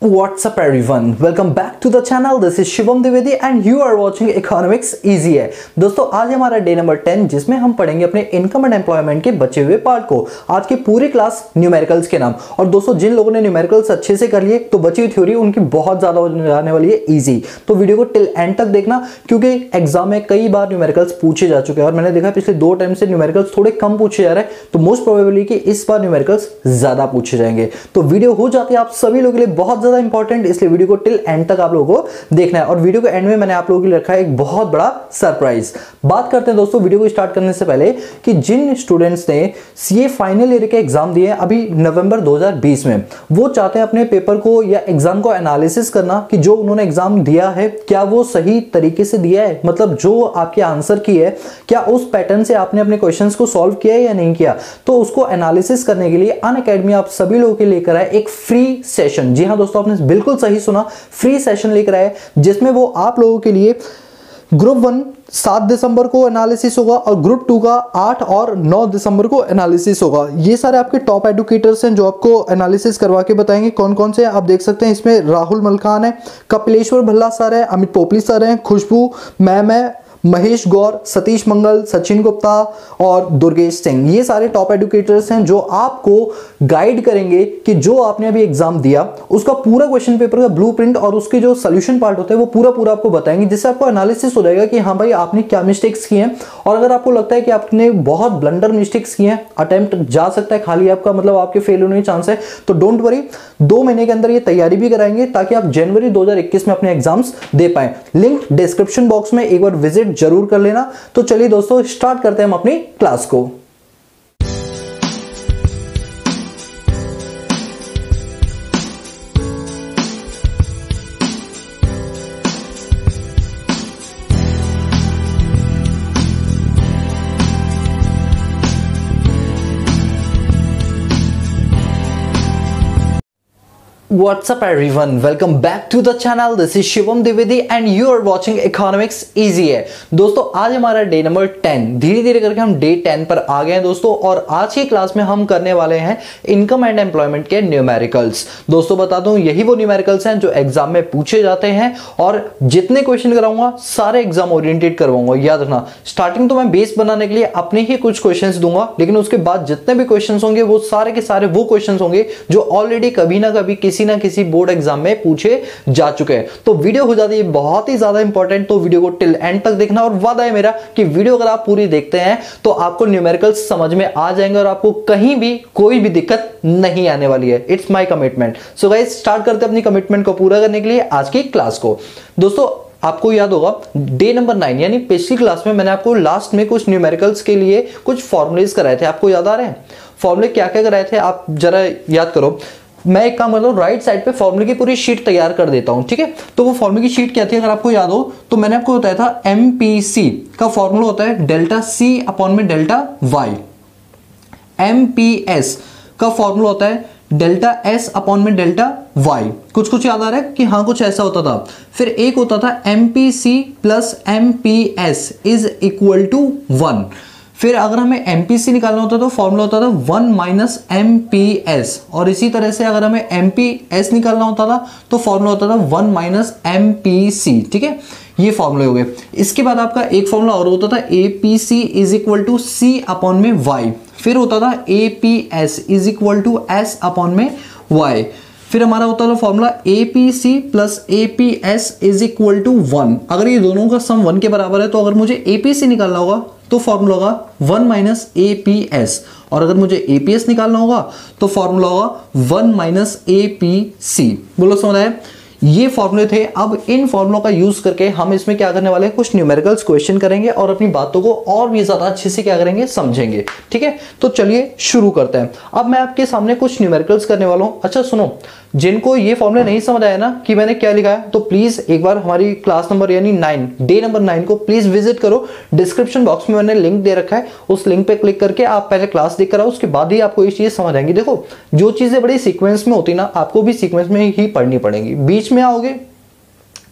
What's up everyone, welcome back to the channel. This is Shivam Dwivedi and you are watching Economics Easy है। दोस्तों आज हमारा day number 10 जिसमें हम पढ़ेंगे अपने इनकम एंड एम्प्लॉयमेंट के बचे हुए पार्ट को। आज की पूरी क्लास न्यूमेरिकल्स के नाम। और दोस्तों जिन लोगों ने न्यूमेरिकल्स अच्छे से कर लिए तो बची हुई थ्योरी उनकी बहुत ज्यादा हो जाने वाली है ईजी। तो वीडियो को टिल एंड तक देखना क्योंकि एग्जाम में कई बार न्यूमेरिकल्स पूछे जा चुके हैं और मैंने देखा पिछले 2 टाइम से न्यूमेरिकल्स थोड़े कम पूछे जा रहे हैं, तो मोस्ट प्रोबेबली कि इस बार न्यूमेरिकल्स ज्यादा पूछे जाएंगे। तो वीडियो हो जाती है आप सभी लोगों के लिए बहुत ज्यादा इंपॉर्टेंट, इसलिए वीडियो को टिल एंड तक आप लोगों को देखना है। और वीडियो के एंड में मैंने आप लोगों के लिए रखा है एक बहुत बड़ा सरप्राइज। बात करते हैं दोस्तों वीडियो को स्टार्ट करने से पहले कि जिन स्टूडेंट्स ने सीए फाइनल ईयर के एग्जाम दिए अभी नवंबर 2020 में, वो चाहते हैं अपने पेपर को या एग्जाम को एनालिसिस करना कि जो उन्होंने एग्जाम दिया है क्या वो सही तरीके से दिया है, मतलब जो आपके आंसर की है क्या उस पैटर्न से आपने अपने क्वेश्चंस को सॉल्व किया है या नहीं किया। तो उसको एनालिसिस करने के लिए अनअकैडमी आप सभी लोगों के लिए लेकर आए एक फ्री सेशन। जी हाँ दोस्तों, आपने बिल्कुल सही सुना, फ्री सेशन लेकर आए जिसमें वो आप लोगों के लिए ग्रुप 1 7 दिसंबर को एनालिसिस होगा और ग्रुप 2 का 8 और 9 दिसंबर को एनालिसिस होगा। ये सारे आपके टॉप एडुकेटर्स हैं जो आपको एनालिसिस करवा के बताएंगे कौन कौन से। आप देख सकते हैं इसमें राहुल मलखान है, कपिलेश्वर भल्ला सर है, अमित पोपली सर हैं, खुशबू मैम है, महेश गौर, सतीश मंगल, सचिन गुप्ता और दुर्गेश सिंह। ये सारे टॉप एडुकेटर्स हैं जो आपको गाइड करेंगे कि जो आपने अभी एग्जाम दिया उसका पूरा क्वेश्चन पेपर का ब्लूप्रिंट और उसके जो सोल्यूशन पार्ट होते हैं वो पूरा आपको बताएंगे, जिससे आपको एनालिसिस हो जाएगा कि हाँ भाई आपने क्या मिस्टेक्स किए हैं। और अगर आपको लगता है कि आपने बहुत ब्लंडर मिस्टेक्स किए हैं, अटेम्प्ट जा सकता है खाली आपका, मतलब आपके फेल होने के चांस है, तो डोंट वरी, 2 महीने के अंदर ये तैयारी भी कराएंगे ताकि आप जनवरी 2021 में अपने एग्जाम्स दे पाए। लिंक डिस्क्रिप्शन बॉक्स में एक बार विजिट जरूर कर लेना। तो चलिए दोस्तों स्टार्ट करते हैं हम अपनी क्लास को। What's up everyone, welcome back to the channel. This is Shivam Dwivedi and you are watching Economics Easy है। दोस्तों आज हमारा डे नंबर 10, धीरे धीरे करके हम डे 10 पर आ गए हैं दोस्तों। और आज की क्लास में हम करने वाले हैं इनकम एंड एम्प्लॉयमेंट के न्यूमेरिकल्स। दोस्तों बता दूं यही वो न्यूमेरिकल्स हैं जो एग्जाम में पूछे जाते हैं और जितने क्वेश्चन कराऊंगा सारे एग्जाम ओरिएंटेड करवाऊंगा। याद रखना, स्टार्टिंग तो मैं बेस बनाने के लिए अपने ही कुछ क्वेश्चन दूंगा, लेकिन उसके बाद जितने भी क्वेश्चन होंगे वो सारे के सारे वो क्वेश्चन होंगे जो ऑलरेडी कभी ना कभी किसी ना किसी बोर्ड एग्जाम में पूछे जा चुके हैं। तो वीडियो हो जाती है बहुत ही ज्यादा इंपॉर्टेंट, तो वीडियो को टिल एंड तक देखना। और वादा है मेरा कि वीडियो अगर आप पूरी देखते हैं तो आपको न्यूमेरिकल्स समझ में आ जाएंगे और आपको कहीं भी कोई भी दिक्कत नहीं आने वाली है। It's my commitment. So guys start करते हैं अपनी कमिटमेंट को पूरा करने के लिए आज की क्लास को। दोस्तों आपको याद होगा डे नंबर 9 यानी पिछली क्लास में मैंने आपको लास्ट में कुछ न्यूमेरिकल्स के लिए कुछ फॉर्मूलेज कराए थे। आपको याद आ रहे हैं फॉर्मूले क्या क्या कराए थे? आप जरा याद करो। मैं एक काम करता हूँ, राइट साइड पे फॉर्मूले की पूरी शीट तैयार कर देता हूँ, ठीक है। तो वो फॉर्मूले की शीट क्या थी अगर आपको याद हो तो मैंने आपको बताया था MPC का फॉर्मूला होता है डेल्टा C अपॉन में डेल्टा Y। MPS का फॉर्मूला होता है डेल्टा S अपॉन में डेल्टा Y। कुछ याद आ रहा है कि हाँ कुछ ऐसा होता था। फिर एक होता था MPC plus MPS is equal to 1। फिर अगर हमें MPC निकालना होता तो फॉर्मूला होता था 1 माइनस MPS। और इसी तरह से अगर हमें MPS निकालना होता था तो फॉर्मूला होता था 1 माइनस MPC, ठीक है। ये फॉर्मूले हो गए। इसके बाद आपका एक फॉर्मूला और होता था APC is equal to C upon में Y। फिर होता था APS is equal to S upon में Y। फिर हमारा होता था formula APC plus APS is equal to 1। अगर ये दोनों का सम 1 के बराबर है तो अगर मुझे APC निकालना होगा तो फॉर्मूला होगा 1 माइनस APS। और अगर मुझे APS निकालना होगा तो फॉर्मूला होगा 1 माइनस APC। बोलो समझ आया? ये फॉर्मूले थे। अब इन फॉर्मूलों का यूज करके हम इसमें क्या करने वाले हैं, कुछ न्यूमेरिकल्स क्वेश्चन करेंगे और अपनी बातों को और भी ज्यादा अच्छे से क्या करेंगे, समझेंगे, ठीक है। तो चलिए शुरू करते हैं। अब मैं आपके सामने कुछ न्यूमेरिकल्स करने वाला हूं। अच्छा सुनो, जिनको ये फॉर्मूला नहीं समझ आया ना कि मैंने क्या लिखा है, तो प्लीज एक बार हमारी क्लास नंबर यानी 9 डे नंबर 9 को प्लीज विजिट करो। डिस्क्रिप्शन बॉक्स में मैंने लिंक दे रखा है, उस लिंक पे क्लिक करके आप पहले क्लास देख कर आओ, उसके बाद ही आपको ये चीजें समझ आएंगी। देखो जो चीजें बड़ी सीक्वेंस में होती ना, आपको भी सीक्वेंस में ही पढ़नी पड़ेंगी। बीच में आओगे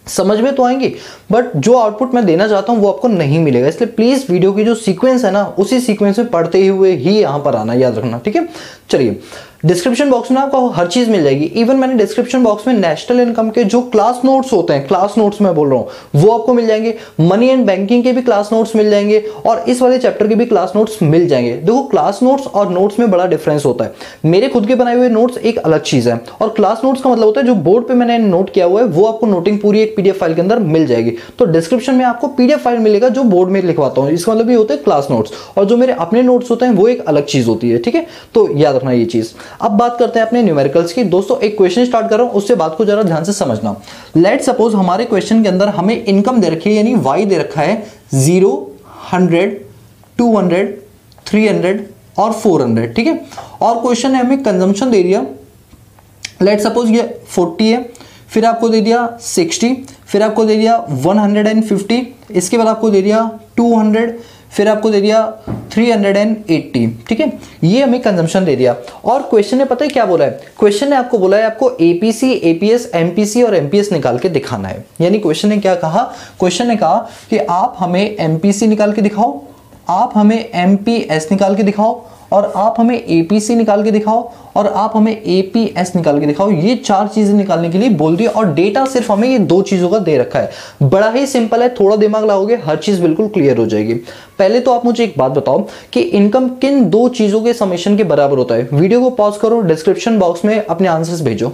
समझ में तो आएंगी, बट जो आउटपुट मैं देना चाहता हूं वो आपको नहीं मिलेगा। इसलिए प्लीज वीडियो की जो सीक्वेंस है ना, उसी सीक्वेंस में पढ़ते हुए ही यहां पर आना, याद रखना, ठीक है। चलिए डिस्क्रिप्शन बॉक्स में आपको हर चीज मिल जाएगी। इवन मैंने डिस्क्रिप्शन बॉक्स में नेशनल इनकम के जो क्लास नोट्स होते हैं, क्लास नोट्स मैं बोल रहा हूं, वो आपको मिल जाएंगे। मनी एंड बैंकिंग के भी क्लास नोट्स मिल जाएंगे और इस वाले चैप्टर के भी क्लास नोट्स मिल जाएंगे। देखो क्लास नोट्स और नोट्स में बड़ा डिफरेंस होता है। मेरे खुद के बनाए हुए नोट्स एक अलग चीज है और क्लास नोट्स का मतलब होता है जो बोर्ड पे मैंने नोट किया हुआ है वो आपको नोटिंग पूरी एक पीडीएफ फाइल के अंदर मिल जाएगी। तो डिस्क्रिप्शन में आपको पीडीएफ फाइल मिलेगा जो बोर्ड में लिखवाता हूं। इसका मतलब ये होता है क्लास नोट्स, और जो मेरे अपने नोट्स होते हैं वो एक अलग चीज होती है। ठीक है, तो याद रखना ये चीज। अब बात करते हैं अपने न्यूमेरिकल्स की। दोस्तों एक क्वेश्चन स्टार्ट कर रहा हूं, उससे बात को जरा ध्यान से समझना। लेट सपोज हमारे क्वेश्चन के अंदर हमें इनकम दे रखी है, यानी वाई दे रखा है 0, 100, 200, 300 और 400। ठीक है, और क्वेश्चन है हमें कंजम्पशन दे दिया। लेट सपोज ये 40 है, फिर आपको दे दिया 60, फिर आपको दे दिया 150, इसके बाद आपको दे दिया 200, फिर आपको दे दिया 380। ठीक है, ये हमें कंजम्पशन दे दिया। और क्वेश्चन ने पता है क्या बोला है? क्वेश्चन ने आपको बोला है आपको एपीसी, एपीएस, एमपीसी और एमपीएस निकाल के दिखाना है। यानी क्वेश्चन ने क्या कहा? क्वेश्चन ने कहा कि आप हमें एमपीसी निकाल के दिखाओ, आप हमें एमपीएस निकाल के दिखाओ, और आप हमें एपीसी निकाल के दिखाओ, और आप हमें एपीएस निकाल के दिखाओ। ये 4 चीजें निकालने के लिए बोल दिया और डेटा सिर्फ हमें ये 2 चीजों का दे रखा है। बड़ा ही सिंपल है, थोड़ा दिमाग लगाओगे हर चीज बिल्कुल क्लियर हो जाएगी। पहले तो आप मुझे एक बात बताओ कि इनकम किन 2 चीजों के समेशन के बराबर होता है। वीडियो को पॉज करो, डिस्क्रिप्शन बॉक्स में अपने आंसर्स भेजो।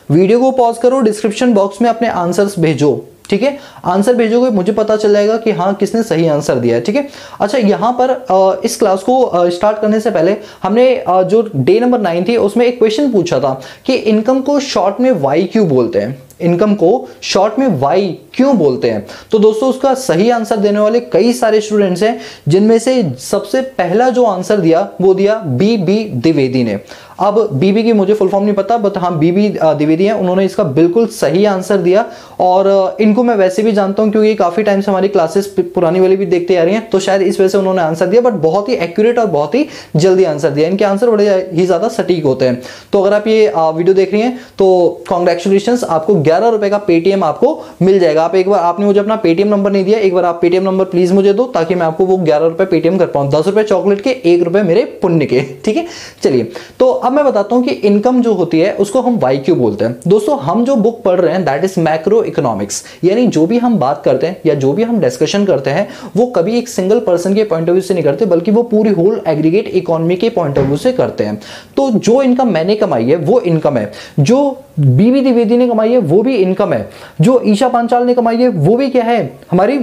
वीडियो को पॉज करो, डिस्क्रिप्शन बॉक्स में अपने आंसर्स भेजो। ठीक है, आंसर भेजोगे मुझे पता चल जाएगा कि हाँ किसने सही आंसर दिया है। ठीक है, अच्छा यहाँ पर इस क्लास को स्टार्ट करने से पहले हमने जो डे नंबर 9 थी उसमें एक क्वेश्चन पूछा था कि इनकम को शॉर्ट में वाई क्यों बोलते हैं, इनकम को शॉर्ट में वाई क्यों बोलते हैं। तो दोस्तों उसका सही आंसर देने वाले कई सारे स्टूडेंट्स हैं, जिनमें से सबसे पहला जो आंसर दिया वो दिया बी द्विवेदी ने। अब बीबी की मुझे फुल फॉर्म नहीं पता, बट हाँ बीबी द्विवेदी हैं, उन्होंने इसका बिल्कुल सही आंसर दिया। और इनको मैं वैसे भी जानता हूं क्योंकि काफी टाइम से हमारी क्लासेस पुरानी वाली भी देखते आ रही हैं, तो शायद इस वजह से उन्होंने आंसर दिया। बट बहुत ही एक्यूरेट और बहुत ही जल्दी आंसर दिया, इनके आंसर बड़े ही ज्यादा सटीक होते हैं। तो अगर आप ये वीडियो देख रही हैं तो कॉन्ग्रेचुलेशन, आपको 11 रुपए का पेटीएम आपको मिल जाएगा। आप एक बार, आपने मुझे अपना पेटीएम नंबर नहीं दिया, एक बार आप पेटीएम नंबर प्लीज मुझे दो ताकि मैं आपको वो 11 रुपए पेटीएम कर पाऊं। 10 रुपए चॉकलेट के, 1 रुपए मेरे पुण्य के। ठीक है, चलिए तो अब मैं बताता हूं कि इनकम जो होती है उसको हम वाई क्यों बोलते हैं। दोस्तों हम जो बुक पढ़ रहे हैं दैट इज मैक्रो इकोनॉमिक्स, यानी जो भी हम बात करते हैं या जो भी हम डिस्कशन करते हैं वो कभी एक सिंगल पर्सन के पॉइंट ऑफ व्यू से नहीं करते, बल्कि वो पूरी होल एग्रीगेट इकोनॉमी के पॉइंट ऑफ व्यू से करते हैं। तो जो इनकम मैंने कमाई है वो इनकम है, जो बीबी द्विवेदी ने कमाई है वो भी इनकम है, जो ईशा पांचाल ने कमाई है वो भी क्या है, हमारी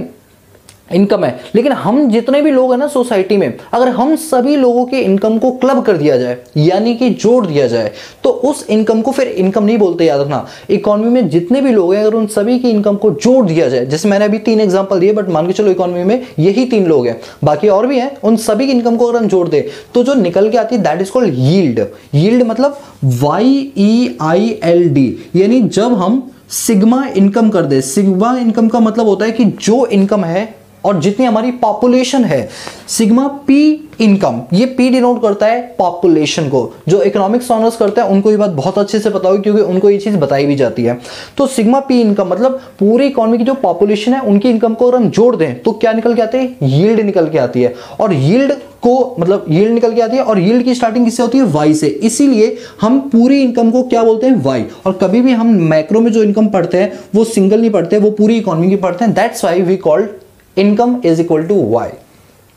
इनकम है। लेकिन हम जितने भी लोग हैं ना सोसाइटी में, अगर हम सभी लोगों के इनकम को क्लब कर दिया जाए यानी कि जोड़ दिया जाए तो उस इनकम को फिर इनकम नहीं बोलते, याद रखना। इकोनॉमी में जितने भी लोग हैं अगर उन सभी की इनकम को जोड़ दिया जाए, जैसे मैंने अभी 3 एग्जांपल दिए, बट मान के चलो इकोनॉमी में यही 3 लोग हैं, बाकी और भी हैं, उन सभी की इनकम को अगर हम जोड़ दे तो जो निकल के आती है that is called yield. Yield मतलब YEILD, यानी जब हम सिग्मा इनकम कर दे। सिग्मा इनकम का मतलब होता है कि जो इनकम है और जितनी हमारी पॉपुलेशन है, सिग्मा पी इनकम, ये पी डिनोट करता है पॉपुलेशन को। जो इकोनॉमिक्स ऑनर्स करते हैं उनको ये बात बहुत अच्छे से पता होगी क्योंकि उनको ये चीज बताई भी जाती है। तो सिग्मा पी इनकम मतलब पूरी इकोनॉमी की जो पॉपुलेशन है उनकी इनकम को अगर हम जोड़ दें तो क्या निकल के आते हैं, यील्ड निकल के आती है। और यील्ड को मतलब यील्ड निकल के आती है, और यील्ड की स्टार्टिंग किससे होती है, वाई से। इसीलिए हम पूरी इनकम को क्या बोलते हैं, वाई। और कभी भी हम मैक्रो में जो इनकम पढ़ते हैं वो सिंगल नहीं पढ़ते, वो पूरी इकोनॉमी की पढ़ते हैं। That's why we called income is equal to Y.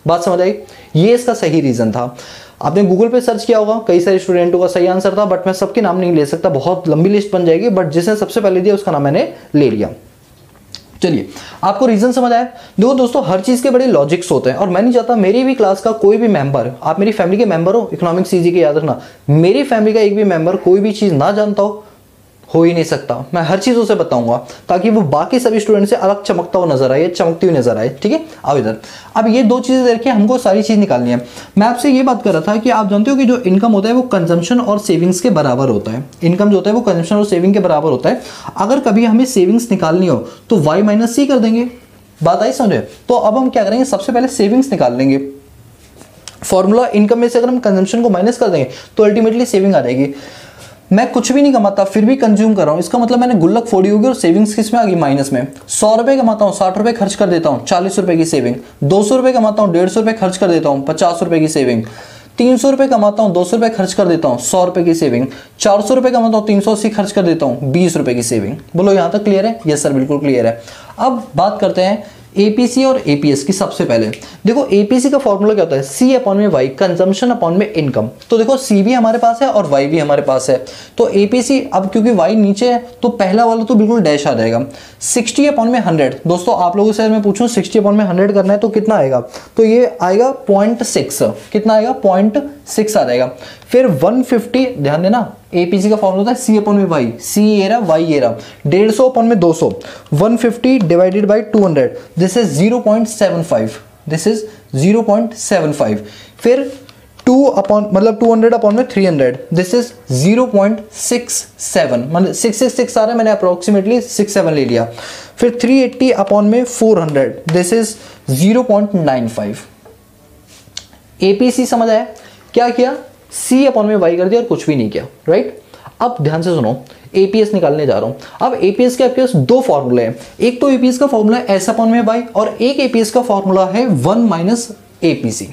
बात समझ आई? ये इसका सही रीजन था। आपने गूगल पे सर्च किया होगा, कई सारे स्टूडेंटों का सही आंसर था, बट मैं सबके नाम नहीं ले सकता, बहुत लंबी लिस्ट बन जाएगी, बट जिसने सबसे पहले दिया उसका नाम मैंने ले लिया। चलिए आपको रीजन समझ आया? देखो दोस्तों हर चीज के बड़े लॉजिक्स होते हैं, और मैं नहीं चाहता मेरी भी क्लास का कोई भी मेंबर, आप मेरी फैमिली के मेंबर हो, इकोनॉमिक्स सीजी के, याद रखना मेरी फैमिली का एक भी मेंबर कोई भी चीज ना जानता हो ही नहीं सकता। मैं हर चीज उसे बताऊंगा ताकि वो बाकी सभी स्टूडेंट से अलग चमकता हुआ नजर आए, चमकती हुई नजर आए। ठीक है, आओ इधर। अब ये 2 चीजें देखिए, हमको सारी चीज निकालनी है। मैं आपसे ये बात कर रहा था कि आप जानते हो कि जो इनकम होता है वो कंजम्पशन और सेविंग्स के बराबर होता है। इनकम जो होता है वो कंजम्पशन और सेविंग के बराबर होता है। अगर कभी हमें सेविंग्स निकालनी हो तो y माइनस सी कर देंगे। बात आई समझे? तो अब हम क्या करेंगे, सबसे पहले सेविंग्स निकाल लेंगे। फॉर्मूला इनकम में से अगर हम कंजम्पशन को माइनस कर देंगे तो अल्टीमेटली सेविंग आ जाएगी। मैं कुछ भी नहीं कमाता फिर भी कंज्यूम कर रहा हूं, इसका मतलब मैंने गुल्लक फोड़ी होगी और सेविंग्स किस में आ गई, माइनस में। 100 रुपए कमाता हूं 60 रुपए खर्च कर देता हूं, 40 रुपए की सेविंग। 200 रुपए कमाता हूं 150 रुपए खर्च कर देता हूं, 50 रुपए की सेविंग। 300 रुपये कमाता हूँ, 200 रुपये खर्च कर देता हूँ, 100 रुपये की सेविंग। 400 रुपये कमाता हूँ, 380 खर्च कर देता हूँ, 20 रुपये की सेविंग। बोलो यहाँ तक क्लियर है? यस सर, बिल्कुल क्लियर है। अब बात करते हैं एपीसी और एपीएस की। सबसे पहले देखो एपीसी का फॉर्मूला क्या होता है, सी अपॉन में वाई, कंजम्पशन अपॉन में इनकम। तो देखो सी भी हमारे पास है और वाई भी हमारे पास है। तो एपीसी, अब क्योंकि वाई नीचे है तो पहला वाला तो बिल्कुल डैश आ जाएगा। 60 अपॉन में 100, दोस्तों आप लोगों से मैं पूछूं 60 अपॉन में 100 करना है तो कितना आएगा, तो ये आएगा 0.6। कितना आएगा? 0.6 आ जाएगा। फिर 150, ध्यान देना एपीसी का फॉर्मूला होता है सी अपॉन में वाई, सी ये रहा, वाई ये रहा। 150 अपॉन में 200, 150 divided by 200, this is 0.75, this is 0.75। फिर 2 अपॉन मतलब 200 अपॉन में 300, दिस इज 0.67, मतलब 666 आ रहा है, मैंने अप्रोक्सीमेटली 67 ले लिया। फिर 380 अपॉन में 400, दिस इज 0.95। एपीसी समझ आया? क्या किया? सी अपॉन में वाई कर दिया और कुछ भी नहीं किया, राइट। अब ध्यान से सुनो, एपीएस निकालने जा रहा हूं। अब एपीएस के आपके पास दो फॉर्मूले हैं, एक तो एपीएस का फॉर्मूला है एस अपॉन में वाई और एक एपीएस का फॉर्मूला है 1 माइनस एपीसी।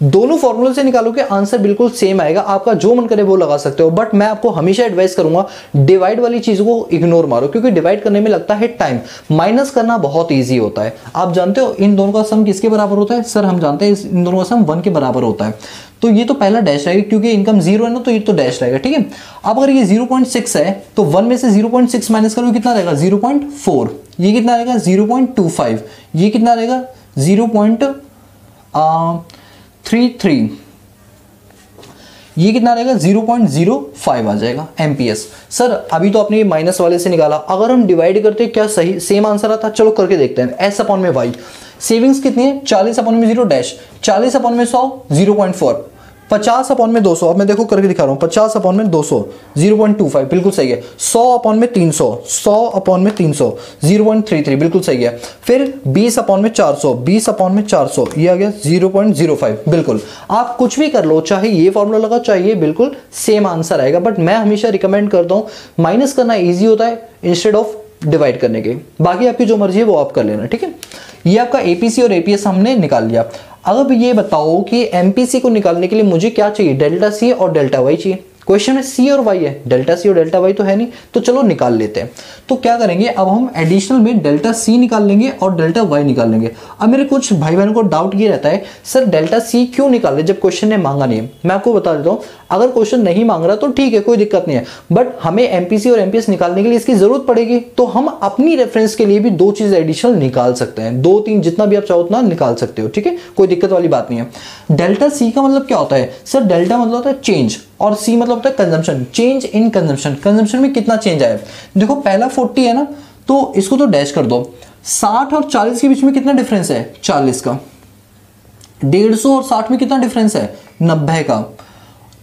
दोनों फॉर्मूले से निकालोगे आंसर बिल्कुल सेम आएगा, आपका जो मन करे वो लगा सकते हो। बट मैं आपको हमेशा एडवाइस करूंगा डिवाइड वाली चीजों को इग्नोर मारो, क्योंकि डिवाइड करने में लगता है टाइम, माइनस करना बहुत इजी होता है। आप जानते हो इन दोनों का सम किसके बराबर होता है? सर हम जानते हैं इन दोनों का सम 1 के बराबर होता है। तो ये तो पहला डैश रहेगा, क्योंकि इनकम 0 है ना, तो ये तो डैश रहेगा, ठीक है। अब अगर ये 0.6 है तो 1 में से 0.6 माइनस करो, कितना रहेगा? 0.4। ये कितना रहेगा? 0.25। ये कितना रहेगा? 0.33। ये कितना रहेगा? 0.05 आ जाएगा एमपीएस। सर अभी तो आपने माइनस वाले से निकाला, अगर हम डिवाइड करते क्या सही सेम आंसर आता? चलो करके देखते हैं। एस अपॉन में वाई, सेविंग्स कितनी है? 40 अपॉन में 0 डैश, 40 अपॉन में 100 0.4, 50 अपॉन में 200, अब मैं देखो करके दिखा रहा हूँ। 50 अपॉन में 200 0.25 बिल्कुल सही है। 100 अपॉन में 300, 100 अपॉन में 300 0.33 बिल्कुल सही है। फिर 20 अपॉन में 400, 20 अपॉन में 400, ये आ गया 0.05 बिल्कुल। आप कुछ भी कर लो, चाहे ये फॉर्मूला लगा चाहे ये, बिल्कुल सेम आंसर आएगा। बट मैं हमेशा रिकमेंड करता हूँ माइनस करना ईजी होता है इंस्टेड ऑफ डिवाइड करने के। बाकी आपकी जो मर्जी है वो आप कर लेना, ठीक है। ये आपका एपीसी और एपीएस हमने निकाल लिया। अब ये बताओ कि एमपीसी को निकालने के लिए मुझे क्या चाहिए? डेल्टा सी और डेल्टा वाई चाहिए। क्वेश्चन में सी और वाई है, डेल्टा सी और डेल्टा वाई तो है नहीं, तो चलो निकाल लेते हैं। तो क्या करेंगे, अब हम एडिशनल में डेल्टा सी निकाल लेंगे और डेल्टा वाई निकाल लेंगे। अब मेरे कुछ भाई बहनों को डाउट ये रहता है, सर डेल्टा सी क्यों निकाल रहे जब क्वेश्चन ने मांगा नहीं है? मैं आपको बता देता हूँ, अगर क्वेश्चन नहीं मांग रहा तो ठीक है, कोई दिक्कत नहीं है। बट हमें एमपीसी और एमपीएस निकालने के लिए इसकी जरूरत पड़ेगी, तो हम अपनी रेफरेंस के लिए भी 2 चीज एडिशनल निकाल सकते हैं। 2-3 जितना भी आप चाहो उतना निकाल सकते हो, ठीक है, कोई दिक्कत वाली बात नहीं है। डेल्टा सी का मतलब क्या होता है? सर डेल्टा मतलब होता है चेंज और सी मतलब होता है consumption, change in consumption. Consumption में कितना चेंज आया? देखो पहला 40 है ना, तो इसको तो डैश कर दो। 60 और 40 के बीच में कितना डिफरेंस है? 40 का। 150 और 60 में कितना डिफरेंस है? 90 का।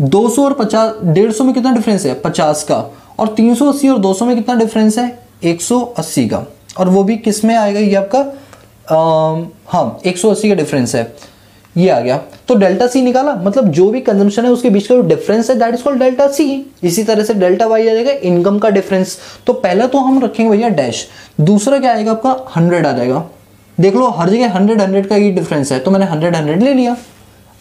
200 और 50, 150 में कितना डिफरेंस है? 50 का। और 380 और 200 में कितना डिफरेंस है? 180 का। और वो भी किस में आएगा? ये आपका हाँ 180 का डिफरेंस है, ये आ गया। तो डेल्टा सी निकाला, मतलब जो भी कंजम्पशन है उसके बीच का जो डिफरेंस है that is called delta C. इसी तरह से डेल्टा वाई आ जाएगा इनकम का डिफरेंस। तो पहला तो हम रखेंगे भैया डैश, दूसरा क्या आएगा आपका 100 आ जाएगा। देख लो हर जगह 100 का ही डिफरेंस है, तो मैंने 100 ले लिया।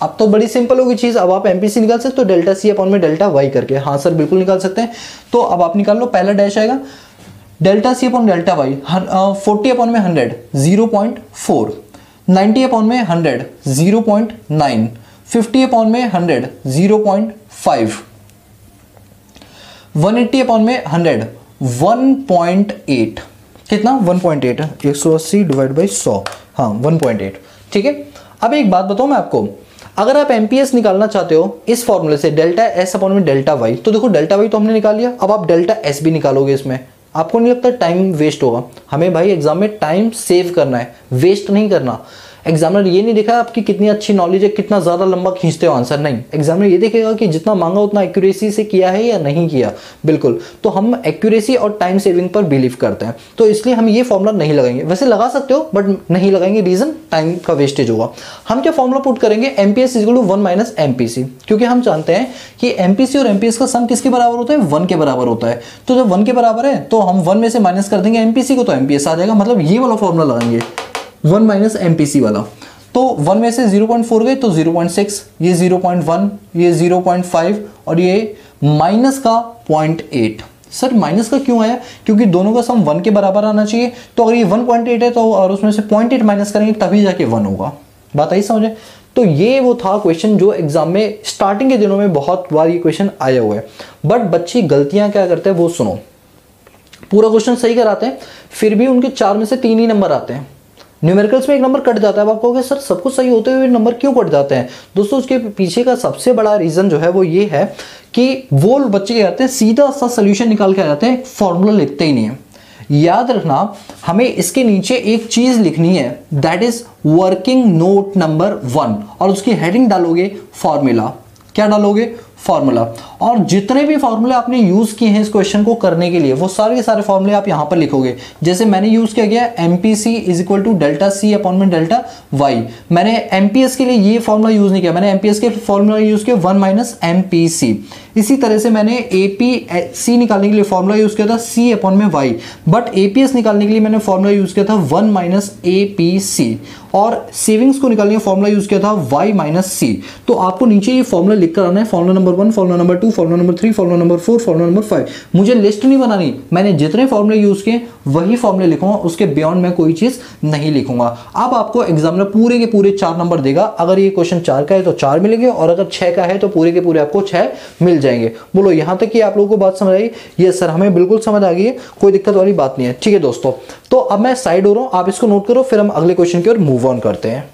अब तो बड़ी सिंपल होगी चीज। अब आप एमपीसी निकाल सकते हो डेल्टा सी अपॉन में डेल्टा वाई करके। हाँ सर बिल्कुल निकाल सकते हैं। तो अब आप निकाल लो, पहला डैश आएगा delta C upon delta Y, 40 upon में 100 0.4, 90 अपॉन में 100 0.9, 50 अपॉन में 100 0.5, 180 अपॉन में 100 1.8। कितना? 1.8 है। 180 डिवाइड बाई 100, हाँ 1.8, ठीक है। अब एक बात बताऊं मैं आपको, अगर आप एमपीएस निकालना चाहते हो इस फॉर्मूले से डेल्टा एस अपॉन में डेल्टा वाई, तो देखो डेल्टा वाई तो हमने निकाल लिया, अब आप डेल्टा एस भी निकालोगे इसमें। आपको नहीं लगता टाइम वेस्ट होगा? हमें भाई एग्जाम में टाइम सेव करना है, वेस्ट नहीं करना। एग्जामिनर ये नहीं देखा आपकी कितनी अच्छी नॉलेज है, कितना ज्यादा लंबा खींचते हो आंसर, नहीं। एग्जामिनर ये देखेगा कि जितना मांगा उतना एक्यूरेसी से किया है या नहीं किया। बिल्कुल, तो हम एक्यूरेसी और टाइम सेविंग पर बिलीव करते हैं, तो इसलिए हम ये फॉर्मूला नहीं लगाएंगे। वैसे लगा सकते हो बट नहीं लगाएंगे, रीजन टाइम का वेस्टेज होगा। हम क्या फॉर्मूला पुट करेंगे? MPS equal to 1 minus MPC, क्योंकि हम जानते हैं कि एमपीसी और एमपीएस का सम किसके बराबर होता है? 1 के बराबर होता है। तो जब 1 के बराबर है तो हम 1 में से माइनस कर देंगे एमपीसी को, तो एमपीएस आ जाएगा। मतलब ये वाला फॉर्मूला लगाएंगे 1 माइनस एमपीसी वाला। तो 1 में से 0.4 गए तो 0.6, ये 0.1, ये 0.5 और ये माइनस का 0.8। सर माइनस का क्यों आया? क्योंकि दोनों का सम 1 के बराबर आना चाहिए। तो अगर ये 1.8 है तो और उसमें से 0.8 माइनस करेंगे तभी जाके 1 होगा। बात आई समझे? तो ये वो था क्वेश्चन जो एग्जाम में स्टार्टिंग के दिनों में बहुत बार ये क्वेश्चन आया हुआ है। बट बच्चे गलतियां क्या करते हैं वो सुनो। पूरा क्वेश्चन सही कराते हैं, फिर भी उनके 4 में से 3 ही नंबर आते हैं। न्यूमेरिकल्स में एक नंबर कट जाता है। अब आप कहोगे सर सब कुछ सही होते हुए नंबर क्यों कट जाते हैं? दोस्तों उसके पीछे का सबसे बड़ा रीजन जो है वो ये है कि वो बच्चे क्या करते हैं, सीधा सा सोल्यूशन निकाल के आ जाते हैं, फॉर्मूला लिखते ही नहीं है। याद रखना हमें इसके नीचे एक चीज लिखनी है, that is working note number 1 और उसकी हेडिंग डालोगे फॉर्मूला। क्या डालोगे? फॉर्मूला। और जितने भी फॉर्मूले आपने यूज किए हैं इस क्वेश्चन को करने के लिए वो सारे के सारे फॉर्मूले आप यहां पर लिखोगे। जैसे मैंने यूज किया गया MPC is equal to delta C upon में डेल्टा वाई। मैंने MPS के लिए ये फॉर्मूला यूज नहीं किया, मैंने MPS के फॉर्मूला यूज किया 1 माइनस MPC। इसी तरह से मैंने APC निकालने के लिए फॉर्मूला यूज किया था C अपॉन में वाई, बट APS निकालने के लिए मैंने फॉर्मूला यूज किया था 1 माइनस APC और सेविंग्स को निकालने का फॉर्मूला यूज किया था y माइनस सी। तो आपको नीचे ये फॉर्मूला लिख कर आना है, formula number 1, formula number 2, formula number 3, formula number 4, formula number 5। मुझे लिस्ट नहीं बनानी, मैंने जितने फॉर्मूले यूज किए वही फॉर्मूले लिखूंगा, उसके बियॉन्ड मैं कोई चीज नहीं लिखूंगा। अब आपको एग्जामिनर पूरे के पूरे 4 नंबर देगा। अगर ये क्वेश्चन 4 का है तो 4 मिलेंगे और अगर 6 का है तो पूरे के पूरे आपको 6 मिल जाएंगे। बोलो यहां तक कि आप लोगों को बात समझ आई? यस सर हमें बिल्कुल समझ आ गई है, कोई दिक्कत वाली बात नहीं है। ठीक है दोस्तों, तो अब मैं साइड हो रहा हूं, आप इसको नोट करो, फिर हम अगले क्वेश्चन की ओर मूव ऑन करते हैं।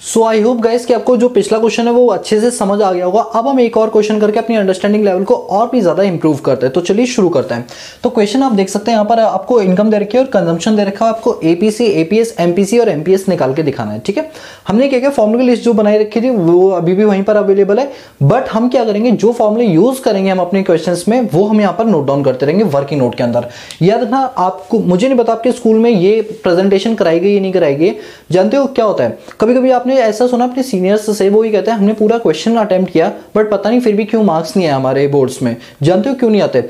सो आई होप गाइस कि आपको जो पिछला क्वेश्चन है वो अच्छे से समझ आ गया होगा। अब हम एक और क्वेश्चन करके अपनी अंडरस्टैंडिंग लेवल को और भी ज्यादा इंप्रूव करते हैं। तो चलिए शुरू करते हैं। तो क्वेश्चन आप देख सकते हैं यहाँ पर आपको इनकम दे रखी है और कंजम्पशन दे रखा है। आपको APC, APS, MPC और MPS निकाल के दिखाना है। ठीक है, हमने क्या किया, फॉर्मूला लिस्ट जो बनाई रखी थी वो अभी भी वहीं पर अवेलेबल है, बट हम क्या करेंगे, जो फॉर्मूले यूज करेंगे हम अपने क्वेश्चन में वो हम यहाँ पर नोट डाउन करते रहेंगे वर्किंग नोट के अंदर। याद रखना, आपको मुझे नहीं पता आपके स्कूल में ये प्रेजेंटेशन कराई गई या नहीं कराई गई। जानते हो क्या होता है, कभी कभी आपने ऐसा सुना अपने सीनियर्स से, वो ही कहते हैं हमने पूरा क्वेश्चन अटेम्प्ट किया बट पता नहीं फिर भी क्यों मार्क्स नहीं आए हमारे बोर्ड्स में। जानते हो क्यों नहीं आते?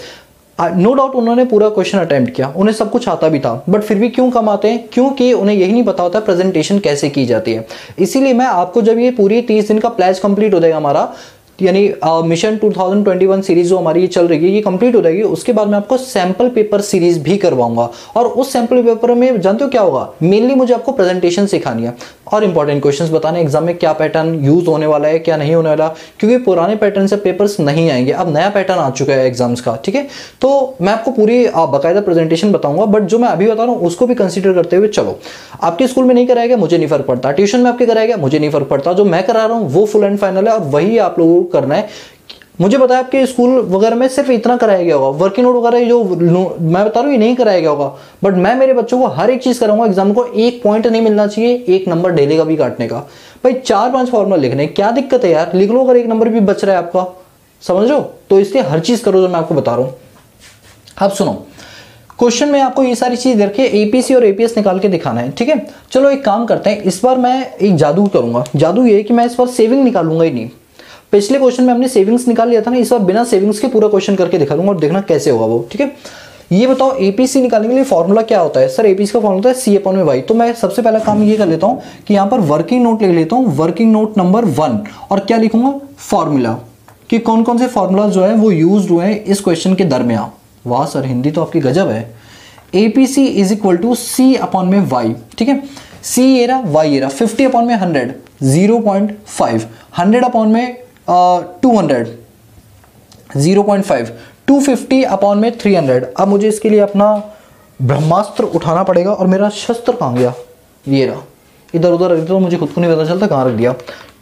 नो डाउट उन्होंने पूरा क्वेश्चन अटेम्प्ट किया, उन्हें सब कुछ आता भी था, बट फिर भी क्यों कम आते हैं? क्योंकि उन्हें यही नहीं पता होता प्रेजेंटेशन कैसे की जाती है। इसीलिए मैं आपको जब ये पूरी 30 दिन का प्लेज कंप्लीट हो जाएगा हमारा, यानी मिशन 2021 सीरीज जो हमारी ये चल रही है ये कंप्लीट हो जाएगी, उसके बाद मैं आपको सैंपल पेपर सीरीज भी करवाऊंगा। और उस सैंपल पेपर में जानते हो क्या होगा, मेनली मुझे आपको प्रेजेंटेशन सिखानी है और इंपॉर्टेंट क्वेश्चंस बताने एग्जाम में क्या पैटर्न यूज होने वाला है क्या नहीं होने वाला, क्योंकि पुराने पैटर्न से पेपर्स नहीं आएंगे, अब नया पैटर्न आ चुका है एग्जाम्स का। ठीक है, तो मैं आपको पूरी बाकायदा प्रेजेंटेशन बताऊंगा, बट जो मैं अभी बता रहा हूँ उसको भी कंसिडर करते हुए चलो। आपके स्कूल में नहीं कराएगा मुझे नहीं फर्क पड़ता, ट्यूशन में आपके कराएगा मुझे नहीं फर्क पड़ता, जो मैं करा रहा हूँ वो फुल एंड फाइनल है और वही आप लोगों को करना है। मुझे पता है आपके स्कूल वगैरह में सिर्फ इतना कराया गया होगा, वर्किंग नोट वगैरह जो मैं बता रहा हूँ ये नहीं कराया गया होगा, बट मैं मेरे बच्चों को हर एक चीज कराऊंगा। एग्जाम को एक पॉइंट नहीं मिलना चाहिए, एक नंबर डेली का भी काटने का। भाई 4-5 फॉर्मूला लिखने क्या दिक्कत है यार, लिख लो, अगर एक नंबर भी बच रहा है आपका, समझ लो। तो इसलिए हर चीज करो जो मैं आपको बता रहा हूँ। अब सुनो, क्वेश्चन में आपको ये सारी चीज देख के APC और APS निकाल के दिखाना है। ठीक है, चलो एक काम करते हैं, इस बार मैं एक जादू करूंगा। जादू ये कि मैं इस बार सेविंग निकालूंगा ही नहीं। पिछले क्वेश्चन में हमने सेविंग्स निकाल लिया था ना, इस बार बिना सेविंग्स के पूरा क्वेश्चन करके दिखा दूंगा और देखना कैसे होगा वो। ठीक है, ये बताओ APC निकालने के लिए फॉर्मूला क्या होता है? सर APC का फॉर्मूला होता है C अपॉन में वाई। तो मैं सबसे पहला काम ये कर लेता हूं कि यहां पर वर्किंग नोट लिख लेता हूं, वर्किंग नोट नंबर 1, और क्या लिखूंगा, फॉर्मूला, कि कौन कौन से फॉर्मूला जो है वो यूज हुए हैं इस क्वेश्चन के दरमियान। वाह सर हिंदी तो आपकी गजब है। APC is equal to C upon में वाई। ठीक है, C ये रहा, Y ये रहा, 50 अपॉन में 100 0.5, 100 अपॉन में 200 0.5, 250 अपॉन में 300। अब मुझे इसके लिए अपना ब्रह्मास्त्र उठाना पड़ेगा और मेरा शस्त्र कहाँ गया, ये रहा, इधर उधर रख दो, मुझे खुद को नहीं पता चलता कहाँ रख दिया।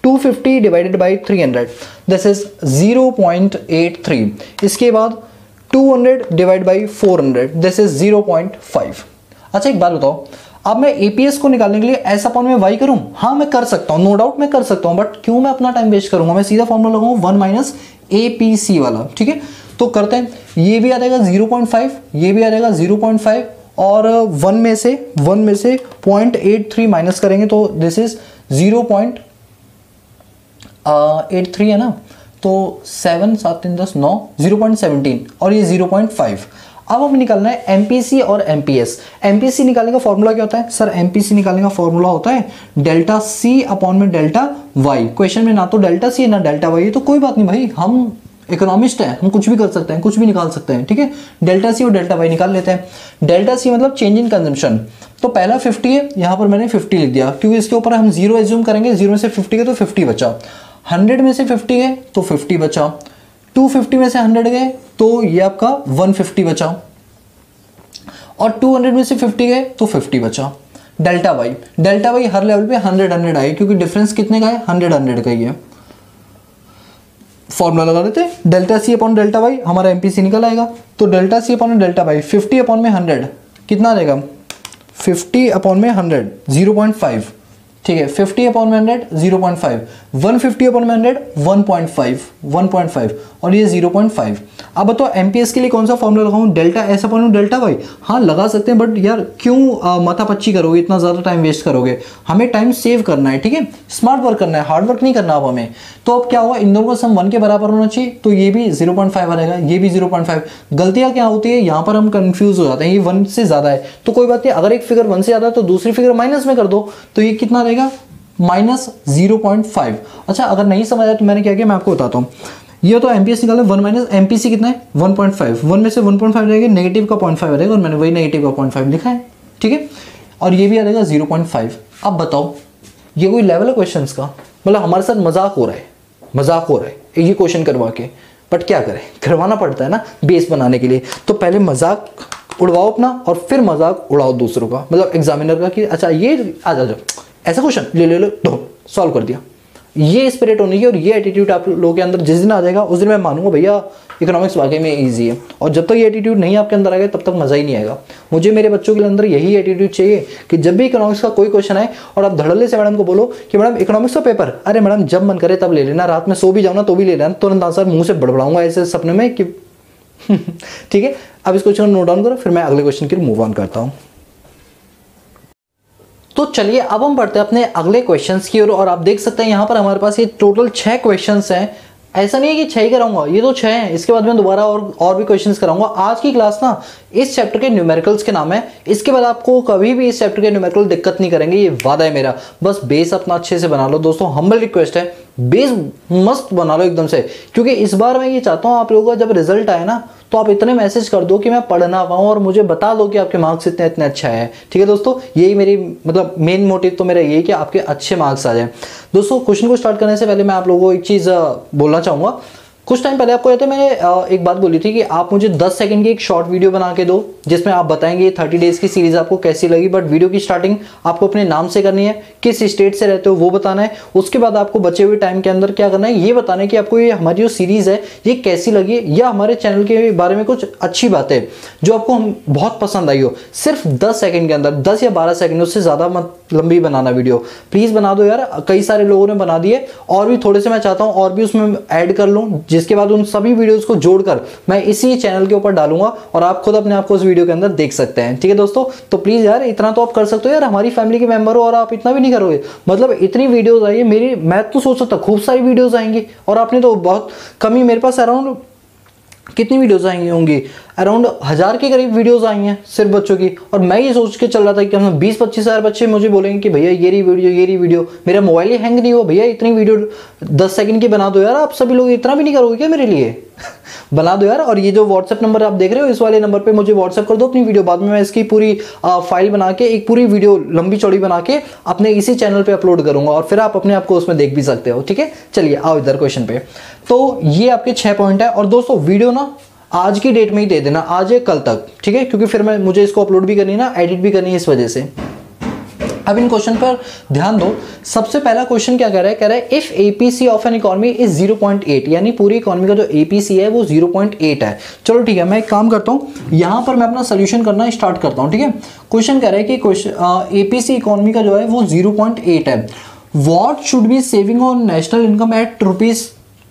250 डिवाइडेड बाई 300 दिस इज 0.83। इसके बाद 200 डिवाइड बाई 400 दिस इज 0.5। अच्छा एक बात बताओ, अब मैं APS को निकालने के लिए S अपॉन में वाई करूं? हाँ मैं कर सकता हूं, नो डाउट मैं कर सकता हूं, बट क्यों मैं अपना टाइम वेस्ट करूंगा? मैं सीधा फॉर्मूला लगाऊंगा 1 माइनस APC वाला। ठीक है, तो करते हैं, ये भी आ जाएगा 0.5, ये भी आ जाएगा 0.5, और 1 में से 0.83 माइनस करेंगे तो दिस इज 0.83 है ना, तो 7 7 3 10 9 0.17 और ये 0.5। अब हमें निकालना है एमपीसी और एमपीएस। एमपीसी निकालने का फॉर्मूला क्या होता है सर? एमपीसी निकालने का फॉर्मूला होता है डेल्टा सी अपॉन में डेल्टा वाई। क्वेश्चन में ना तो डेल्टा सी है ना डेल्टा वाई है, तो कोई बात नहीं भाई, हम इकोनॉमिस्ट हैं, हम कुछ भी कर सकते हैं, कुछ भी निकाल सकते हैं, ठीक है। डेल्टा सी और डेल्टा वाई निकाल लेते हैं। डेल्टा सी मतलब चेंज इन कंजम्पशन, तो पहला 50 है, यहाँ पर मैंने 50 लिख दिया क्योंकि इसके ऊपर हम 0 एज्यूम करेंगे। 0 में से 50 गए तो 50 बचा, 100 में से 50 गए तो 50 बचा, 250 में से 100 गए तो ये आपका 150 बचा, और 200 में से 50 गए तो 50 बचा। डेल्टा वाई हर लेवल पे 100 आए क्योंकि डिफरेंस कितने का है? 100 का ही है। फॉर्मूला लगा देते हैं, delta C upon delta Y, हमारा एमपीसी निकल आएगा। तो delta C upon delta Y 50 upon में 100 कितना रहेगा? 50 अपॉन में 100 0.5, ठीक है। 50 अपॉन में 100 0.5, 150 अपॉन में 100 1.5 और ये 0.5। अब बताओ एमपीएस के लिए कौन सा फॉर्मूला लगाऊं? Delta S upon delta Y. हाँ लगा सकते हैं, बट यार क्यों माथापच्ची करोगे, इतना ज़्यादा टाइम वेस्ट करोगे? हमें टाइम सेव करना है, ठीक है, स्मार्ट वर्क करना है, हार्ड वर्क नहीं करना अब हमें। तो अब क्या होगा, इन दोनों का सम 1 के बराबर होना चाहिए, तो ये भी 0.5 रहेगा, ये भी 0.5। गलतियाँ क्या होती है यहाँ पर, हम कंफ्यूज हो जाते हैं, ये 1 से ज़्यादा है तो कोई बात नहीं, अगर एक फिगर 1 से ज़्यादा है तो दूसरी फिगर माइनस में कर दो, तो ये कितना रहेगा? -0.5। अच्छा अगर नहीं समझ आया तो मैंने क्या किया मैं आपको बताता हूँ। ये तो एमपीएस निकाला, 1 माइनस एमपीसी कितना है? 1.5। 1 में से 1.5 रहेगा, नेगेटिव का 0.5 रहेगा, और मैंने वही नेगेटिव का 0.5 लिखा है, ठीक है। और ये भी आ जाएगा 0.5। अब बताओ ये कोई लेवल है क्वेश्चंस का? मतलब हमारे साथ मजाक हो रहा है ये क्वेश्चन करवा के, बट क्या करें, करवाना पड़ता है ना बेस बनाने के लिए। तो पहले मजाक उड़वाओ अपना और फिर मजाक उड़ाओ दूसरों का, मतलब एग्जामिनर का, कि अच्छा ये आ जाओ ऐसा क्वेश्चन ले लो तो सॉल्व कर दिया। ये स्पिरिट होनी चाहिए और ये एटीट्यूड आप लोगों के अंदर जिस दिन आ जाएगा उस दिन मैं मानूंगा भैया इकोनॉमिक्स वाकई में इजी है। और जब तक ये एटीट्यूड नहीं आपके अंदर आएगा तब तक मजा ही नहीं आएगा। मुझे मेरे बच्चों के अंदर यही एटीट्यूड चाहिए कि जब भी इकोनॉमिक्स का कोई क्वेश्चन आए और आप धड़ल्ले से मैडम को बोलो कि मैडम इकोनॉमिक्स का पेपर, अरे मैडम जब मन करे तब ले लेना, रात में सो भी जाओ ना तो भी ले लेना, तुरंत आंसर मुंह से बड़बड़ाऊंगा ऐसे सपने में कि ठीक है। अब इस क्वेश्चन को नोट डाउन करो, फिर मैं अगले क्वेश्चन के लिए मूव ऑन करता हूँ। तो चलिए अब हम बढ़ते हैं अपने अगले क्वेश्चंस की ओर, और आप देख सकते हैं यहाँ पर हमारे पास ये टोटल 6 क्वेश्चंस हैं। ऐसा नहीं है कि 6 ही कराऊंगा, ये तो 6 हैं, इसके बाद मैं दोबारा और भी क्वेश्चंस कराऊंगा। आज की क्लास ना इस चैप्टर के न्यूमेरिकल्स के नाम है, इसके बाद आपको कभी भी इस चैप्टर के न्यूमेरिकल दिक्कत नहीं करेंगे, ये वादा है मेरा। बस बेस अपना अच्छे से बना लो दोस्तों, हम्बल रिक्वेस्ट है, बेस मस्त बना लो एकदम से, क्योंकि इस बार मैं ये चाहता हूँ आप लोगों का जब रिजल्ट आए ना तो आप इतने मैसेज कर दो कि मैं पढ़ ना पाऊँ और मुझे बता दो कि आपके मार्क्स इतने अच्छा है, ठीक है दोस्तों। यही मेरी मतलब मेन मोटिव तो मेरा यही कि आपके अच्छे मार्क्स आ जाए। दोस्तों क्वेश्चन को स्टार्ट करने से पहले मैं आप लोगों को एक चीज़ बोलना चाहूँगा। कुछ टाइम पहले आपको याद है मैंने एक बात बोली थी कि आप मुझे 10 सेकंड की एक शॉर्ट वीडियो बना के दो जिसमें आप बताएंगे 30 डेज की सीरीज आपको कैसी लगी। बट वीडियो की स्टार्टिंग आपको अपने नाम से करनी है, किस स्टेट से रहते हो वो बताना है। उसके बाद आपको बचे हुए टाइम के अंदर क्या करना है, ये बताना है कि आपको ये हमारी जो सीरीज है ये कैसी लगी, या हमारे चैनल के बारे में कुछ अच्छी बातें जो आपको बहुत पसंद आई हो। सिर्फ 10 सेकंड के अंदर, 10 या 12 सेकंड, उससे ज़्यादा मत लंबी बनाना वीडियो, प्लीज़ बना दो यार। कई सारे लोगों ने बना दिए और भी थोड़े से मैं चाहता हूँ और भी उसमें ऐड कर लूँ, जिसके बाद उन सभी वीडियोस को जोड़कर मैं इसी चैनल के ऊपर डालूंगा और आप खुद अपने आप को उस वीडियो के अंदर देख सकते हैं, ठीक है दोस्तों। तो प्लीज़ यार इतना तो आप कर सकते हो यार, हमारी फैमिली के मेंबर हो और आप इतना भी नहीं करोगे। मतलब इतनी वीडियोस आई है मेरी, मैं तो सोच सकता खूब सारी वीडियोस आएंगी और आपने तो बहुत कम ही, मेरे पास अराउंड कितनी वीडियोस आएंगी होंगी, अराउंड 1000 के करीब वीडियोस आई हैं सिर्फ बच्चों की। और मैं ये सोच के चल रहा था कि हम 20-25 हज़ार बच्चे मुझे बोलेंगे कि भैया ये रही वीडियो, मेरा मोबाइल ही हैंग नहीं हुआ, भैया इतनी वीडियो 10 सेकंड की बना दो यार। आप सभी लोग इतना भी नहीं करोगे क्या मेरे लिए? बना दो यार। और ये जो व्हाट्सएप नंबर आप देख रहे हो इस वाले नंबर पे मुझे व्हाट्सएप कर दो अपनी वीडियो, बाद में मैं इसकी पूरी फाइल बना के एक पूरी वीडियो लंबी चौड़ी बना के अपने इसी चैनल पे अपलोड करूंगा और फिर आप अपने आप को उसमें देख भी सकते हो, ठीक है। चलिए आओ इधर क्वेश्चन पे। तो ये आपके 6 पॉइंट है और दोस्तों वीडियो ना आज की डेट में ही दे देना, आज या कल तक, ठीक है, क्योंकि फिर मुझे इसको अपलोड भी करनी है ना, एडिट भी करनी है इस वजह से। अब इन क्वेश्चन पर ध्यान दो। सबसे पहला क्वेश्चन क्या कह रहा है if APC of an economy is 0.8, यानी पूरी इकोनॉमी का जो एपीसी है वो 0.8 है। चलो ठीक है, मैं एक काम करता हूँ, यहां पर मैं अपना सोल्यूशन करना स्टार्ट करता हूँ, ठीक है। क्वेश्चन कह रहा है कि एपीसी इकोनॉमी का जो है वो 0.8 है। What should be saving on national income eight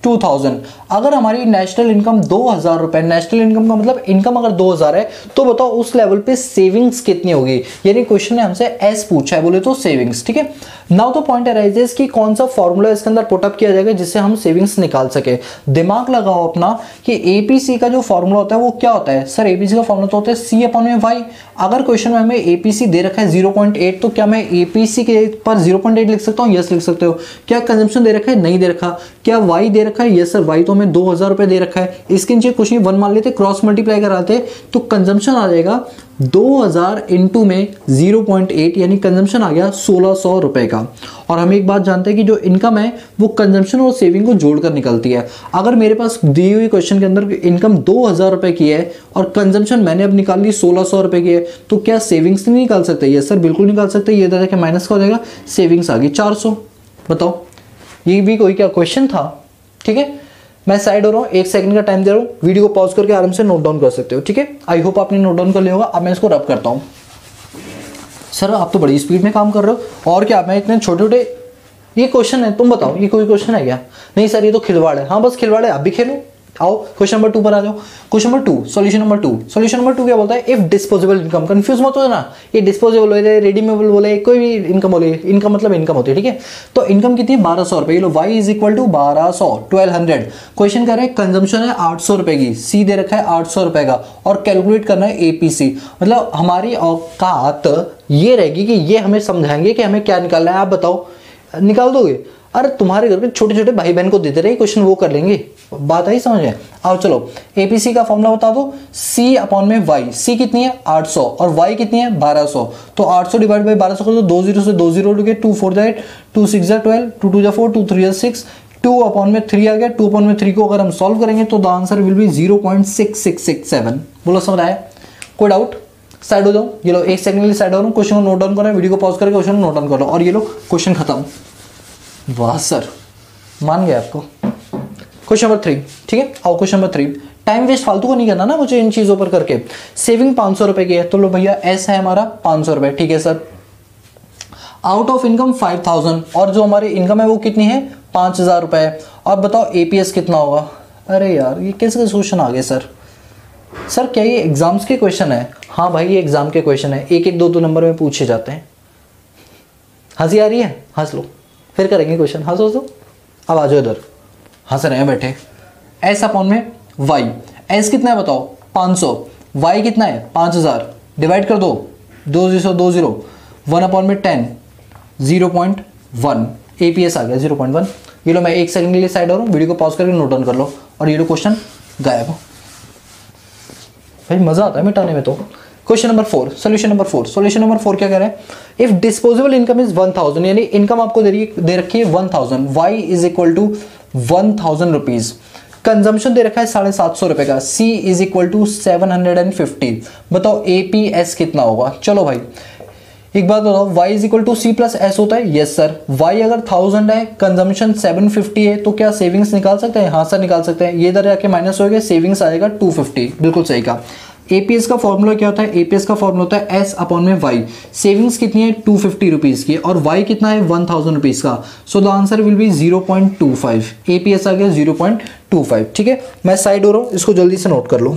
2000। अगर हमारी नेशनल इनकम 2000 रुपए, नेशनल इनकम का मतलब इनकम अगर 2000 है तो बताओ उस लेवल पे सेविंग्स कितनी होगी। यानी क्वेश्चन ने हमसे एस पूछा है, बोले तो सेविंग्स। ठीक है, नाउ द पॉइंट अराइजेस कि कौन सा फॉर्मूला इसके अंदर पुटअप किया जाएगा जिससे हम सेविंग्स निकाल सके। दिमाग लगाओ अपना कि एपीसी का जो फॉर्मूला होता है वो क्या होता है। सर एपीसी का फॉर्मूला तो होता है सी अपॉन में वाई। अगर क्वेश्चन में हमें एपीसी दे रखा है 0.8 तो क्या मैं एपीसी के पर 0.8 लिख सकता हूँ? यस लिख सकते हो। क्या कंजम्पशन दे रखा है? नहीं दे रखा। क्या वाई दे रखा है? यस सर, वाई तो हमें 2000 रुपए दे रखा है। इसके नीचे कुछ नहीं, 1 मान लेते, क्रॉस मल्टीप्लाई कराते तो कंजम्पशन आ जाएगा 2000 इंटू में 0.8 यानी कंजम्पशन आ गया 1600 रुपए का। और हम एक बात जानते हैं कि जो इनकम है वो कंजम्पशन और सेविंग को जोड़कर निकलती है। अगर मेरे पास दी हुई क्वेश्चन के अंदर इनकम 2000 रुपए की है और कंजम्पशन मैंने अब निकाल ली 1600 रुपए की है तो क्या सेविंग्स नहीं निकाल सकते? यस सर, बिल्कुल निकाल सकते। ये इधर जाके माइनस का हो जाएगा, सेविंग्स आ गई 400। बताओ, ये भी कोई क्या क्वेश्चन था? ठीक है, मैं साइड हो रहा हूँ, 1 सेकंड का टाइम दे रहा हूँ, वीडियो को पॉज करके आराम से नोट डाउन कर सकते हो। ठीक है, आई होप आपने नोट डाउन कर लिया होगा। अब मैं इसको रब करता हूँ। सर आप तो बड़ी स्पीड में काम कर रहे हो, और क्या मैं इतने छोटे छोटे, ये क्वेश्चन है, तुम बताओ ये कोई क्वेश्चन है क्या? नहीं सर ये तो खिलवाड़ है। हाँ बस खिलवाड़ है, आप भी खेलो। आओ क्वेश्चन नंबर 2 पर आ जाओ। Question number 2, solution number 2। Solution number 2 क्या बोलता है? इफ डिस्पोजेबल इनकम, कंफ्यूज मत हो ना, ये डिस्पोजेबल बोले, रेडीमेबल बोले, कोई भी इनकम बोले, इनकम मतलब इनकम होती है। ठीक है, तो इनकम कितनी है? 1200 रुपए। लो y is equal to 1200, 1200। Question कर रहे हैं कंजम्पशन है 800 रुपए की, सी दे रखा है 800 रुपए का, और कैलकुलेट करना है एपीसी। मतलब हमारी औकात ये रहेगी कि ये हमें समझाएंगे कि हमें क्या निकालना है। आप बताओ, निकाल दोगे? अरे तुम्हारे घर के छोटे छोटे भाई बहन को देते रहे क्वेश्चन, वो कर लेंगे। बात आई समझ में? आओ चलो, एपीसी का फॉर्मूला बता दो, सी अपॉन में वाई। सी कितनी है? 800, और वाई कितनी है? 1200। तो 800 डिवाइड बाई 1200 कर दो, 2 0 से 2 0 उठ गए, 2 4 जाए, 2 6 जा 12, 2 2 जा 4, 2 3 जा 6, 2 अपॉन में 3 आ गया। 2 अपॉन में 3 को अगर हम सॉल्व करेंगे तो द आंसर विल बी 0.6667। बोलो समझ आया? कोई डाउट? साइड हो जाओ। ये लो 1 सेकंड के लिए साइड हो रहा हूँ, क्वेश्चन को नोट डाउन करो, वीडियो को पॉज करके क्वेश्चन नोट डाउन करो, और ये लो क्वेश्चन खत्म। वाह सर, मान गया आपको। Question number 3। ठीक है, आओ क्वेश्चन नंबर 3। टाइम वेस्ट फालतू को नहीं करना ना मुझे इन चीजों पर करके। सेविंग 500 रुपए की है, तो लो भैया एस है हमारा 500 रुपए। ठीक है सर, आउट ऑफ इनकम 5000, और जो हमारी इनकम है वो कितनी है? 5000 रुपए। और बताओ एपीएस कितना होगा? अरे यार ये कैसे क्वेश्चन आ गए सर? सर क्या ये एग्जाम्स के क्वेश्चन है? हाँ भाई ये एग्जाम के क्वेश्चन है, 1 2 नंबर में पूछे जाते हैं। हंसी आ रही है? हंस लो, फिर करेंगे क्वेश्चन। हंसो तो अब आ जाओ इधर, हंस रहे हैं बैठे। एस अपॉन में वाई, एस कितना है बताओ? 500, वाई कितना है? 5000, डिवाइड कर दो, 2 0 2 0, 1 अपॉन में 10, 0.1, एपीएस आ गया 0.1। ये लो मैं 1 सेकंड के लिए साइड हो रहा हूँ, वीडियो को पॉज करके नोट डाउन कर लो, और ये लो क्वेश्चन गायब। भाई मजा आता है मिटाने में तो। Question number 4, solution number 4। Solution number 4 क्या कह रहा है? इफ डिस्पोजेबल इनकम इज 1000, यानी इनकम आपको दे रखी है 1000, Y is equal to 1000 rupees. Consumption दे रखा है 750 रुपए का, सी इज इक्वल टू 750। बताओ एपीएस कितना होगा? चलो भाई एक बात बताओ, y is equal to C plus S होता है? Yes sir. y अगर 1000 है, कंजम्पशन 750 है, तो क्या सेविंग्स निकाल सकते हैं? हाँ सर निकाल सकते हैं। ये इधर जाके माइनस हो गया, सेविंग्स आएगा 250। बिल्कुल सही कहा। एपीएस का फॉर्मूला क्या होता है? एपीएस का फॉर्मूला होता है एस अपॉन में वाई। सेविंग्स कितनी है? 250 रुपीज की, और वाई कितना है? 1000 रुपीज का। So the answer will be 0.25। APS आ गया 0.25। ठीक है, मैं साइड हो रहा हूं, इसको जल्दी से नोट कर लो।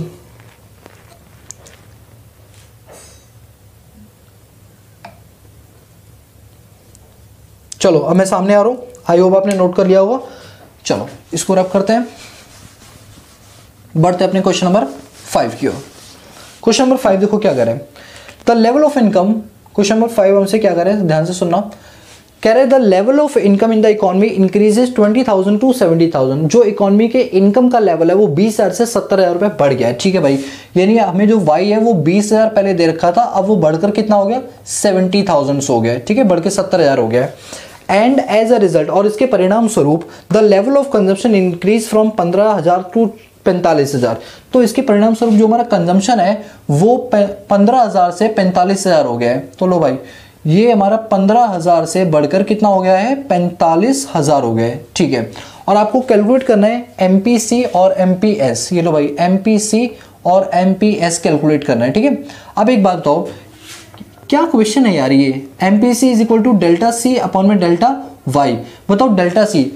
चलो अब मैं सामने आ रहा हूं, आई होप आपने नोट कर लिया होगा। चलो इसको रब करते हैं, बढ़ते अपने क्वेश्चन नंबर 5 की ओर। क्वेश्चन नंबर 5 देखो क्या कह रहे हैं, the level of income. Question number 5 हमसे क्या कर रहे हैं, ध्यान से सुनना। कह रहे हैं the level of income in the economy increases 20,000 to 70,000। जो इकोनॉमी के इनकम का लेवल है वो 20,000 से 70,000 रुपए बढ़ गया है। ठीक है भाई, यानी हमें जो वाई है वो 20,000 पहले दे रखा था, अब वो बढ़कर कितना हो गया? 70,000 हो गया। ठीक है, बढ़ के 70,000 हो गया है। एंड एज अ रिजल्ट, और इसके परिणाम स्वरूप, the level of consumption increase from 15,000 to 45,000। तो इसके परिणाम स्वरूप जो हमारा कंजम्पशन है वो 15,000 से 45,000 हो गया है। तो लो भाई, ये हमारा 15,000 से बढ़कर कितना हो गया है? 45,000 हो गया है। ठीक है, और आपको कैलकुलेट करना है एमपीसी और एमपीएस। ये लो भाई, एमपीसी और एमपीएस कैलकुलेट करना है। ठीक है, अब एक बात बताओ, क्या क्वेश्चन है यार ये? MPC is equal to delta C upon में डेल्टा वाई। बताओ डेल्टा सी,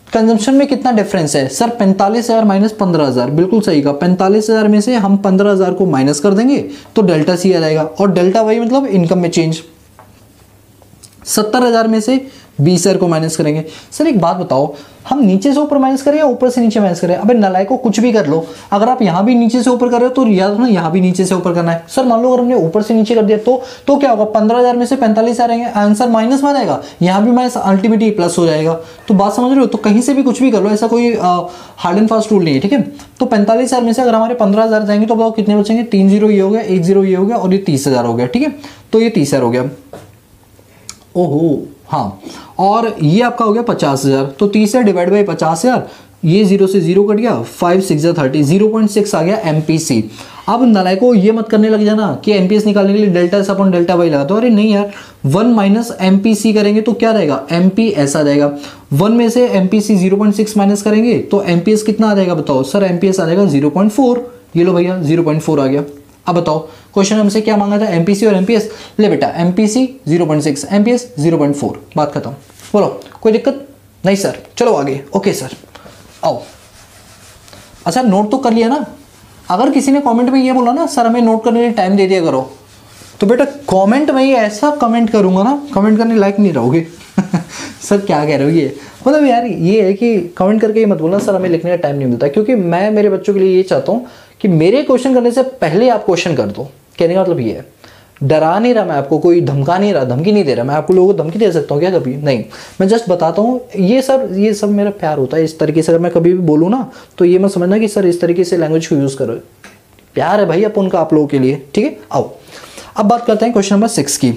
कंजम्पशन में कितना डिफरेंस है सर? 45,000 माइनस 15,000, बिल्कुल सही कहा। 45,000 में से हम 15,000 को माइनस कर देंगे तो डेल्टा सी आ जाएगा, और डेल्टा वाई मतलब इनकम में चेंज। 70,000 में से 20,000 को माइनस करेंगे। सर एक बात बताओ, हम नीचे से ऊपर माइनस करें या ऊपर से नीचे माइनस करें? अबे नालायकों, कुछ भी कर लो। अगर आप यहाँ भी नीचे से ऊपर कर रहे हो तो याद रखना यहाँ भी नीचे से ऊपर करना है। सर मान लो अगर हमने ऊपर से नीचे कर दिया तो क्या होगा? 15,000 में से 45,000 आएंगे, आंसर माइनस में आ जाएगा। यहाँ भी माइनस, अल्टीमेटली प्लस हो जाएगा। तो बात समझ रहे हो? तो कहीं से भी कुछ भी कर लो, ऐसा कोई हार्ड एंड फास्ट रूल नहीं है, ठीक है। तो 45,000 में से अगर हमारे 15,000 जाएंगे तो बताओ कितने बचेंगे? 3 0 ये हो गया, 1 0 ये हो गया, और ये 30,000 हो गया, ठीक है। तो ये 30,000 हो गया। ओहो हाँ, और ये आपका हो गया 50,000। तो 30 से डिवाइड बाई 50,000, ये 0 से 0 कट गया, 5 6 30, 0.6 आ गया एमपीसी। अब नालायको ये मत करने लग जाना कि एमपीएस निकालने के लिए delta S upon delta Y लगा दो। अरे नहीं यार, 1 माइनस एमपीसी करेंगे तो क्या रहेगा? एमपीएस आ जाएगा। 1 में से एमपीसी 0.6 माइनस करेंगे तो एमपीएस कितना आ जाएगा बताओ? सर एमपीएस आ जाएगा 0.4। ये लो भैया 0.4 आ गया। अब बताओ क्वेश्चन हमसे क्या मांगा था? एमपीसी और एमपीएस। ले बेटा एमपीसी 0.6, एमपीएस 0.4, बात खत्म। बोलो कोई दिक्कत? नहीं सर, चलो आगे। ओके सर आओ। अच्छा नोट तो कर लिया ना? अगर किसी ने कमेंट में ये बोला ना सर हमें नोट करने के लिए टाइम दे दिया करो, तो बेटा कमेंट में ही ऐसा कमेंट करूंगा ना, कमेंट करने लायक नहीं रहोगे। सर क्या कह रहे हो? ये मतलब यार ये है कि कमेंट करके ही मत बोलना सर हमें लिखने का टाइम नहीं मिलता, क्योंकि मैं मेरे बच्चों के लिए ये चाहता हूँ कि मेरे क्वेश्चन करने से पहले आप क्वेश्चन कर दो। कहने का मतलब ये है, डरा नहीं रहा मैं आपको, कोई धमका नहीं रहा, धमकी नहीं दे रहा। मैं आपको लोगों को धमकी दे सकता हूँ क्या कभी? नहीं, मैं जस्ट बताता हूँ। ये सब मेरा प्यार होता है। इस तरीके से अगर मैं कभी भी बोलूँ ना तो ये मत समझना कि सर इस तरीके से लैंग्वेज को यूज़ करो। प्यार है भाई अपन का आप लोगों के लिए, ठीक है। आओ अब बात करते हैं क्वेश्चन नंबर 6 की।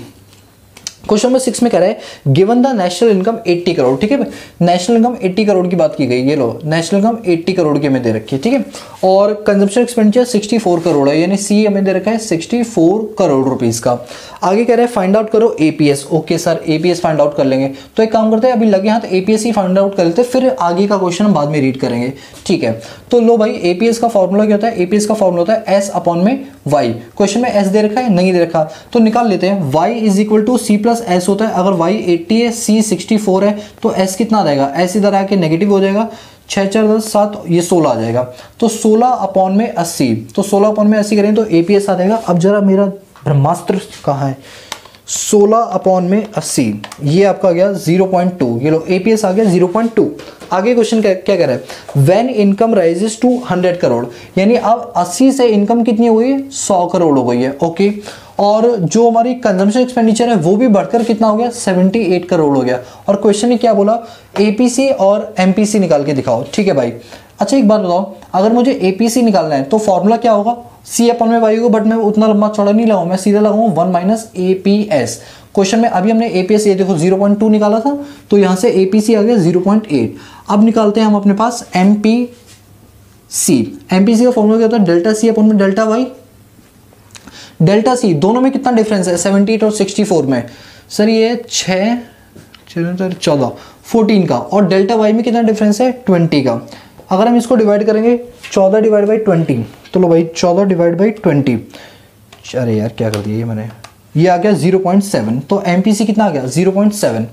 क्वेश्चन नंबर 6 में कह रहा है given the national income 80 crore, ठीक है। नेशनल इनकम 80 करोड़ की बात की गई। ये लो नेशनल इनकम 80 करोड़ की हमें दे रखी है, ठीक है। और कंजम्पशन एक्सपेंडिचर 64 करोड़ है, यानी सी हमें दे रखा है 64 करोड़ रुपीस का। आगे कह रहा है फाइंड आउट करो APS. Okay sir APS find out कर लेंगे। तो एक काम करते हैं, अभी लगे हाथ एपीएस ही फाइंड आउट कर लेते हैं, फिर आगे का क्वेश्चन हम बाद में रीड करेंगे, ठीक है। तो लो भाई एपीएस का फॉर्मूला क्या होता है? एपीएस का फॉर्मूला होता है एस अपॉन में वाई। क्वेश्चन में एस दे रखा है? नहीं दे रखा, तो निकाल लेते हैं। Y is equal to C plus S होता है। अगर y 80 है, c 64 है, तो s कितना आ जाएगा? s इधर आके नेगेटिव हो जाएगा, 6 4 10 7, ये 16 आ जाएगा। तो 16 अपॉन में 80, तो 16 अपॉन में 80 करें तो एपीएस आ जाएगा। अब जरा मेरा ब्रह्मास्त्र कहाँ है? 16 अपॉन में 80, ये आपका आ गया 0.2। ये लो एपीएस आ गया 0.2। आगे क्वेश्चन क्या कह रहा है? When income rises to 100 crore, यानी अब 80 से इनकम कितनी हो गई है? 100 करोड़ हो गई है, ओके। और जो हमारी कंजम्पशन एक्सपेंडिचर है वो भी बढ़कर कितना हो गया? 78 करोड़ हो गया। और क्वेश्चन ने क्या बोला? एपीसी और एमपीसी निकाल के दिखाओ, ठीक है भाई। अच्छा एक बात बताओ, अगर मुझे एपीसी निकालना है तो फॉर्मूला क्या होगा? सी अपन में वाई होगा, बट मैं उतना लंबा चौड़ा नहीं लगाऊंगा, मैं सीधा लगाऊंगा 1 माइनस एपीएस। क्वेश्चन में अभी हमने एपीएस ये देखो 0.2 निकाला था, तो यहां से एपीसी आ गया 0.8। अब निकालते हैं हम अपने पास एमपीसी। एमपीसी का फॉर्मूला क्या होता है? डेल्टा सी अपन में डेल्टा वाई। डेल्टा सी दोनों में कितना डिफरेंस है? 78 और 64 में। सर ये 6 14 14 का, और डेल्टा वाई में कितना डिफरेंस है? 20 का। अगर हम इसको डिवाइड करेंगे 14 डिवाइड बाई 20, तो लो भाई 14 डिवाइड बाई 20, अरे यार क्या कर दिया ये मैंने, ये आ गया 0.7। तो एमपीसी कितना आ गया? 0.7।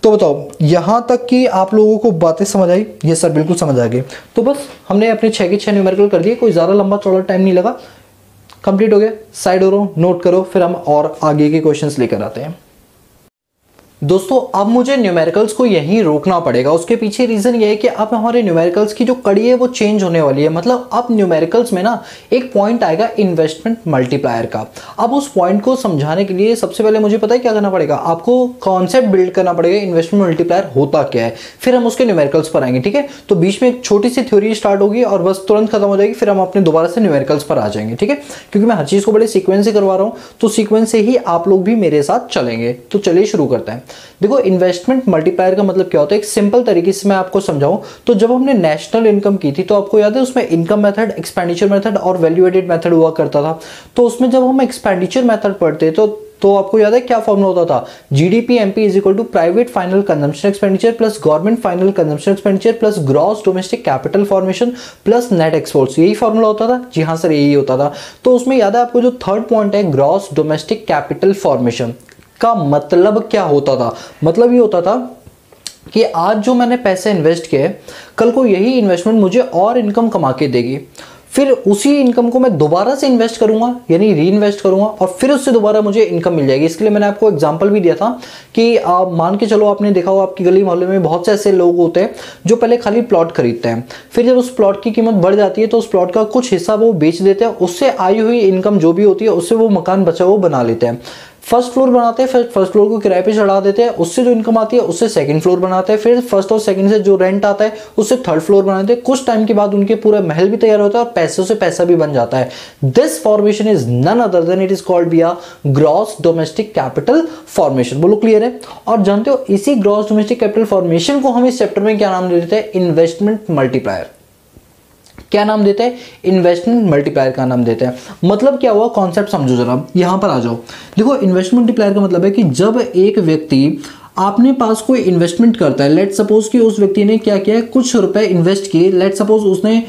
तो बताओ यहां तक कि आप लोगों को बातें समझ आई? ये सर बिल्कुल समझ आ गई। तो बस हमने अपने 6 के 6 न्यूमेरिकल कर दिए, कोई ज़्यादा लंबा चौड़ा टाइम नहीं लगा, कंप्लीट हो गया। साइड हो नोट करो, फिर हम और आगे के क्वेश्चंस लेकर आते हैं। दोस्तों अब मुझे न्यूमेरिकल्स को यहीं रोकना पड़ेगा। उसके पीछे रीजन ये है कि अब हमारे न्यूमेरिकल्स की जो कड़ी है वो चेंज होने वाली है। मतलब अब न्यूमेरिकल्स में ना एक पॉइंट आएगा इन्वेस्टमेंट मल्टीप्लायर का। अब उस पॉइंट को समझाने के लिए सबसे पहले मुझे पता है क्या करना पड़ेगा? आपको कॉन्सेप्ट बिल्ड करना पड़ेगा इन्वेस्टमेंट मल्टीप्लायर होता क्या है, फिर हम उसके न्यूमेरिकल्स पर आएंगे, ठीक है। तो बीच में एक छोटी सी थ्योरी स्टार्ट होगी और बस तुरंत खत्म हो जाएगी, फिर हम अपने दोबारा से न्यूमेरिकल्स पर आ जाएंगे, ठीक है। क्योंकि मैं हर चीज को बड़े सीक्वेंस से करवा रहा हूँ, तो सीक्वेंस से ही आप लोग भी मेरे साथ चलेंगे। तो चलिए शुरू करते हैं। देखो इन्वेस्टमेंट मल्टीप्लायर का मतलब क्या होता है? एक सिंपल तरीके से मैं आपको समझाऊं तो जब हमने नेशनल इनकम की थी तो आपको याद है उसमें इनकम मेथड, एक्सपेंडिचर मेथड और वैल्यू एडेड मेथड हुआ करता था। तो उसमें जब हम एक्सपेंडिचर मेथड पढ़ते तो आपको याद है क्या फॉर्मूला होता था? GDP MP is equal to private final consumption expenditure plus government final consumption expenditure plus gross domestic capital formation plus net exports. यही फॉर्मूला होता था? जी हाँ सर यही होता था। तो उसमें याद है आपको जो थर्ड पॉइंट है ग्रॉस डोमेस्टिक कैपिटल फॉर्मेशन का मतलब क्या होता था? मतलब ये होता था कि आज जो मैंने पैसे इन्वेस्ट किए, कल को यही इन्वेस्टमेंट मुझे और इनकम कमा के देगी, फिर उसी इनकम को मैं दोबारा से इन्वेस्ट करूंगा, यानी री इन्वेस्ट करूंगा, और फिर उससे दोबारा मुझे इनकम मिल जाएगी। इसके लिए मैंने आपको एग्जांपल भी दिया था कि मान के चलो, आपने देखा हो आपकी गली मोहल्ले में बहुत से ऐसे लोग होते हैं जो पहले खाली प्लॉट खरीदते हैं, फिर जब उस प्लॉट की कीमत बढ़ जाती है तो उस प्लॉट का कुछ हिस्सा वो बेच देते हैं, उससे आई हुई इनकम जो भी होती है उससे वो मकान बचा वो बना लेते हैं। फर्स्ट फ्लोर बनाते हैं, फिर फर्स्ट फ्लोर को किराए पे चढ़ा देते हैं, उससे जो इनकम आती है उससे सेकंड फ्लोर बनाते हैं, फिर फर्स्ट और सेकंड से जो रेंट आता है उससे थर्ड फ्लोर बनाते हैं। कुछ टाइम के बाद उनके पूरा महल भी तैयार होता है और पैसों से पैसा भी बन जाता है। This formation is none other than it is called be a gross domestic capital formation. बोलो क्लियर है? और जानते हो इसी ग्रॉस डोमेस्टिक कैपिटल फॉर्मेशन को हम इस चैप्टर में क्या नाम देते हैं? Investment multiplier. क्या नाम देते हैं? इन्वेस्टमेंट मल्टीप्लायर का नाम देते हैं। मतलब क्या हुआ, कॉन्सेप्ट समझो जरा, यहां पर आ जाओ। देखो, इन्वेस्टमेंट मल्टीप्लायर का मतलब है कि जब एक व्यक्ति आपने पास कोई इन्वेस्टमेंट करता है, लेट सपोज कि उस व्यक्ति ने क्या किया है, कुछ रुपए इन्वेस्ट किए, लेट सपोज उसने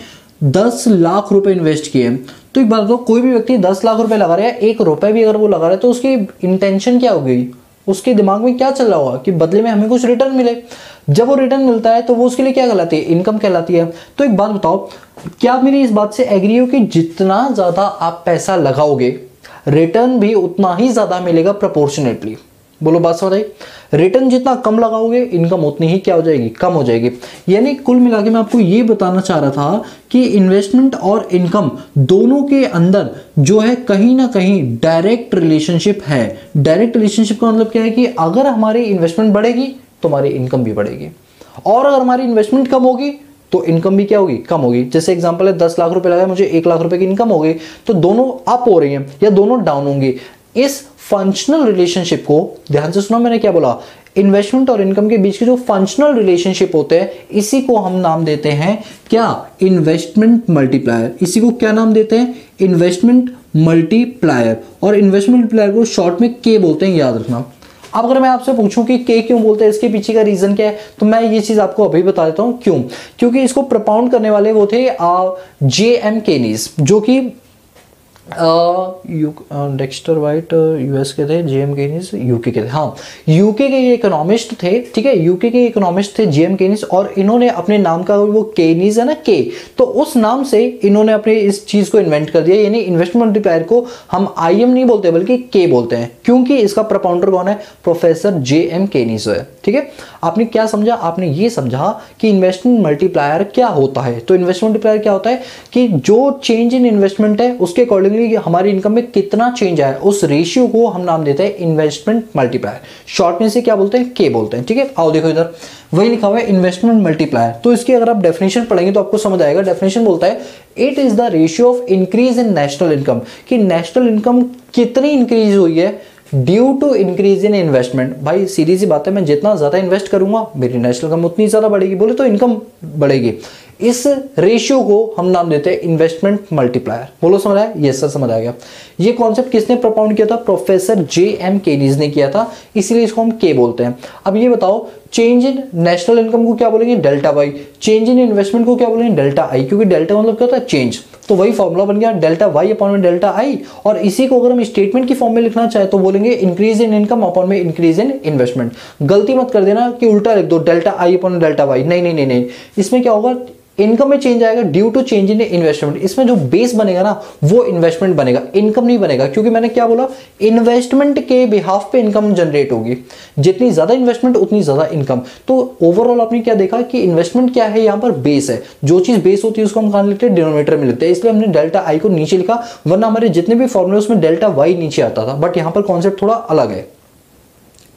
10 लाख रुपए इन्वेस्ट किए। तो एक बात बताओ, कोई भी व्यक्ति 10 लाख रुपए लगा रहा है, 1 रुपए भी अगर वो लगा रहा है तो उसकी इंटेंशन क्या होगी, उसके दिमाग में क्या चल रहा होगा कि बदले में हमें कुछ रिटर्न मिले। जब वो रिटर्न मिलता है तो वो उसके लिए क्या कहलाती है? इनकम कहलाती है। तो एक बात बताओ, क्या आप मेरी इस बात से एग्री हो कि जितना ज्यादा आप पैसा लगाओगे रिटर्न भी उतना ही ज्यादा मिलेगा प्रोपोर्शनेटली? बोलो बात समझ आई? रिटर्न जितना कम लगाओगे इनकम उतनी ही क्या हो जाएगी? कम हो जाएगी। यानी कुल मिला के मैं आपको ये बताना चाह रहा था कि इन्वेस्टमेंट और इनकम दोनों के अंदर जो है कहीं ना कहीं डायरेक्ट रिलेशनशिप है। डायरेक्ट रिलेशनशिप का मतलब क्या है कि अगर हमारी इन्वेस्टमेंट बढ़ेगी तो हमारी इनकम भी बढ़ेगी, और अगर हमारी इन्वेस्टमेंट कम होगी तो इनकम भी क्या होगी? कम होगी। जैसे एग्जांपल है, 10 लाख रुपए लगाए, मुझे 1 लाख रुपए की इनकम हो गई, तो दोनों अप हो रही हैं या दोनों डाउन होंगी। इस फंक्शनल रिलेशनशिप को ध्यान से सुनो, मैंने क्या बोला? इन्वेस्टमेंट और इनकम के बीच के जो फंक्शनल रिलेशनशिप होते हैं इसी को हम नाम देते हैं क्या? Investment multiplier. इसी को क्या नाम देते हैं? Investment multiplier. और इन्वेस्टमेंट मल्टीप्लायर को शॉर्ट में के बोलते हैं, याद रखना। अब अगर मैं आपसे पूछूं कि के क्यों बोलते हैं, इसके पीछे का रीजन क्या है, तो मैं ये चीज आपको अभी बता देता हूं क्यों। क्योंकि इसको प्रोपाउंड करने वाले वो थे J.M. केनीज, जो कि डेक्स्टर वाइट यूएस के थे, J.M. केनीज यूके के थे। हाँ, यूके के इकोनॉमिस्ट थे, ठीक है, यूके के इकोनॉमिस्ट थे J.M. केनीज, और इन्होंने अपने नाम का वो केनीज है ना, के, तो उस नाम से इन्होंने अपने इस चीज को इन्वेंट कर दिया। यानी इन्वेस्टमेंट मल्टीप्लायर को हम IM नहीं बोलते बल्कि के बोलते हैं, क्योंकि इसका प्रोपाउंडर कौन है? Professor J.M. केनीज है। ठीक है, आपने क्या समझा? आपने ये समझा कि इन्वेस्टमेंट मल्टीप्लायर क्या होता है। तो इन्वेस्टमेंट मल्टीप्लायर क्या होता है कि जो चेंज इन इन्वेस्टमेंट है उसके अकॉर्डिंगली हमारी इनकम में कितना चेंज आया, उस रेशियो को हम नाम देते हैं इन्वेस्टमेंट मल्टीप्लायर। शॉर्ट में से क्या बोलते हैं? के बोलते हैं। ठीक है, आओ देखो इधर वही लिखा हुआ है इन्वेस्टमेंट मल्टीप्लायर। तो इसकी अगर आप डेफिनेशन पढ़ेंगे तो आपको समझ आएगा। डेफिनेशन बोलता है it is the ratio of increase in national income, कि नेशनल इनकम कितनी इंक्रीज हुई है due to increase in investment. भाई सीधी सी बात है, मैं जितना ज्यादा इन्वेस्ट करूंगा मेरी नेशनल इनकम उतनी ज्यादा बढ़ेगी, बोले तो इनकम बढ़ेगी। इस रेशियो को हम नाम देते हैं इन्वेस्टमेंट मल्टीप्लायर। बोलो समझ आया? यस सर, समझ आ गया। ये कॉन्सेप्ट किसने प्रोपाउंड किया था? Professor J.M. केनीज ने किया था, इसीलिए इसको हम के बोलते हैं। अब ये बताओ, चेंज इन नेशनल इनकम को क्या बोलेंगे? Delta Y. Change in investment को क्या बोलेंगे? डेल्टा आई, क्योंकि डेल्टा मतलब क्या होता है? चेंज। तो वही फॉर्मूला बन गया डेल्टा वाई अपॉन में डेल्टा आई, और इसी को अगर हम स्टेटमेंट की फॉर्म में लिखना चाहे तो बोलेंगे इंक्रीज इन इनकम अपॉन में इंक्रीज इन इन्वेस्टमेंट। गलती मत कर देना कि उल्टा लिख दो delta I upon delta Y, नहीं नहीं नहीं नहीं, इसमें क्या होगा? इनकम में चेंज आएगा due to change in investment. इसमें जो बेस बनेगा ना वो इन्वेस्टमेंट बनेगा, इनकम नहीं बनेगा, क्योंकि मैंने क्या बोला? इन्वेस्टमेंट के बिहाफ पे इनकम जनरेट होगी। जितनी ज्यादा इन्वेस्टमेंट उतनी ज्यादा इनकम। तो ओवरऑल आपने क्या देखा कि इन्वेस्टमेंट क्या है? यहाँ पर बेस है। जो चीज बेस होती है उसको हम कहां लिखते हैं? डिनोमिनेटर में लिखते हैं। इसलिए हमने डेल्टा आई को नीचे लिखा, वरना हमारे जितने भी फॉर्मूले उसमें डेल्टा वाई नीचे आता था, बट यहाँ पर कॉन्सेप्ट थोड़ा अलग है।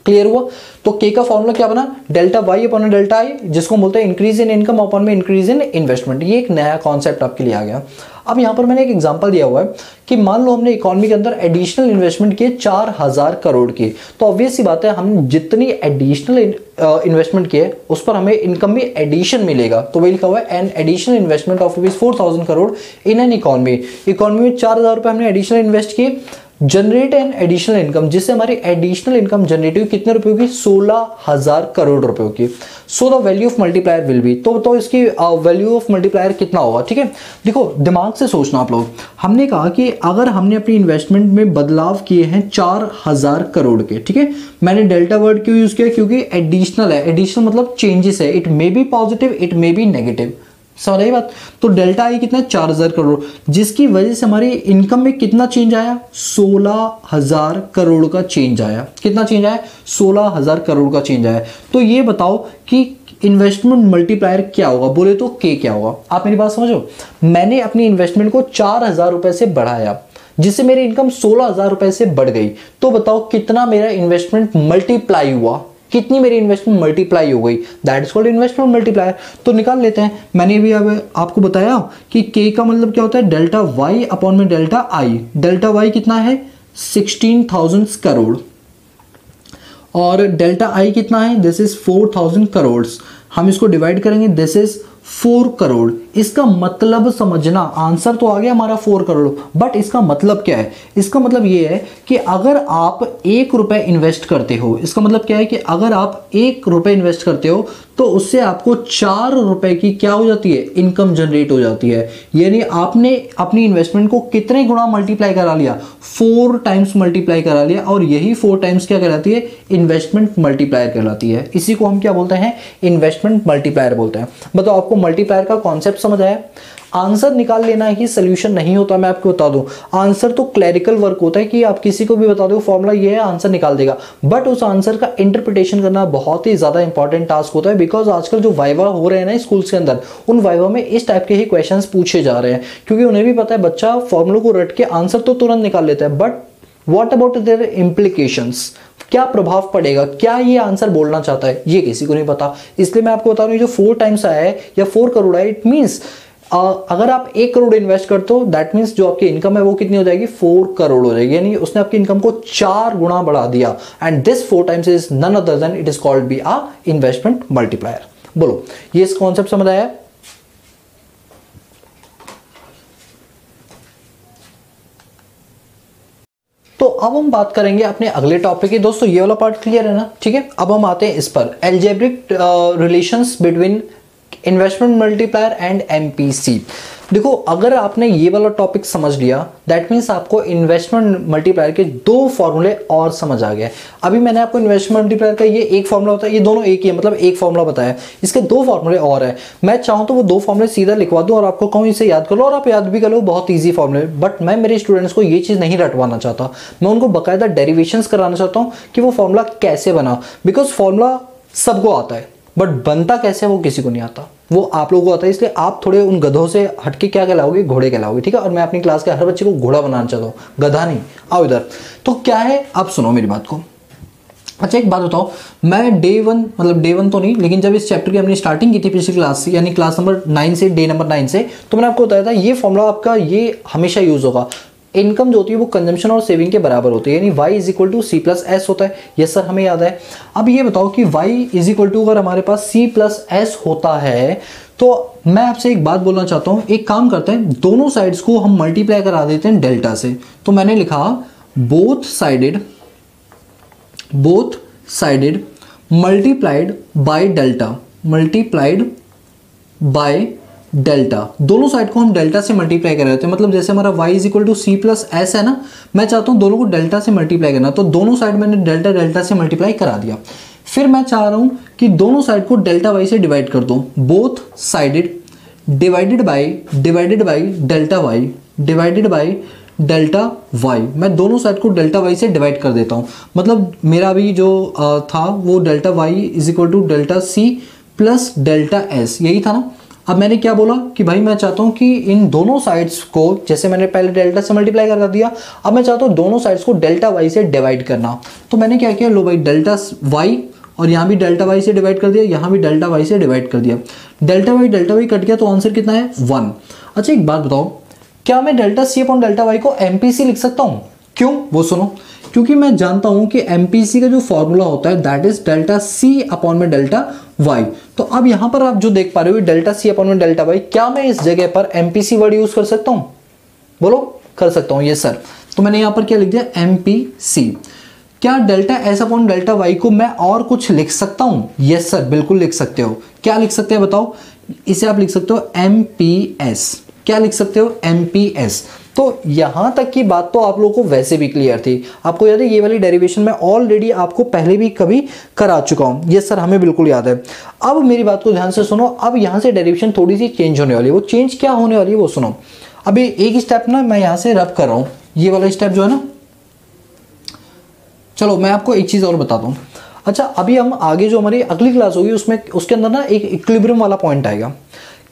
क्लियर हुआ? तो के का फॉर्मूला क्या बना? Delta Y upon delta I, जिसको बोलते हैं इंक्रीज इन इनकम अपॉन में इंक्रीज इन इन्वेस्टमेंट। ये एक नया कॉन्सेप्ट आपके लिए आ गया। अब यहां पर मैंने एक एग्जांपल दिया हुआ है कि मान लो हमने इकोनॉमी के अंदर एडिशनल इन्वेस्टमेंट किए 4000 करोड़ की, तो ऑब्वियस सी बात है हम जितनी एडिशनल इन्वेस्टमेंट किए उस पर हमें इनकम भी एडिशन मिलेगा। तो वही लिखा हुआ है an additional investment of ₹4000 crore in an economy. Economy में 4000 रुपए हमने एडिशनल इन्वेस्ट किए, जनरेट एन एडिशनल इनकम, जिससे हमारी एडिशनल इनकम जनरेट हुई कितने रुपए की, 16,000 करोड़ रुपयों की। So the value of multiplier will be, तो इसकी वैल्यू ऑफ मल्टीप्लायर कितना होगा, ठीक है। देखो दिमाग से सोचना आप लोग, हमने कहा कि अगर हमने अपनी इन्वेस्टमेंट में बदलाव किए हैं 4,000 करोड़ के, ठीक है। मैंने डेल्टा वर्ड क्यों यूज किया, क्योंकि एडिशनल है, एडिशनल मतलब चेंजेस है, it may be positive it may be negative, समझ आई बात। तो डेल्टा आई कितना, 4,000 करोड़, जिसकी वजह से हमारी इनकम में कितना चेंज आया, 16,000 करोड़ का चेंज आया। कितना चेंज आया, 16,000 करोड़ का चेंज आया। तो ये बताओ कि इन्वेस्टमेंट मल्टीप्लायर क्या होगा, बोले तो के क्या होगा। आप मेरी बात समझो, मैंने अपनी इन्वेस्टमेंट को 4,000 रुपए से बढ़ाया, जिससे मेरी इनकम 16,000 रुपए से बढ़ गई। तो बताओ कितना मेरा इन्वेस्टमेंट मल्टीप्लाई हुआ, कितनी मेरी इन्वेस्टमेंट मल्टीप्लाई हो गई, that is called investment multiplier. तो निकाल लेते हैं। मैंने भी अब आपको बताया कि के का मतलब क्या होता है, डेल्टा वाई अपॉन में डेल्टा आई। डेल्टा वाई कितना है, 16,000 करोड़, और डेल्टा आई कितना है, दिस इज 4,000 करोड़। हम इसको डिवाइड करेंगे, दिस इज 4 करोड़। इसका मतलब समझना, आंसर तो आ गया हमारा 4 करोड़, बट इसका मतलब क्या है, इसका मतलब ये है कि अगर आप 1 रुपए इन्वेस्ट करते हो, इसका मतलब क्या है कि अगर आप 1 रुपए इन्वेस्ट करते हो तो उससे आपको 4 रुपए की क्या हो जाती है, इनकम जनरेट हो जाती है। यानी आपने अपनी इन्वेस्टमेंट को कितने गुना मल्टीप्लाई करा लिया, 4 टाइम्स मल्टीप्लाई करा लिया, और यही 4 टाइम्स क्या कहलाती है, इन्वेस्टमेंट मल्टीप्लायर कहलाती है। इसी को हम क्या बोलते हैं, इन्वेस्टमेंट मल्टीप्लायर बोलते हैं। बताओ आपको मल्टीप्लायर का कॉन्सेप्ट समझ आया। आंसर निकाल लेना ही सोल्यूशन नहीं होता, मैं आपको बता दूं। आंसर तो क्लैरिकल वर्क होता है कि आप किसी को भी बता दो फॉर्मूला ये है, आंसर निकाल देगा, बट उस आंसर का इंटरप्रिटेशन करना बहुत ही ज्यादा इंपॉर्टेंट टास्क होता है। बिकॉज आजकल जो वाइवा हो रहे हैं ना स्कूल्स के अंदर, उन वाइवा में इस टाइप के ही क्वेश्चंस पूछे जा रहे हैं, क्योंकि उन्हें भी पता है बच्चा फॉर्मूला को रट के आंसर तो तुरंत निकाल लेता है, but what about their implications, क्या प्रभाव पड़ेगा, क्या ये आंसर बोलना चाहता है, ये किसी को नहीं पता। इसलिए मैं आपको बता रहा हूं, जो 4 टाइम्स आया है या 4 करोड़ है, इट मींस अगर आप 1 करोड़ इन्वेस्ट करते हो, दैट मींस जो आपकी इनकम है वो कितनी हो जाएगी, 4 करोड़ हो जाएगी। यानी उसने आपकी इनकम को 4 गुना बढ़ा दिया, and this 4 times is none other than it is called be a investment multiplier. बोलो ये इस कॉन्सेप्ट समझ आया। तो अब हम बात करेंगे अपने अगले टॉपिक की। दोस्तों ये वाला पार्ट क्लियर है ना, ठीक है। अब हम आते हैं इस पर, algebraic relations between investment multiplier and MPC. देखो अगर आपने ये वाला टॉपिक समझ लिया, दैट मीन्स आपको इन्वेस्टमेंट मल्टीप्लायर के 2 फॉर्मूले और समझ आ गए। अभी मैंने आपको इन्वेस्टमेंट मल्टीप्लायर का ये एक फॉर्मूला होता है, ये दोनों एक ही है, मतलब एक फॉर्मूला बताया, इसके 2 फॉर्मूले और है। मैं चाहूँ तो वो 2 फॉर्मूले सीधा लिखवा दूँ और आपको कहूँ इसे याद कर लो, और आप याद भी कर लो, बहुत ईजी फॉर्मूले। बट मैं मेरे स्टूडेंट्स को ये चीज़ नहीं रटवाना चाहता, मैं उनको बाकायदा डेरिवेशंस कराना चाहता हूँ कि वो फॉर्मूला कैसे बना। बिकॉज फॉर्मूला सबको आता है, बट बनता कैसे वो किसी को नहीं आता, वो आप लोगों को आता है। इसलिए आप थोड़े उन गधों से हटके क्या कहलाओगे, घोड़े कहलाओगे, ठीक है। और मैं अपनी क्लास के हर बच्चे को घोड़ा बनाना चाहता हूँ, गधा नहीं। आओ इधर। तो क्या है, आप सुनो मेरी बात को। अच्छा एक बात बताओ, मैं डे 1 मतलब डे 1 तो नहीं, लेकिन जब इस चैप्टर की हमने स्टार्टिंग की थी पिछली क्लास से, यानी क्लास नंबर 9 से, डे नंबर 9 से, तो मैंने आपको बताया था ये फॉर्मूला आपका ये हमेशा यूज होगा। इनकम जो होती है वो कंजम्पशन और सेविंग के बराबर होती है, यानी y is equal to C plus S होता है। यस सर, हमें याद है। अब ये बताओ कि y इज इक्वल टू अगर हमारे पास सी प्लस एस होता है, तो मैं आपसे एक बात बोलना चाहता हूं, एक काम करते हैं, दोनों साइड्स को हम मल्टीप्लाई करा देते हैं डेल्टा से। तो मैंने लिखा both sided multiplied by delta, multiplied by delta. दोनों साइड को हम डेल्टा से मल्टीप्लाई कर रहे थे, मतलब जैसे हमारा y is equal to C plus S है ना, मैं चाहता हूं दोनों को डेल्टा से मल्टीप्लाई करना, तो दोनों साइड मैंने डेल्टा डेल्टा से मल्टीप्लाई करा दिया। फिर मैं चाह रहा हूं कि दोनों साइड को डेल्टा वाई से डिवाइड कर दूं, both sided divided by delta Y divided by delta Y. मैं दोनों साइड को डेल्टा वाई से डिवाइड कर देता हूं, मतलब मेरा भी जो था वो delta Y is equal to delta C plus delta S, यही था ना। अब मैंने क्या बोला कि भाई मैं चाहता हूं कि इन दोनों साइड्स को, जैसे मैंने पहले डेल्टा से मल्टीप्लाई कर दिया, अब मैं चाहता हूं दोनों साइड्स को डेल्टा वाई से डिवाइड करना। तो मैंने क्या किया, लो भाई डेल्टा वाई, और यहाँ भी डेल्टा वाई से डिवाइड कर दिया, यहाँ भी डेल्टा वाई से डिवाइड कर दिया। डेल्टा वाई कट गया, तो आंसर कितना है, 1। अच्छा एक बात बताओ, क्या मैं delta C upon delta Y को एमपीसी लिख सकता हूँ? क्यों, वो सुनो। क्योंकि मैं जानता हूं कि एमपीसी का जो फॉर्मूला होता है that is delta C upon में डेल्टा वाई। तो अब यहां पर आप जो देख पा रहे हो डेल्टा सी अपॉन में डेल्टा वाई, क्या मैं इस जगह पर एमपीसी वर्ड यूज कर सकता हूं? बोलो, कर सकता हूं, यस सर। तो मैंने यहाँ पर क्या लिख दिया, MPC। क्या delta S upon delta Y को मैं और कुछ लिख सकता हूँ? यस सर, बिल्कुल लिख सकते हो। क्या लिख सकते हैं बताओ? इसे आप लिख सकते हो MPS। क्या लिख सकते हो? MPS। तो यहां तक की बात तो आप लोगों को वैसे भी क्लियर थी। आपको याद है ये वाली डेरिवेशन मैं ऑलरेडी आपको पहले भी कभी करा चुका हूं। ये सर हमें बिल्कुल याद है। अब मेरी बात को ध्यान से सुनो। अब यहां से डेरिवेशन थोड़ी सी चेंज होने वाली है। वो चेंज क्या होने वाली है वो सुनो। अभी एक स्टेप ना मैं यहां से रब कर रहा हूं, ये वाला स्टेप जो है ना। चलो मैं आपको एक चीज और बताता हूं। अच्छा, अभी हम आगे जो हमारी अगली क्लास होगी उसमें उसके अंदर ना एक इक्विलिब्रियम वाला पॉइंट आएगा।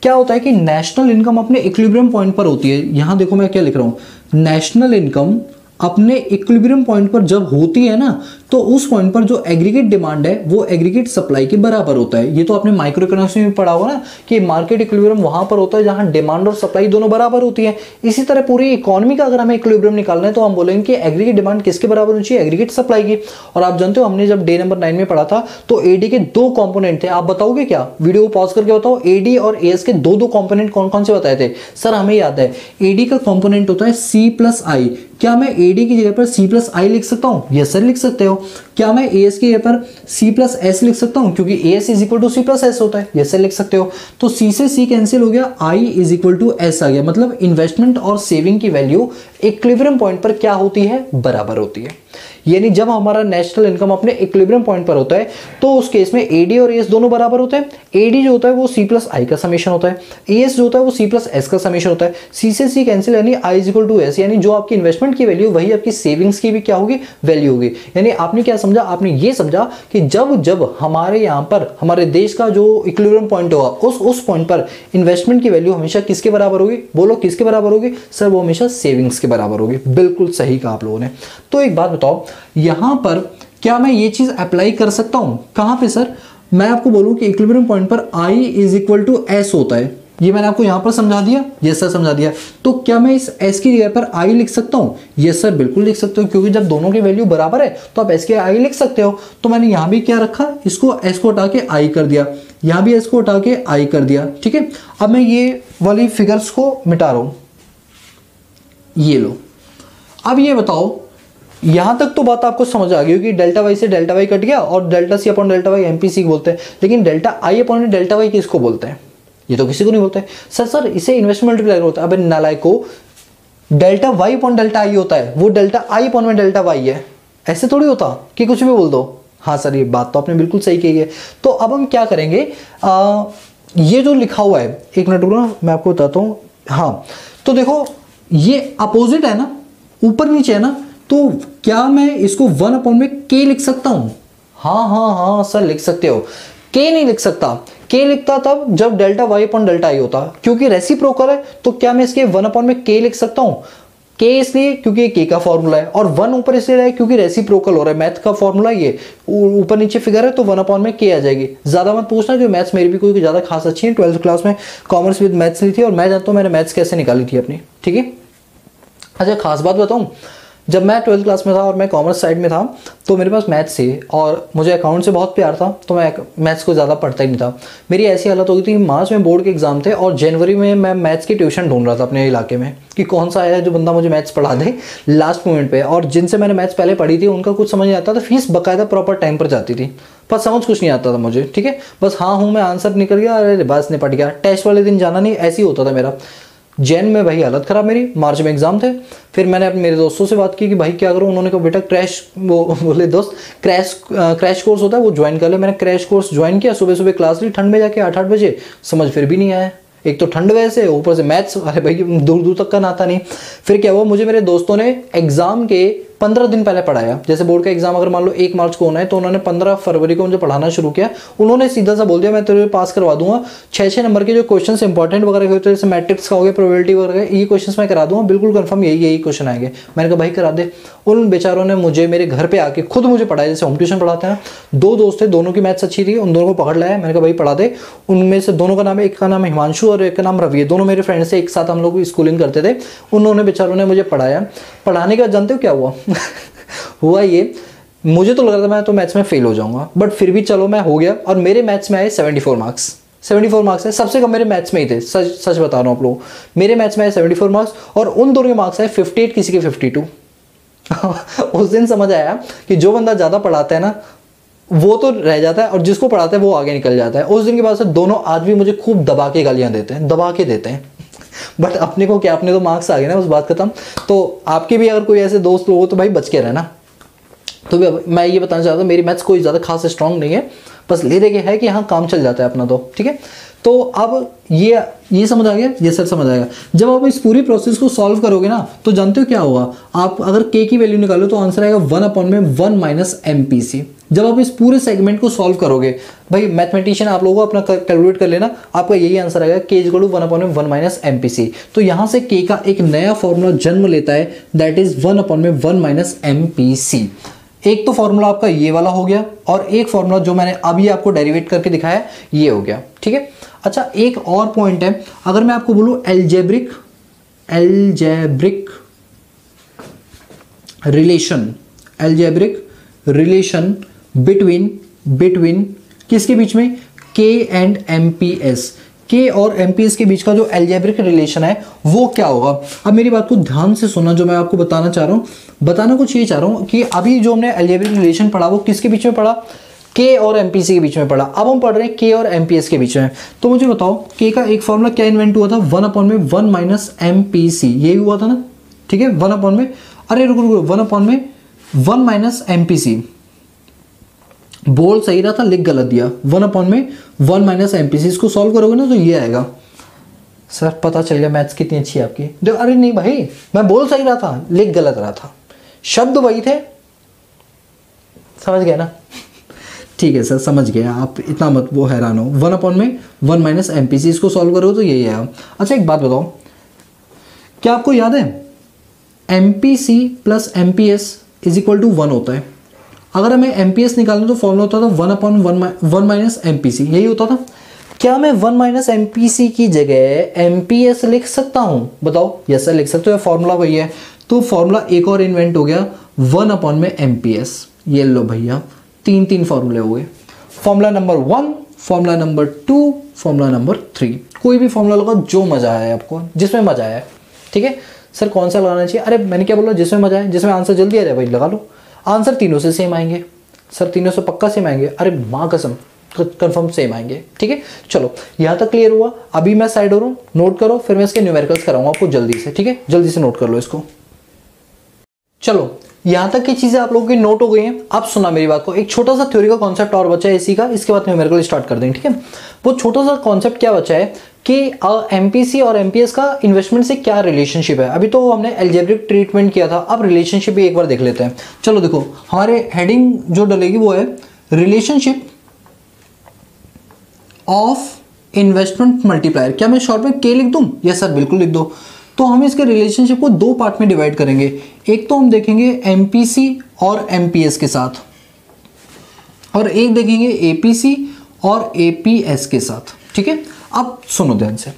क्या होता है कि नेशनल इनकम अपने इक्विलिब्रियम पॉइंट पर होती है। यहां देखो मैं क्या लिख रहा हूं, नेशनल इनकम अपने इक्विलिब्रियम पॉइंट पर जब होती है ना, तो उस पॉइंट पर जो एग्रीगेट डिमांड है वो एग्रीगेट सप्लाई के बराबर होता है। ये तो आपने माइक्रो इकोनॉमिक्स में भी पढ़ा होगा ना कि मार्केट इक्विलिब्रियम वहां पर होता है जहां डिमांड और सप्लाई दोनों बराबर होती है। इसी तरह पूरी इकोनॉमी का अगर हमें इक्विलिब्रियम निकालना है तो हम बोलेंगे कि एग्रीगेट डिमांड किसके बराबर होनी चाहिए? एग्रीगेट सप्लाई की। और आप जानते हो हमने जब डे नंबर 9 में पढ़ा था तो एडी के 2 कॉम्पोनेंट थे। आप बताओगे क्या? वीडियो को पॉज करके बताओ। एडी और एएस के दो कॉम्पोनेंट कौन कौन से बताए थे? सर हमें याद है, एडी का कॉम्पोनेंट होता है C+I। क्या मैं एडी की जगह पर C+I लिख सकता हूं? यस सर, लिख सकते हो। क्या मैं एएस की जगह पर C+S लिख सकता हूं? क्योंकि as is equal to C+S होता है। यस सर, लिख सकते हो। तो C से C कैंसिल हो गया, I is equal to S आ गया। मतलब इन्वेस्टमेंट और सेविंग की वैल्यू इक्विलिब्रियम पॉइंट पर क्या होती है? बराबर होती है। यानी जब हमारा नेशनल इनकम अपने इक्विलिब्रियम पॉइंट पर होता है तो उस केस में एडी और एएस दोनों बराबर होते हैं। एडी जो होता है वो C+I का समेशन होता है, एएस जो होता है वो C+S का समेशन होता है। C से C कैंसिल यानी I is equal to S। यानी जो आपकी इन्वेस्टमेंट की वैल्यू वही आपकी सेविंग्स की भी क्या होगी? वैल्यू होगी। यानी आपने क्या समझा? आपने ये समझा कि जब जब हमारे यहाँ पर हमारे देश का जो इक्विलिब्रियम पॉइंट होगा उस पॉइंट पर इन्वेस्टमेंट की वैल्यू हमेशा किसके बराबर होगी? बोलो किसके बराबर होगी? सर वो हमेशा सेविंग्स के बराबर होगी। बिल्कुल सही कहा आप लोगों ने। तो एक बात बताओ, यहां पर क्या मैं ये चीज अप्लाई कर सकता हूं? कहां पे सर? मैं आपको बोलूं कि इक्विलिब्रियम पॉइंट पर I is equal to S होता है। ये मैंने आपको यहां पर समझा दिया। यस सर, समझा दिया। तो क्या मैं इस S की जगह पर I लिख सकता हूं? यस सर, बिल्कुल लिख सकते हो, क्योंकि जब दोनों की वैल्यू बराबर है तो आप S के I लिख सकते हो। तो मैंने यहां भी क्या रखा, इसको S को हटा के I कर दिया, यहां भी S को हटा के I कर दिया। ठीक है, अब मैं ये वाली फिगर्स को मिटा रहा हूं। ये लो। अब ये बताओ, यहां तक तो बात आपको समझ आ गई होगी। डेल्टा वाई से डेल्टा वाई कट गया और delta C upon delta Y MPC बोलते हैं। लेकिन delta I upon delta Y किसको बोलते हैं? ये तो किसी को नहीं बोलते। सर इसे इन्वेस्टमेंट मल्टीप्लायर होता है। अब नालायक को, delta Y upon delta I होता है, वो डेल्टा आई अपॉन में डेल्टा वाई है। ऐसे थोड़ी होता कि कुछ भी बोल दो। हाँ सर, ये बात तो आपने बिल्कुल सही कही है। तो अब हम क्या करेंगे, ये जो लिखा हुआ है, एक मिनट रुको ना मैं आपको बताता हूँ। हाँ, तो देखो ये अपोजिट है ना, ऊपर नीचे है ना, तो क्या मैं इसको 1 अपॉन में k लिख सकता हूं? हाँ सर, लिख सकते हो। k नहीं लिख सकता। k लिखता तब जब delta Y upon delta I होता, क्योंकि रेसिप्रोकल है। तो क्या मैं इसके 1 अपॉन में k लिख सकता हूं? k इसलिए क्योंकि k का फॉर्मूला है, और 1 ऊपर इसलिए है क्योंकि रेसिप्रोकल हो रहा है। मैथ का फॉर्मूला ये ऊपर नीचे फिगर है तो 1 अपॉन में k आ जाएगी। ज्यादा मत पूछना, जो मैथ्स मेरी भी कोई ज्यादा खास अच्छी है। 12th क्लास में कॉमर्स विद मैथ्स ली थी और मैं जानता हूँ मैंने मैथ्स कैसे निकाली थी अपनी। ठीक है, अच्छा खास बात बताऊं, जब मैं 12th क्लास में था और मैं कॉमर्स साइड में था तो मेरे पास मैथ्स थी और मुझे अकाउंट से बहुत प्यार था, तो मैं मैथ्स को ज़्यादा पढ़ता ही नहीं था। मेरी ऐसी हालत हो गई थी कि मार्च में बोर्ड के एग्जाम थे और जनवरी में मैं मैथ्स की ट्यूशन ढूंढ रहा था अपने इलाके में कि कौन सा है जो बंदा मुझे मैथ्स पढ़ा दे लास्ट मोमेंट पे। और जिनसे मैंने मैथ्स पहले पढ़ी थी उनका कुछ समझ नहीं आता था, फीस बाकायदा प्रॉपर टाइम पर जाती थी, पर समझ कुछ नहीं आता था मुझे। ठीक है, बस हाँ हूँ मैं, आंसर निकल गया, अरे बस निपट गया, टेस्ट वाले दिन जाना नहीं, ऐसे ही होता था मेरा। जैन में भाई हालत खराब मेरी, मार्च में एग्जाम थे। फिर मैंने अपने मेरे दोस्तों से बात की कि भाई क्या करूं। उन्होंने कहा बेटा क्रैश, वो बोले दोस्त क्रैश कोर्स होता है वो ज्वाइन कर ले। मैंने क्रैश कोर्स ज्वाइन किया, सुबह सुबह क्लास ली, ठंड में जाके 8-8 बजे, समझ फिर भी नहीं आया। एक तो ठंड वैसे, ऊपर से मैथ्स, अरे भाई दूर दूर तक का नाता नहीं। फिर क्या हुआ, मुझे मेरे दोस्तों ने एग्जाम के 15 दिन पहले पढ़ाया। जैसे बोर्ड का एग्जाम अगर मान लो 1 मार्च को होना है तो उन्होंने 15 फरवरी को मुझे पढ़ाना शुरू किया। उन्होंने सीधा सा बोल दिया मैं तेरे पास करवा दूंगा, 6-6 नंबर के जो क्वेश्चंस इंपॉर्टेंट वगैरह होते हैं जैसे मैट्रिक्स का हो गया, प्रोबेबिलिटी वगैरह, ये क्वेश्चंस मैं करा दूंगा, बिल्कुल कंफर्म यही क्वेश्चन आएंगे। मैंने कहा भाई करा दे। उन बेचारों ने मुझे मेरे घर पे आके खुद मुझे पढ़ाया, जैसे होम ट्यूशन पढ़ाते हैं। 2 दोस्त थे, दोनों की मैथ्स अच्छी थी, उन दोनों को पकड़ लाया। मैंने कहा भाई पढ़ा दे। उनमें से दोनों का नाम है, एक का नाम है हिमांशु और एक का नाम रवि, दोनों मेरे फ्रेंड्स से, एक साथ हम लोग स्कूलिंग करते थे। उन्होंने बेचारों ने मुझे पढ़ाया। पढ़ाने का जानते हो क्या हुआ हुआ ये, मुझे तो लग रहा था मैं तो मैथ्स में फेल हो जाऊंगा, बट फिर भी चलो मैं हो गया और मेरे मैथ्स में आए 74 मार्क्स। 74 मार्क्स है, सबसे कम मेरे मैथ्स में ही थे, सच बता रहा हूँ आप लोगों। मेरे मैथ्स में आए 74 मार्क्स और उन दोनों के मार्क्स आए 58, किसी के 52। उस दिन समझ आया कि जो बंदा ज़्यादा पढ़ाता है ना वो तो रह जाता है और जिसको पढ़ाता है वो आगे निकल जाता है। उस दिन के बाद से दोनों आज भी मुझे खूब दबा के गालियाँ देते हैं, दबा के देते हैं। बट अपने को क्या, अपने तो मार्क्स आ गए ना, बस बात खत्म। तो आपके भी अगर कोई ऐसे दोस्त लोग हो तो भाई बच के रहना। तो मैं ये बताना चाहता हूँ, मेरी मैथ्स कोई ज़्यादा खास स्ट्रांग नहीं है, बस ले दे के है कि हाँ काम चल जाता है अपना, तो ठीक है। तो अब ये समझ आ गया, ये सर समझ आएगा। जब आप इस पूरी प्रोसेस को सॉल्व करोगे ना तो जानते हो क्या होगा, आप अगर के की वैल्यू निकालो तो आंसर आएगा 1/1 माइनस MPC। जब आप इस पूरे सेगमेंट को सॉल्व करोगे, भाई मैथमेटिशियन आप लोगों को अपना कैलकुलेट कर लेना, आपका यही आंसर आएगा k = 1/1 माइनस MPC। तो यहाँ से k का एक नया फॉर्मूला जन्म लेता है, दैट इज 1/1 माइनस MPC। एक तो फॉर्मूला आपका ये वाला हो गया और एक फॉर्मूला जो मैंने अभी आपको डेरिवेट करके दिखाया ये हो गया, ठीक है। अच्छा एक और पॉइंट है, अगर मैं आपको बोलूं एल्जेब्रिक रिलेशन बिटवीन किसके बीच में, K एंड MPS। K और MPS के बीच का जो एल्जेब्रिक रिलेशन है वो क्या होगा। अब मेरी बात को ध्यान से सुनना, जो मैं आपको बताना चाह रहा हूँ, बताना कुछ ये चाह रहा हूँ कि अभी जो हमने एल्जेब्रिक रिलेशन पढ़ा वो किसके बीच में पढ़ा, K और MPC के बीच में पढ़ा। अब हम पढ़ रहे हैं K और MPS के बीच में। तो मुझे बताओ K का एक फॉर्मूला क्या इन्वेंट हुआ था, 1/1 माइनस MPC, यही हुआ था ना, ठीक है। 1/, अरे रुको 1/1 माइनस MPC, बोल सही रहा था, लिख गलत दिया, 1/1 माइनस MPC। इसको सॉल्व करोगे ना तो ये आएगा। सर पता चल गया मैथ्स कितनी अच्छी है आपकी। अरे नहीं भाई, मैं बोल सही रहा था, लिख गलत रहा था, शब्द वही थे, समझ गए ना। ठीक है सर समझ गया, आप इतना मत वो हैरान हो। 1/1 माइनस MPC, इसको सॉल्व करो तो यही है। अच्छा एक बात बताओ, क्या आपको याद है MPC plus MPS is equal to 1 होता है। अगर हमें MPS निकालना तो फॉर्मूला होता था 1/1 माइनस MPC, यही होता था। क्या मैं 1 माइनस MPC की जगह MPS लिख सकता हूं, बताओ। यस सर लिख सकते हो, फॉर्मूला वही है। तो फॉर्मूला एक और इन्वेंट हो गया 1/MPS। ये लो भैया, तीन फॉर्मूले हो गए, formula number 1, formula number 2, formula number 3। कोई भी फॉर्मूला लगाओ जो मजा आया आपको, जिसमें मजा आया, ठीक है। सर कौन सा लगाना चाहिए, अरे मैंने क्या बोला, जिसमें मजा आए, जिसमें आंसर जल्दी आ जाए भाई लगा लो। आंसर तीनों से सेम आएंगे सर, तीनों से पक्का सेम आएंगे, अरे माँ कसम कंफर्म सेम आएंगे, ठीक है। चलो यहाँ तक क्लियर हुआ। अभी मैं साइड हो रहा हूँ, नोट करो, फिर मैं इसके न्यूमेरिकल्स कराऊंगा आपको जल्दी से, ठीक है। जल्दी से नोट कर लो इसको। चलो यहाँ तक की चीजें आप लोगों की नोट हो गई हैं। अब सुना मेरी बात को, एक छोटा सा थ्योरी का कॉन्सेप्ट और बचा है इसी का, इसके बाद न्यूमेरिकल स्टार्ट कर देंगे, ठीक है। वो छोटा सा कॉन्सेप्ट क्या बचा है कि MPC और MPS का इन्वेस्टमेंट से क्या रिलेशनशिप है। अभी तो हमने एल्जेब्रिक ट्रीटमेंट किया था, अब रिलेशनशिप भी एक बार देख लेते हैं। चलो देखो, हमारे हेडिंग जो डलेगी वो है रिलेशनशिप ऑफ इन्वेस्टमेंट मल्टीप्लायर। क्या मैं शॉर्ट में K लिख दूं? यस सर बिल्कुल लिख दो। तो हम इसके रिलेशनशिप को दो पार्ट में डिवाइड करेंगे। एक तो हम देखेंगे MPC और MPS के साथ, और एक देखेंगे APC और APS के साथ, ठीक है। अब सुनो ध्यान से,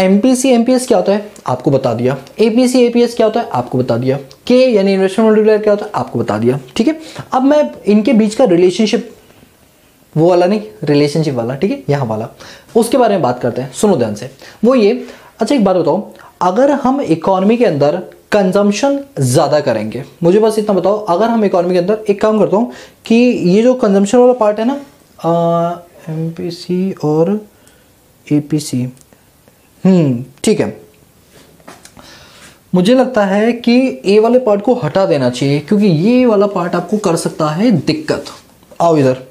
MPC MPS क्या होता है आपको बता दिया, APC APS क्या होता है आपको बता दिया, K यानी इन्वेस्टमेंट मल्टीप्लायर क्या होता है आपको बता दिया, ठीक है। अब मैं इनके बीच का रिलेशनशिप, वो वाला नहीं, रिलेशनशिप वाला, ठीक है, यहाँ वाला, उसके बारे में बात करते हैं। सुनो ध्यान से, वो ये, अच्छा एक बात बताओ, अगर हम इकोनॉमी के अंदर कंजम्पशन ज़्यादा करेंगे, मुझे बस इतना बताओ, अगर हम इकोनॉमी के अंदर, एक काम करता हूँ कि ये जो कंजम्पशन वाला पार्ट है ना, MPC और APC, ठीक है, मुझे लगता है कि ए वाले पार्ट को हटा देना चाहिए, क्योंकि ये वाला पार्ट आपको कर सकता है दिक्कत। आओ इधर,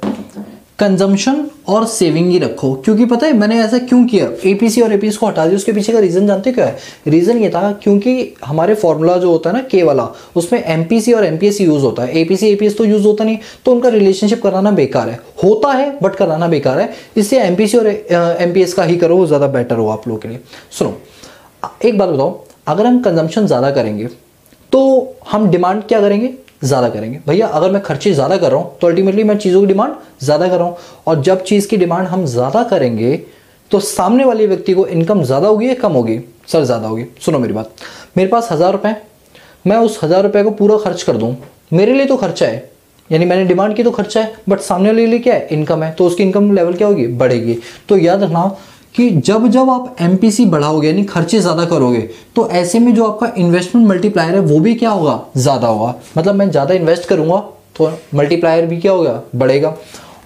कंजम्पशन और सेविंग ही रखो, क्योंकि पता है मैंने ऐसा क्यों किया, APC और APS को हटा दिया। उसके पीछे का रीज़न जानते हो क्या है? रीज़न ये था क्योंकि हमारे फॉर्मूला जो होता है ना K वाला, उसमें MPC और MPS यूज़ होता है, APC APS तो यूज़ होता नहीं, तो उनका रिलेशनशिप कराना बेकार है, होता है बट कराना बेकार है। इसलिए MPC और MPS का ही करो, वो ज़्यादा बेटर हो आप लोगों के लिए। सुनो एक बात बताओ, अगर हम कंजम्पशन ज़्यादा करेंगे तो हम डिमांड क्या करेंगे? ज़्यादा करेंगे। भैया अगर मैं खर्चे ज़्यादा कर रहा हूँ तो अल्टीमेटली मैं चीज़ों की डिमांड ज़्यादा कर रहा हूँ, और जब चीज़ की डिमांड हम ज़्यादा करेंगे तो सामने वाले व्यक्ति को इनकम ज़्यादा होगी या कम होगी? सर ज़्यादा होगी। सुनो मेरी बात, मेरे पास 1000 रुपये, मैं उस 1000 रुपये को पूरा खर्च कर दूँ, मेरे लिए तो खर्चा है, यानी मैंने डिमांड की तो खर्चा है, बट सामने वाले लिए क्या है? इनकम है, तो उसकी इनकम लेवल क्या होगी? बढ़ेगी। तो याद रखना कि जब जब आप एमपीसी बढ़ाओगे यानी खर्चे ज़्यादा करोगे तो ऐसे में जो आपका इन्वेस्टमेंट मल्टीप्लायर है वो भी क्या होगा, ज़्यादा होगा। मतलब मैं ज़्यादा इन्वेस्ट करूँगा तो मल्टीप्लायर भी क्या होगा, बढ़ेगा।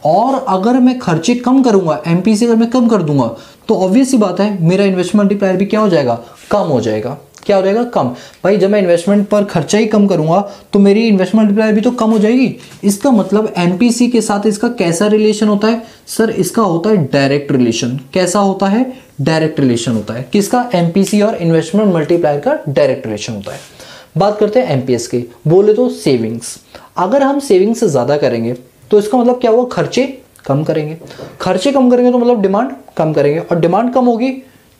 और अगर मैं खर्चे कम करूँगा, एमपीसी अगर मैं कम कर दूंगा तो ऑब्वियस सी बात है मेरा इन्वेस्टमेंट मल्टीप्लायर भी क्या हो जाएगा, कम हो जाएगा। क्या हो जाएगा, कम। भाई जब मैं इन्वेस्टमेंट पर खर्चा ही कम करूंगा तो मेरी इन्वेस्टमेंट मल्टीप्लायर भी तो कम हो जाएगी। इसका मतलब एमपीसी के साथ इसका कैसा रिलेशन होता है सर, इसका होता है डायरेक्ट रिलेशन। कैसा होता है, डायरेक्ट रिलेशन होता है। किसका, एमपीसी और इन्वेस्टमेंट मल्टीप्लायर का डायरेक्ट रिलेशन होता है। बात करते हैं एमपीएस की। बोले तो सेविंग्स, अगर हम सेविंग्स से ज्यादा करेंगे तो इसका मतलब क्या होगा, खर्चे कम करेंगे। खर्चे कम करेंगे तो मतलब डिमांड कम करेंगे, और डिमांड कम होगी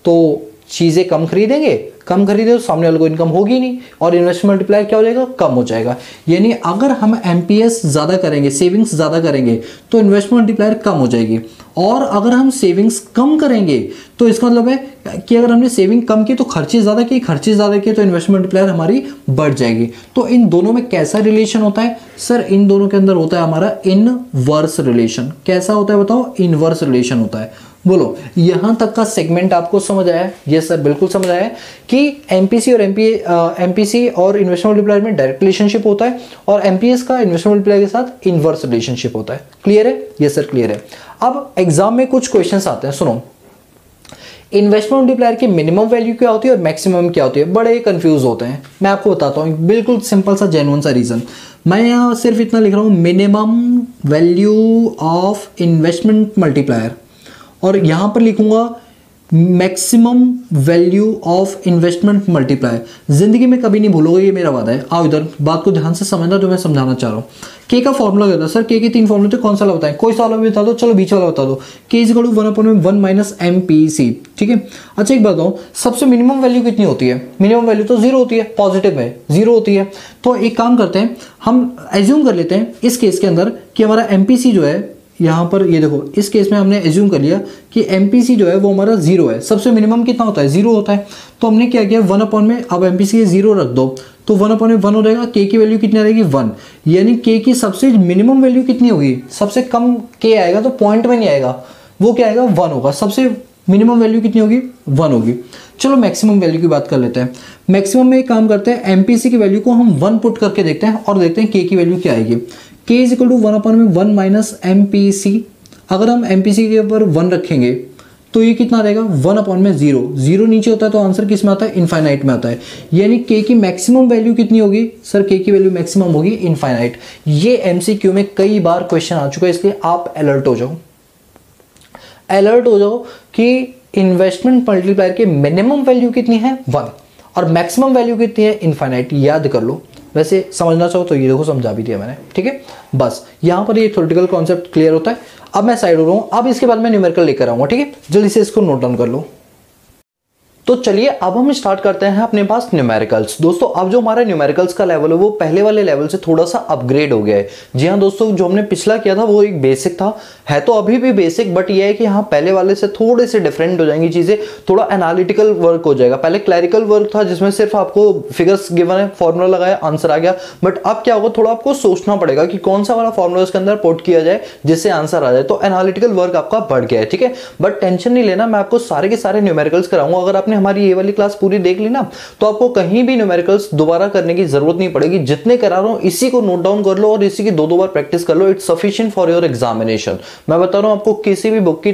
तो चीजें कम खरीदेंगे, कम खरीदे तो सामने वाले को इनकम होगी नहीं, और इन्वेस्टमेंट मल्टीप्लायर क्या हो जाएगा, कम हो जाएगा। यानी अगर हम एमपीएस ज्यादा करेंगे, सेविंग्स ज्यादा करेंगे तो इन्वेस्टमेंट मल्टीप्लायर कम हो जाएगी। और अगर हम सेविंग्स कम करेंगे तो इसका मतलब है कि अगर हमने सेविंग कम की तो खर्चे ज्यादा किए, खर्चे ज्यादा किए तो इन्वेस्टमेंट मल्टीप्लायर हमारी बढ़ जाएगी। तो इन दोनों में कैसा रिलेशन होता है सर, इन दोनों के अंदर होता है हमारा इनवर्स रिलेशन। कैसा होता है बताओ, इनवर्स रिलेशन होता है। बोलो यहां तक का सेगमेंट आपको समझ आया? यस सर, बिल्कुल समझ आया कि एमपीसी और एमपीसी और इन्वेस्टमेंट मल्टीप्लायर में डायरेक्ट रिलेशनशिप होता है और एमपीएस का इन्वेस्टमेंट मल्टीप्लायर के साथ इनवर्स रिलेशनशिप होता है। क्लियर है? यस सर, क्लियर है। अब एग्जाम में कुछ क्वेश्चंस आते हैं, सुनो। इन्वेस्टमेंट मल्टीप्लायर की मिनिमम वैल्यू क्या होती है और मैक्सिमम क्या होती है, बड़े कंफ्यूज होते हैं। मैं आपको बताता हूँ बिल्कुल सिंपल सा जेन्युइन सा रीजन। मैं यहाँ सिर्फ इतना लिख रहा हूँ, minimum value of investment multiplier, और यहां पर लिखूंगा maximum value of investment multiplier. जिंदगी में कभी नहीं भूलोगे, ये मेरा वादा है। आओ इधर, बात को ध्यान से समझना जो मैं समझाना चाह रहा हूं। के का फॉर्मूला क्या होता है सर, के 3 फॉर्मूले थे, कौन सा वाला बताएं, कोई सा वाला भी बता दो, चलो बीच वाला बता दो। K is equal to 1/1 minus MPC, ठीक है। अच्छा एक बात बताओ, सबसे मिनिमम वैल्यू कितनी होती है? मिनिमम वैल्यू तो 0 होती है, पॉजिटिव में 0 होती है। तो एक काम करते हैं, हम एज्यूम कर लेते हैं इस केस के अंदर कि हमारा एमपीसी जो है, यहाँ पर ये देखो इस केस में हमने एज्यूम कर लिया कि एमपीसी जो है वो हमारा 0 है। सबसे मिनिमम कितना होता है, 0 होता है। तो हमने क्या किया, 1/, अब एमपीसी 0 रख दो तो 1/1 हो जाएगा। के की वैल्यू कितनी रहेगी, 1। यानी के की सबसे मिनिमम वैल्यू कितनी होगी, सबसे कम के आएगा तो पॉइंट में नहीं आएगा, वो क्या आएगा, 1 होगा। सबसे मिनिमम वैल्यू कितनी होगी, 1 होगी। चलो मैक्सिमम वैल्यू की बात कर लेते हैं। मैक्सिमम में एक काम करते हैं, एमपीसी की वैल्यू को हम 1 पुट करके देखते हैं और देखते हैं के की वैल्यू क्या आएगी। K is equal to 1/1 minus MPC. अगर हम एमपीसी के ऊपर 1 रखेंगे तो ये कितना रहेगा, 1/0। 0 नीचे होता है तो आंसर किस में आता है, इनफाइनाइट में आता है। यानी के की मैक्सिमम वैल्यू कितनी होगी सर, के की वैल्यू मैक्सिमम होगी इनफाइनाइट। ये एमसीक्यू में कई बार क्वेश्चन आ चुका है, इसलिए आप अलर्ट हो जाओ, अलर्ट हो जाओ कि इन्वेस्टमेंट मल्टीप्लायर की मिनिमम वैल्यू कितनी है, 1, और मैक्सिमम वैल्यू कितनी है, इनफाइनाइट। याद कर लो। वैसे समझना चाहो तो ये देखो समझा भी दिया मैंने, ठीक है। बस यहां पर ये थ्योरेटिकल कॉन्सेप्ट क्लियर होता है। अब मैं साइड हो रहा हूं, अब इसके बाद मैं न्यूमेरिकल लेकर आऊंगा, ठीक है। जल्दी से इसको नोट डाउन कर लो। तो चलिए अब हम स्टार्ट करते हैं अपने पास न्यूमेरिकल्स। दोस्तों अब जो हमारा न्यूमेरिकल्स का लेवल है वो पहले वाले लेवल से थोड़ा सा अपग्रेड हो गया है। जी हाँ दोस्तों, जो हमने पिछला किया था वो एक बेसिक था, है तो अभी भी बेसिक, बट ये है कि हाँ पहले वाले से थोड़े से डिफरेंट हो जाएंगी चीजें, थोड़ा एनालिटिकल वर्क हो जाएगा। पहले क्लैरिकल वर्क था जिसमें सिर्फ आपको फिगर्स गिवन है, फॉर्मूला लगाया, आंसर आ गया। बट अब क्या होगा, थोड़ा आपको सोचना पड़ेगा कि कौन सा वाला फॉर्मूला इसके अंदर पुट किया जाए जिससे आंसर आ जाए। तो एनालिटिकल वर्क आपका बढ़ गया है, ठीक है। बट टेंशन नहीं लेना, मैं आपको सारे के सारे न्यूमेरिकल्स कराऊंगा। अगर आपने हमारी ये वाली क्लास पूरी देख ली ना तो आपको कहीं भी न्यूमेरिकल्स दोबारा करने की जरूरत नहीं पड़ेगी। जितने करा रहा हूं इसी को नोट डाउन कर लो और इसी की 2-2 बार प्रैक्टिस कर लो। It's sufficient for your examination. मैं बता रहा हूं आपको किसी भी बुक की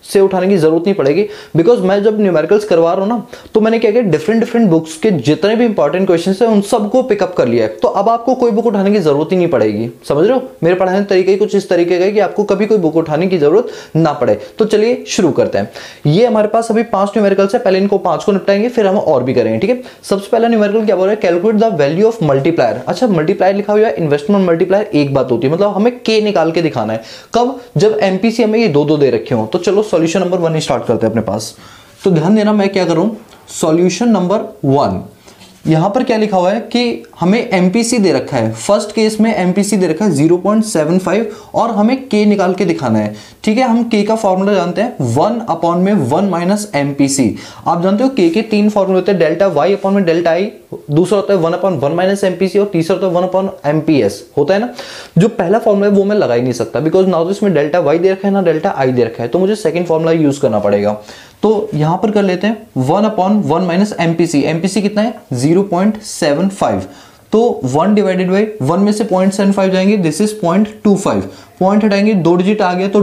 से उठाने की जरूरत नहीं पड़ेगी, बिकॉज मैं जब न्यूमेरिकल्स करवा रहा हूं ना तो मैंने क्या किया, डिफरेंट बुक्स के जितने भी इंपॉर्टेंट क्वेश्चंस हैं उन सबको पिकअप कर लिया है। तो अब आपको कोई बुक उठाने की जरूरत ही नहीं पड़ेगी। समझ रहे हो, मेरे पढ़ाने का तरीका ही कुछ इस तरीके का है कि आपको कभी कोई बुक उठाने की जरूरत ना पड़े। तो चलिए शुरू करते हैं। ये हमारे पास अभी 5 न्यूमेरिकल्स है, पहले इनको 5 को निपटाएंगे फिर हम और भी करेंगे, ठीक है। सबसे पहला न्यूमेरिकल क्या बोल रहा है, calculate the value of multiplier. अच्छा मल्टीप्लायर लिखा हुआ है, इन्वेस्टमेंट मल्टीप्लायर एक बात होती है, मतलब हमें के निकाल के दिखाना है। कब, जब एमपीसी हमें ये 2-2 दे रखे हो। तो चलो सॉल्यूशन नंबर 1 स्टार्ट करते हैं अपने पास। तो ध्यान देना मैं क्या कर रहा हूं, सॉल्यूशन नंबर 1। यहां पर क्या लिखा हुआ है कि हमें एमपीसी दे रखा है, फर्स्ट केस में एमपीसी दे रखा है 0.75 और हमें के निकाल के दिखाना है। ठीक है, हम के का फॉर्मूला जानते हैं 1/1 माइनस एमपीसी। आप जानते हो के 3 फॉर्मूले होते हैं, डेल्टा वाई अपॉन में डेल्टा आई, दूसरा होता है 1/1 माइनस एमपीसी और तीसरा होता है 1/एमपीएस होता है ना। जो पहला फॉर्मूला है वो मैं लगा ही नहीं सकता, बिकॉज ना तो इसमें डेल्टा वाई दे रखा है ना डेल्टा आई दे रखा है, तो मुझे सेकंड फॉर्मूला यूज करना पड़ेगा। तो यहां पर कर लेते हैं 1/1 माइनस एमपीसी। एमपीसी कितना है 0.75, तो 1 डिवाइडेड बाई 1 में से 0.75 जाएंगे, दिस इज 0.25। पॉइंट हटाएंगे, 2 डिजिट आ गया तो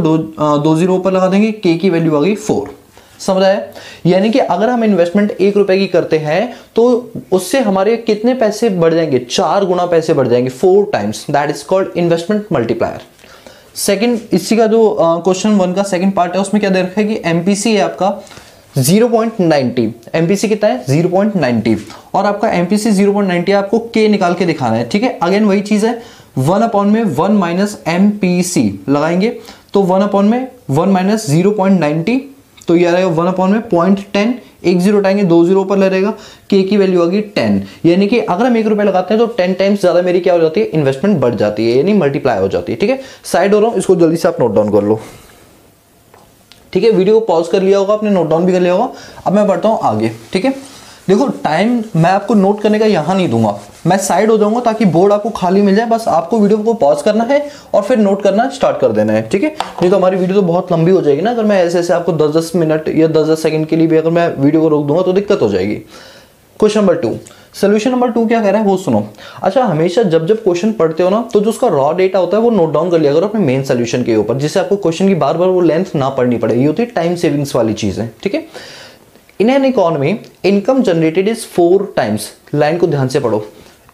2 जीरो ऊपर लगा देंगे, के की वैल्यू आ गई 4। समझ आया? यानी कि अगर हम इन्वेस्टमेंट 1 रुपए की करते हैं तो उससे हमारे कितने पैसे बढ़ जाएंगे, 4 गुना पैसे बढ़ जाएंगे, 4 times. That is called investment multiplier. Second, इसी का जो क्वेश्चन 1 का सेकंड पार्ट है उसमें क्या दे रखा है कि एमपीसी है आपका 0.90। एमपीसी कितना है 0.90 और आपका एमपीसी 0.90 आपको के निकाल के दिखाना है। ठीक है, अगेन वही चीज है, 1/1 माइनस एमपीसी लगाएंगे तो 1/1 माइनस 0.90, तो ये आ रहेगा 1/0.10, 1 जीरो हटाएंगे 2 जीरो ऊपर ले रहेगा, के की वैल्यू आ गई 10। यानी कि अगर हम 1 रुपए लगाते हैं तो 10 टाइम्स ज्यादा मेरी क्या हो जाती है, इन्वेस्टमेंट बढ़ जाती है, यानी मल्टीप्लाई हो जाती है। ठीक है, साइड हो रहा हूं, इसको जल्दी से आप नोट डाउन कर लो। ठीक है, वीडियो को पॉज कर लिया होगा आपने, नोट डाउन भी कर लिया होगा। अब मैं बढ़ता हूं आगे। ठीक है, देखो टाइम मैं आपको नोट करने का यहां नहीं दूंगा, मैं साइड हो जाऊंगा ताकि बोर्ड आपको खाली मिल जाए। बस आपको वीडियो को पॉज करना है और फिर नोट करना स्टार्ट कर देना है। ठीक है, नहीं तो हमारी वीडियो तो बहुत लंबी हो जाएगी ना, अगर मैं ऐसे ऐसे आपको 10-10 मिनट या 10-10 सेकंड के लिए भी अगर मैं वीडियो को रोक दूंगा तो दिक्कत हो जाएगी। क्वेश्चन नंबर 2, सोल्यूशन नंबर 2 क्या कह रहा है वो सुनो। अच्छा, हमेशा जब जब क्वेश्चन पढ़ते हो ना तो जो उसका रॉ डेटा होता है वो नोट डाउन कर लिया करो अपने मेन सोल्यूशन के ऊपर, जिससे आपको क्वेश्चन की बार बार वो लेंथ ना पढ़नी पड़े। ये होती है टाइम सेविंग्स वाली चीज है। ठीक है, in an economy income generated is 4 times. Line को ध्यान से पढ़ो,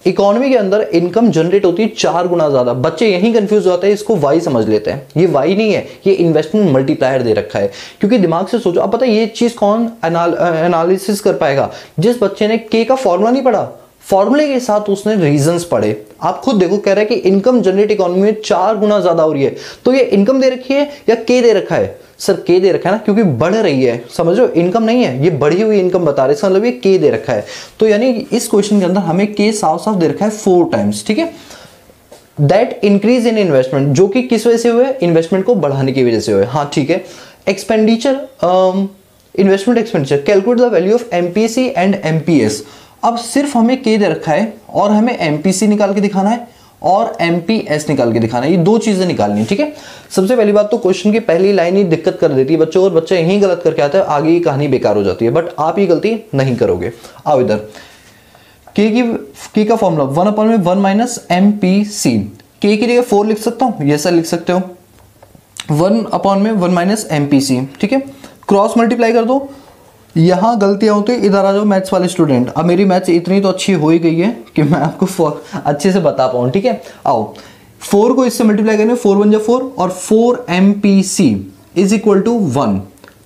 इकोनॉमी के अंदर इनकम जनरेट होती है 4 गुना ज्यादा। बच्चे यही कंफ्यूज होते हैं, इसको वाई समझ लेते हैं, ये वाई नहीं है, ये इन्वेस्टमेंट मल्टीप्लायर दे रखा है। क्योंकि दिमाग से सोचो, अब पता है ये चीज कौन एनालिसिस कर पाएगा, जिस बच्चे ने के का फॉर्मूला नहीं पढ़ा, फॉर्मूले के साथ उसने रीजंस पढ़े। आप खुद देखो, कह रहा है कि इनकम जनरेट इकोनॉमी में 4 गुना ज्यादा हो रही है, तो ये इनकम दे रखी है या के दे रखा है? सर के दे रखा है ना, क्योंकि बढ़ रही है, समझ लो, इनकम नहीं है, ये बढ़ी हुई इनकम बता रहे हैं, मतलब ये के दे रखा है। तो यानी इस क्वेश्चन के अंदर हमें के साफ साफ दे रखा है 4 टाइम्स। ठीक है, दैट इंक्रीज इन इन्वेस्टमेंट, जो कि किस वजह से हुए, इन्वेस्टमेंट को बढ़ाने की वजह से हुए। हाँ ठीक है, expenditure, investment expenditure, calculate the value of MPC and MPS. अब सिर्फ हमें के दे रखा है और हमें एमपीसी निकाल के दिखाना है और एमपीएस निकाल के दिखाना है, ये 2 चीजें निकालनी है। ठीक है, सबसे पहली बात तो क्वेश्चन की पहली लाइन ही दिक्कत कर देती है बच्चों, और बच्चे यही गलत करके आते हैं, आगे की कहानी बेकार हो जाती है। बट आप ये गलती नहीं करोगे। आओ इधर, के का फॉर्मूला 1/1 माइनस एमपीसी। के की जगह 4 लिख सकता हूं, ये सर लिख सकते हो, 1/1 माइनस एमपीसी। ठीक है, क्रॉस मल्टीप्लाई कर दो। यहां गलतियां होती है, इधर आ जाओ मैथ्स वाले स्टूडेंट। अब मेरी मैथ्स इतनी तो अच्छी हो ही गई है कि मैं आपको अच्छे से बता पाऊं। ठीक है, आओ 4 को इससे मल्टीप्लाई करेंगे, 4 1 जा 4 और 4 एमपीसी इज इक्वल टू 1।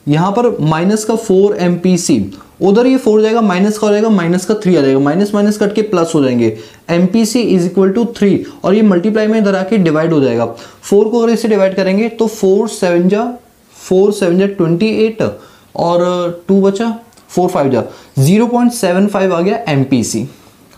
यहां पर माइनस का 4 एमपीसी, उधर ये 4 जाएगा, माइनस का हो जाएगा, माइनस का 3 आ जाएगा, माइनस माइनस कट के प्लस हो जाएंगे, एमपीसी इज इक्वल टू 3 और ये मल्टीप्लाई में इधर आके डिवाइड हो जाएगा। 4 को अगर इससे डिवाइड करेंगे तो 4 7 जा 28 और 2 बचा, 4 5 जा 0.75 आ गया एमपीसी।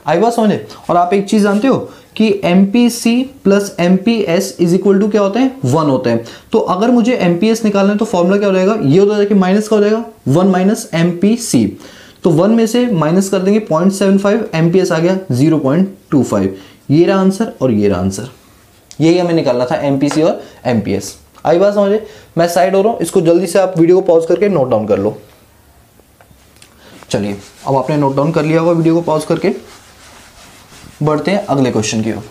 आई बात समझे? और आप एक चीज जानते हो कि MPC plus MPS is equal to क्या होते हैं, 1 होते हैं। तो अगर मुझे एमपीएस निकालना है तो फॉर्मूला क्या हो जाएगा, ये हो जाएगा कि माइनस का हो जाएगा 1 माइनस एमपीसी, तो 1 में से माइनस कर देंगे 0.75, एमपीएस आ गया 0.25। ये रहा आंसर और ये रहा आंसर, यही हमें निकालना था, एमपीसी और एमपीएस। आई बात समझे? मैं साइड हो रहा हूं, इसको जल्दी से आप वीडियो को पॉज करके नोट डाउन कर लो। चलिए, अब आपने नोट डाउन कर लिया होगा वीडियो को पॉज करके, बढ़ते हैं अगले क्वेश्चन की ओर।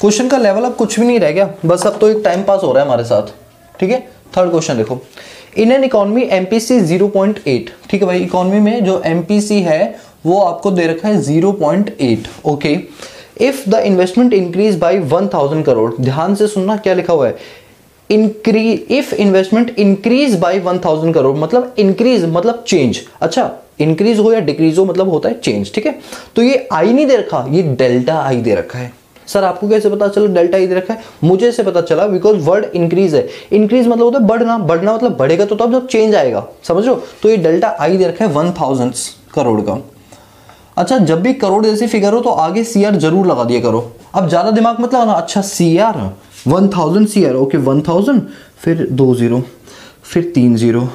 क्वेश्चन का लेवल अब कुछ भी नहीं रह गया, बस अब तो एक टाइम पास हो रहा है हमारे साथ। ठीक है, थर्ड क्वेश्चन देखो, इन एन इकोनॉमी एमपीसी 0.8। ठीक है भाई, इकोनॉमी में जो एमपीसी है वो आपको दे रखा है 0.8। Okay, if the investment increase by 1000 crore, ध्यान से सुनना क्या लिखा हुआ है, increase, if investment increase by 1000 crore, मतलब इंक्रीज मतलब चेंज। अच्छा, इंक्रीज हो या डिक्रीज हो मतलब होता है चेंज। ठीक है, तो ये आई नहीं दे रखा, ये डेल्टा आई दे रखा है। सर आपको कैसे पता चला डेल्टा आई दे रखा है? मुझे ऐसे पता चला बिकॉज वर्ड इंक्रीज है, इंक्रीज मतलब होता है बढ़ना, बढ़ना मतलब बढ़ेगा तो तब जब चेंज आएगा, समझ लो। तो ये डेल्टा आई दे रखा है 1000 करोड़ का। अच्छा जब भी करोड़ जैसी फिगर हो तो आगे सीआर जरूर लगा दिया करो। अब ज्यादा दिमाग मत लगाना। अच्छा सीआर 1000 सीआर, ओके 1000, फिर 2 0, फिर 3 0,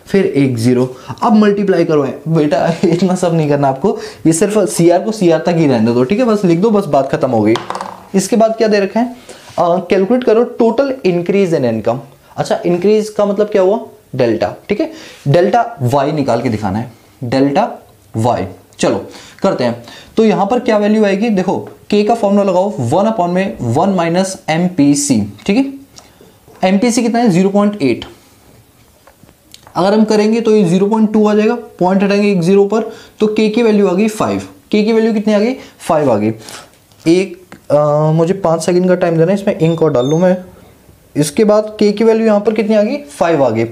फिर 1 0। अब मल्टीप्लाई करो बेटा, इतना सब नहीं करना आपको, ये सिर्फ सीआर को सीआर तक ही रहने दो, ठीक है, बस लिख दो, बस बात खत्म हो गई। इसके बाद क्या दे रखा है, कैलकुलेट करो टोटल इंक्रीज इन इनकम। अच्छा इंक्रीज का मतलब क्या हुआ, डेल्टा, ठीक है, डेल्टा वाई निकाल के दिखाना है, डेल्टा वाई। चलो करते हैं। तो यहां पर क्या वैल्यू आएगी, देखो के का फॉर्मूला लगाओ 1/1 माइनस एमपीसी, ठीक है, एमपीसी कितना है 0.8, अगर हम करेंगे तो ये 0.2 आ जाएगा, पॉइंट हटाएंगे एक जीरो पर, तो के की वैल्यू आ गई 5, के की वैल्यू कितनी आ गई 5 आ गई। मुझे 5 सेकंड का टाइम देना है, इसमें इंक और डाल लूँ मैं। इसके बाद के की वैल्यू यहाँ पर कितनी आ गई 5 आ गई।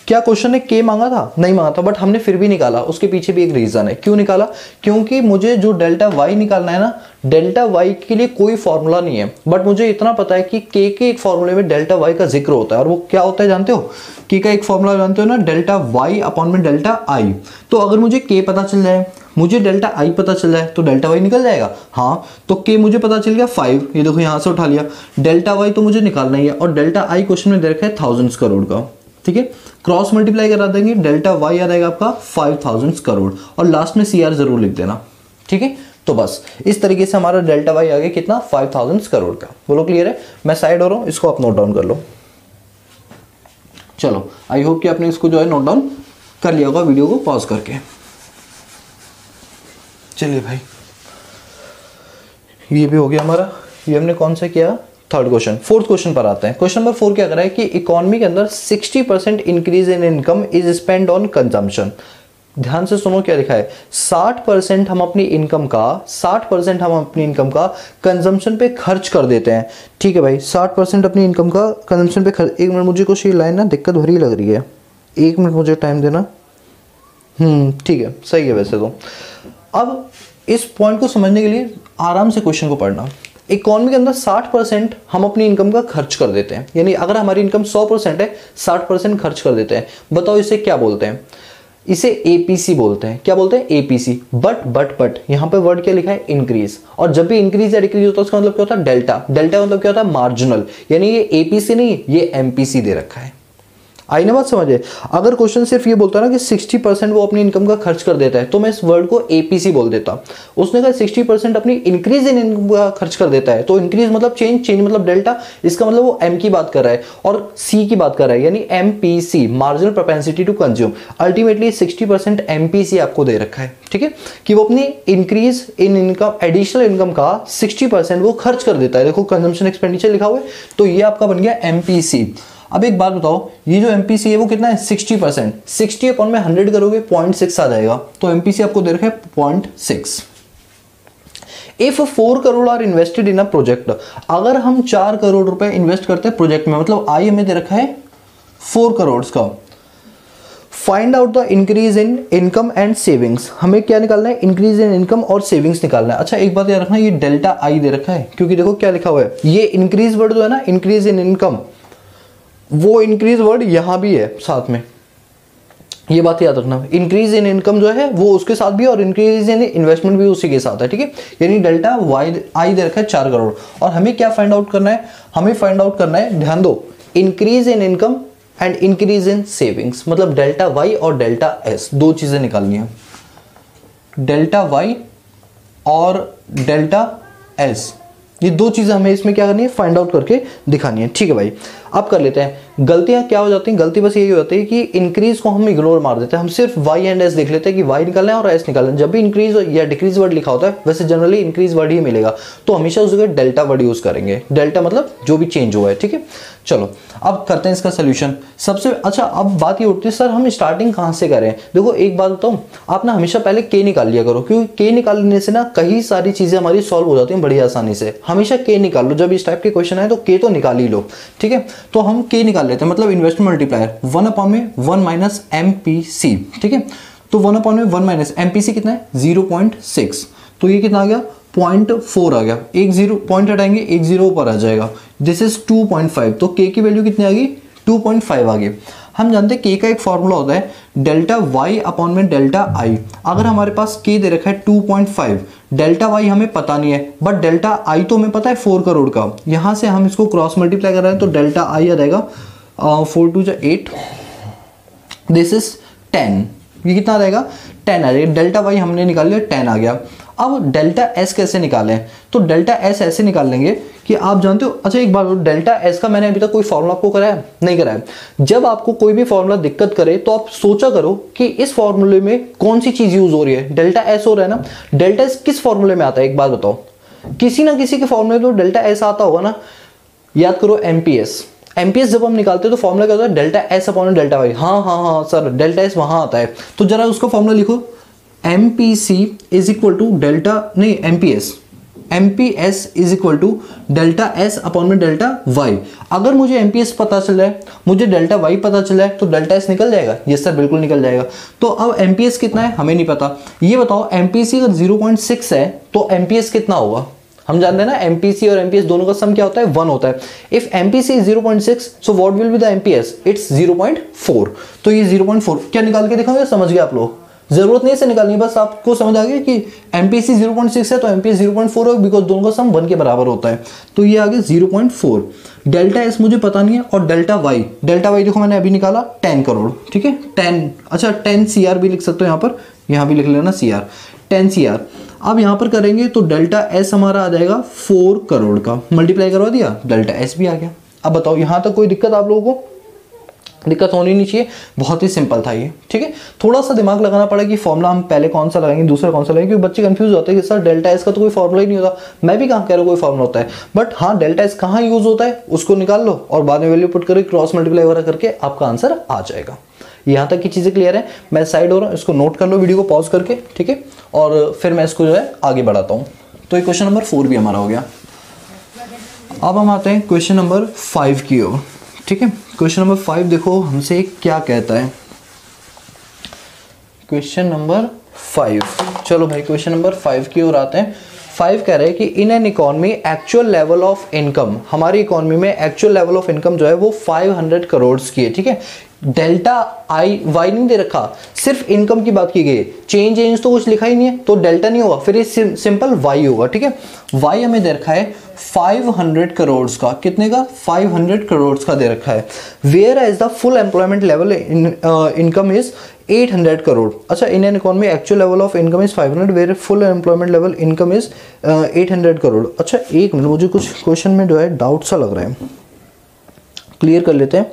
क्या क्वेश्चन ने के मांगा था, नहीं मांगा था, बट हमने फिर भी निकाला, उसके पीछे भी एक रीजन है क्यों निकाला, क्योंकि मुझे जो डेल्टा वाई निकालना है ना, डेल्टा वाई के लिए कोई फॉर्मूला नहीं है, बट मुझे इतना पता है कि के एक फॉर्मूले में डेल्टा वाई का जिक्र होता है, और वो क्या होता है जानते हो, के का एक फॉर्मूला जानते हो ना, डेल्टा वाई अपॉन में डेल्टा आई। तो अगर मुझे के पता चल जाए, मुझे डेल्टा आई पता चल जाए, तो डेल्टा वाई निकल जाएगा। हाँ तो के मुझे पता चल गया 5, ये देखो यहां से उठा लिया, डेल्टा वाई तो मुझे निकालना ही है, और डेल्टा आई क्वेश्चन में दे रखा है थाउजेंड्स करोड़ का, ठीक है, क्रॉस मल्टीप्लाई करा देंगे, डेल्टा वाई आ जाएगा आपका 5000 करोड़, और लास्ट में सीआर जरूर लिख देना, ठीक है। तो बस इस तरीके से हमारा डेल्टा वाई आ गया कितना 5000 करोड़ का। बोलो क्लियर है, मैं साइड हो रहा हूं, इसको आप नोट डाउन कर लो। चलो आई होप कि आपने इसको जो है नोट डाउन कर लिया होगा वीडियो को पॉज करके। चलिए भाई ये भी हो गया हमारा, ये हमने कौन सा किया, थर्ड क्वेश्चन। फोर्थ क्वेश्चन पर आते हैं। क्वेश्चन नंबर 4 क्या कर रहा है कि इकोनॉमी के अंदर 60% increase in income is spend on consumption. ध्यान से सुनो क्या लिखा है, 60% हम अपनी इनकम का 60% हम अपनी इनकम का कंजम्पशन पे खर्च कर देते हैं, ठीक है भाई, 60% अपनी इनकम का कंजम्पशन पे खर्च। एक मिनट, मुझे कुछ ये लाइन ना दिक्कत भरी लग रही है, एक मिनट मुझे टाइम देना। ठीक है, सही है वैसे तो। अब इस पॉइंट को समझने के लिए आराम से क्वेश्चन को पढ़ना। इकोनॉमी के अंदर 60% हम अपनी इनकम का खर्च कर देते हैं, यानी अगर हमारी इनकम 100% है, 60% खर्च कर देते हैं। बताओ इसे क्या बोलते हैं, इसे एपीसी बोलते हैं। क्या बोलते हैं, एपीसी। बट यहां पे वर्ड क्या लिखा है, इंक्रीज, और जब भी इंक्रीज या डिक्रीज होता है उसका मतलब क्या होता है, डेल्टा। डेल्टा मतलब क्या होता है, मार्जिनल, यानी ये एपीसी नहीं, ये एमपीसी दे रखा है। आई ना बात समझे। अगर क्वेश्चन सिर्फ ये बोलता ना कि 60% वो अपनी इनकम का खर्च कर देता है, तो मैं इस वर्ड को एपीसी बोल देता। उसने कहा 60% अपनी इंक्रीज इन इनकम का खर्च कर देता है, तो इंक्रीज मतलब चेंज, चेंज मतलब डेल्टा, इसका मतलब वो एम की बात कर रहा है और सी की बात कर रहा है, यानी MPC, marginal propensity to consume. Ultimately 60% MPC आपको दे रखा है, ठीक है, कि वो अपनी increase in income, additional income का 60% वो खर्च कर देता है। देखो कंजम्पशन एक्सपेंडिचर लिखा हुआ है, तो ये आपका बन गया एमपीसी। अब एक बात बताओ, ये जो एमपीसी है वो कितना है, 60%। 60 अपॉन में 100 करोगे 0.6 आ जाएगा, तो एमपीसी आपको दे रखा है 0.6। If 4 crore are invested in a project, अगर हम 4 करोड़ रुपए इन्वेस्ट करते हैं प्रोजेक्ट में, मतलब आई हमें दे रखा है 4 करोड़ का। Find out the increase in income and savings, हमें क्या निकालना है, इंक्रीज इन इनकम और सेविंग्स निकालना है। अच्छा एक बात याद रखना, ये डेल्टा आई दे रखा है, क्योंकि देखो क्या लिखा हुआ है, ये इंक्रीज वर्ड जो है ना, इंक्रीज इन इनकम, वो इंक्रीज वर्ड यहां भी है साथ में, ये बात याद रखना। इंक्रीज इन इनकम जो है वो उसके साथ भी, और इंक्रीज इन इन्वेस्टमेंट भी उसी के साथ है, ठीक है। यानी डेल्टा वाई आई दे रखा है 4 करोड़, और हमें क्या फाइंड आउट करना है, हमें फाइंड आउट करना है, ध्यान दो, increase in income and increase in savings, मतलब डेल्टा वाई और डेल्टा एस, दो चीजें निकालनी है, डेल्टा वाई और डेल्टा एस, ये दो चीजें हमें इसमें क्या करनी है, फाइंड आउट करके दिखानी है, ठीक है भाई। अब कर लेते हैं। गलतियां क्या हो जाती हैं, गलती बस यही होती है कि इंक्रीज को हम इग्नोर मार देते हैं, हम सिर्फ वाई एंड एस देख लेते हैं कि वाई निकालना है और एस निकालना है। जब भी इंक्रीज या डिक्रीज वर्ड लिखा होता है, वैसे जनरली इंक्रीज वर्ड ही मिलेगा, तो हमेशा उस जगह डेल्टा वर्ड यूज करेंगे। डेल्टा मतलब जो भी चेंज हुआ है, ठीक है। चलो अब करते हैं इसका सोल्यूशन। सबसे अच्छा अब बात ये उठती है, सर हम स्टार्टिंग कहां से करें। देखो एक बात बताऊं, आप ना हमेशा पहले के निकाल लिया करो, क्योंकि के निकालने से ना कई सारी चीजें हमारी सॉल्व हो जाती हैं बड़ी आसानी से। हमेशा के निकाल लो, जब इस टाइप के क्वेश्चन आए तो के तो निकाल ही लो, ठीक है। तो हम के निकाल लेते हैं, मतलब इन्वेस्टमेंट मल्टीप्लायर 1/1 माइनस एमपीसी, ठीक है। तो 1/1 माइनस एमपीसी कितना है 0.6, तो ये कितना आ गया 0.4 आ गया, एक जीरो पॉइंट हटाएंगे, एक जीरो ऊपर आ जाएगा, दिस इज 2.5, तो के की वैल्यू कितनी आ गई 2.5 आ गई। हम जानते हैं k का एक फॉर्मूला होता है डेल्टा y अपॉन में डेल्टा i। अगर हमारे पास k दे रखा है 2.5, डेल्टा y हमें पता नहीं है, बट डेल्टा i तो हमें पता है 4 करोड़ का। यहाँ से हम इसको क्रॉस मल्टीप्लाई कर रहे हैं तो डेल्टा i आ जाएगा 4 2 8, दिस इज 10। ये कितना आ जाएगा? 10 आ जाएगा। डेल्टा वाई हमने निकाल लिया, 10 आ गया। अब डेल्टा एस कैसे निकालें? तो डेल्टा एस ऐसे निकाल लेंगे कि आप जानते हो, अच्छा एक बार डेल्टा एस का मैंने अभी तक कोई फॉर्मूला आपको कराया नहीं कराया। जब आपको कोई भी फॉर्मूला दिक्कत करे तो आप सोचा करो कि इस फॉर्मूले में कौन सी चीज यूज हो रही है। डेल्टा एस हो रहा है ना, डेल्टा एस किस फॉर्मूले में आता है एक बात बताओ? किसी ना किसी के फॉर्मूले में तो डेल्टा एस आता होगा ना। याद करो एमपीएस, एमपीएस जब हम निकालते हैं तो फॉर्मूला क्या होता है? Delta S upon delta Y. हाँ सर, डेल्टा एस वहां आता है। तो जरा उसका फॉर्मूला लिखो, MPC is equal to delta, नहीं MPS is equal to delta S upon में डेल्टा वाई। अगर मुझे एमपीएस पता चल जाए, मुझे डेल्टा वाई पता चल जाए तो डेल्टा एस निकल जाएगा। यस सर, बिल्कुल निकल जाएगा। तो अब एमपीएस कितना है हमें नहीं पता। ये बताओ एमपीसी अगर 0.6 है तो एमपीएस कितना होगा? हम जानते हैं ना एमपीसी और एमपीएस दोनों का सम क्या होता है? 1 होता है। If MPC is 0.6 so what will be the MPS? It's 0.4। तो ये 0.4 क्या निकाल के दिखाऊंगा? समझ गए आप लोग? जरूरत नहीं से निकालनी, बस आपको समझ आ गया कि एमपीसी 0.6 है तो एमपीएस 0.4 है, बिकॉज दोनों का सम 1 के बराबर होता है। तो ये आ गया 0.4। डेल्टा एस मुझे पता नहीं है। और डेल्टा वाई देखो मैंने अभी निकाला 10 करोड़, ठीक है 10। अच्छा 10 सीआर भी लिख सकते हो, यहाँ भी लिख लेना सीआर, 10 सीआर। अब यहाँ पर करेंगे तो डेल्टा एस हमारा आ जाएगा 4 करोड़ का। मल्टीप्लाई करवा दिया, डेल्टा एस भी आ गया। अब बताओ यहाँ तक कोई दिक्कत आप लोगों को? दिक्कत होनी नहीं चाहिए, बहुत ही सिंपल था ये, ठीक है। थोड़ा सा दिमाग लगाना पड़ेगा कि फॉर्मूला हम पहले कौन सा लगाएंगे, दूसरा कौन सा लगाएंगे, क्योंकि बच्चे कंफ्यूज होते हैं कि सर डेल्टा एस का तो कोई फॉर्मूला ही नहीं होता। मैं भी कहाँ कह रहा हूँ कोई फॉर्मूला होता है, बट हाँ डेल्टा एस कहाँ यूज होता है उसको निकाल लो और बाद में वैल्यू पुट करके क्रॉस मल्टीप्लाई वगैरह करके आपका आंसर आ जाएगा। यहाँ तक की चीजें क्लियर है? मैं साइड हो रहा हूँ, इसको नोट कर लो वीडियो को पॉज करके, ठीक है, और फिर मैं इसको जो है आगे बढ़ाता हूँ। तो ये क्वेश्चन नंबर 4 भी हमारा हो गया। अब हम आते हैं क्वेश्चन नंबर 5 की ओर, ठीक है। क्वेश्चन नंबर 5 देखो हमसे क्या कहता है। क्वेश्चन नंबर 5, चलो भाई क्वेश्चन नंबर 5 की ओर आते हैं। 5 कह रहे हैं कि इन an economy actual level of income, हमारी इकोनॉमी में एक्चुअल लेवल ऑफ इनकम जो है वो 500 करोड़ की है, ठीक है। डेल्टा आई वाई नहीं दे रखा, सिर्फ इनकम की बात की गई है। चेंज तो कुछ लिखा ही नहीं है तो डेल्टा नहीं होगा, फिर ये सिंपल वाई होगा, ठीक है। वाई हमें दे रखा है 500 करोड़ का। कितने का? 500 करोड़ का दे रखा है। Whereas the full employment level income is 800 crore. अच्छा, in an economy actual level of income is 500, where full employment level income is 800 crore. अच्छा एक मिनट, मुझे कुछ क्वेश्चन में जो है डाउट सा लग रहा है, क्लियर कर लेते हैं,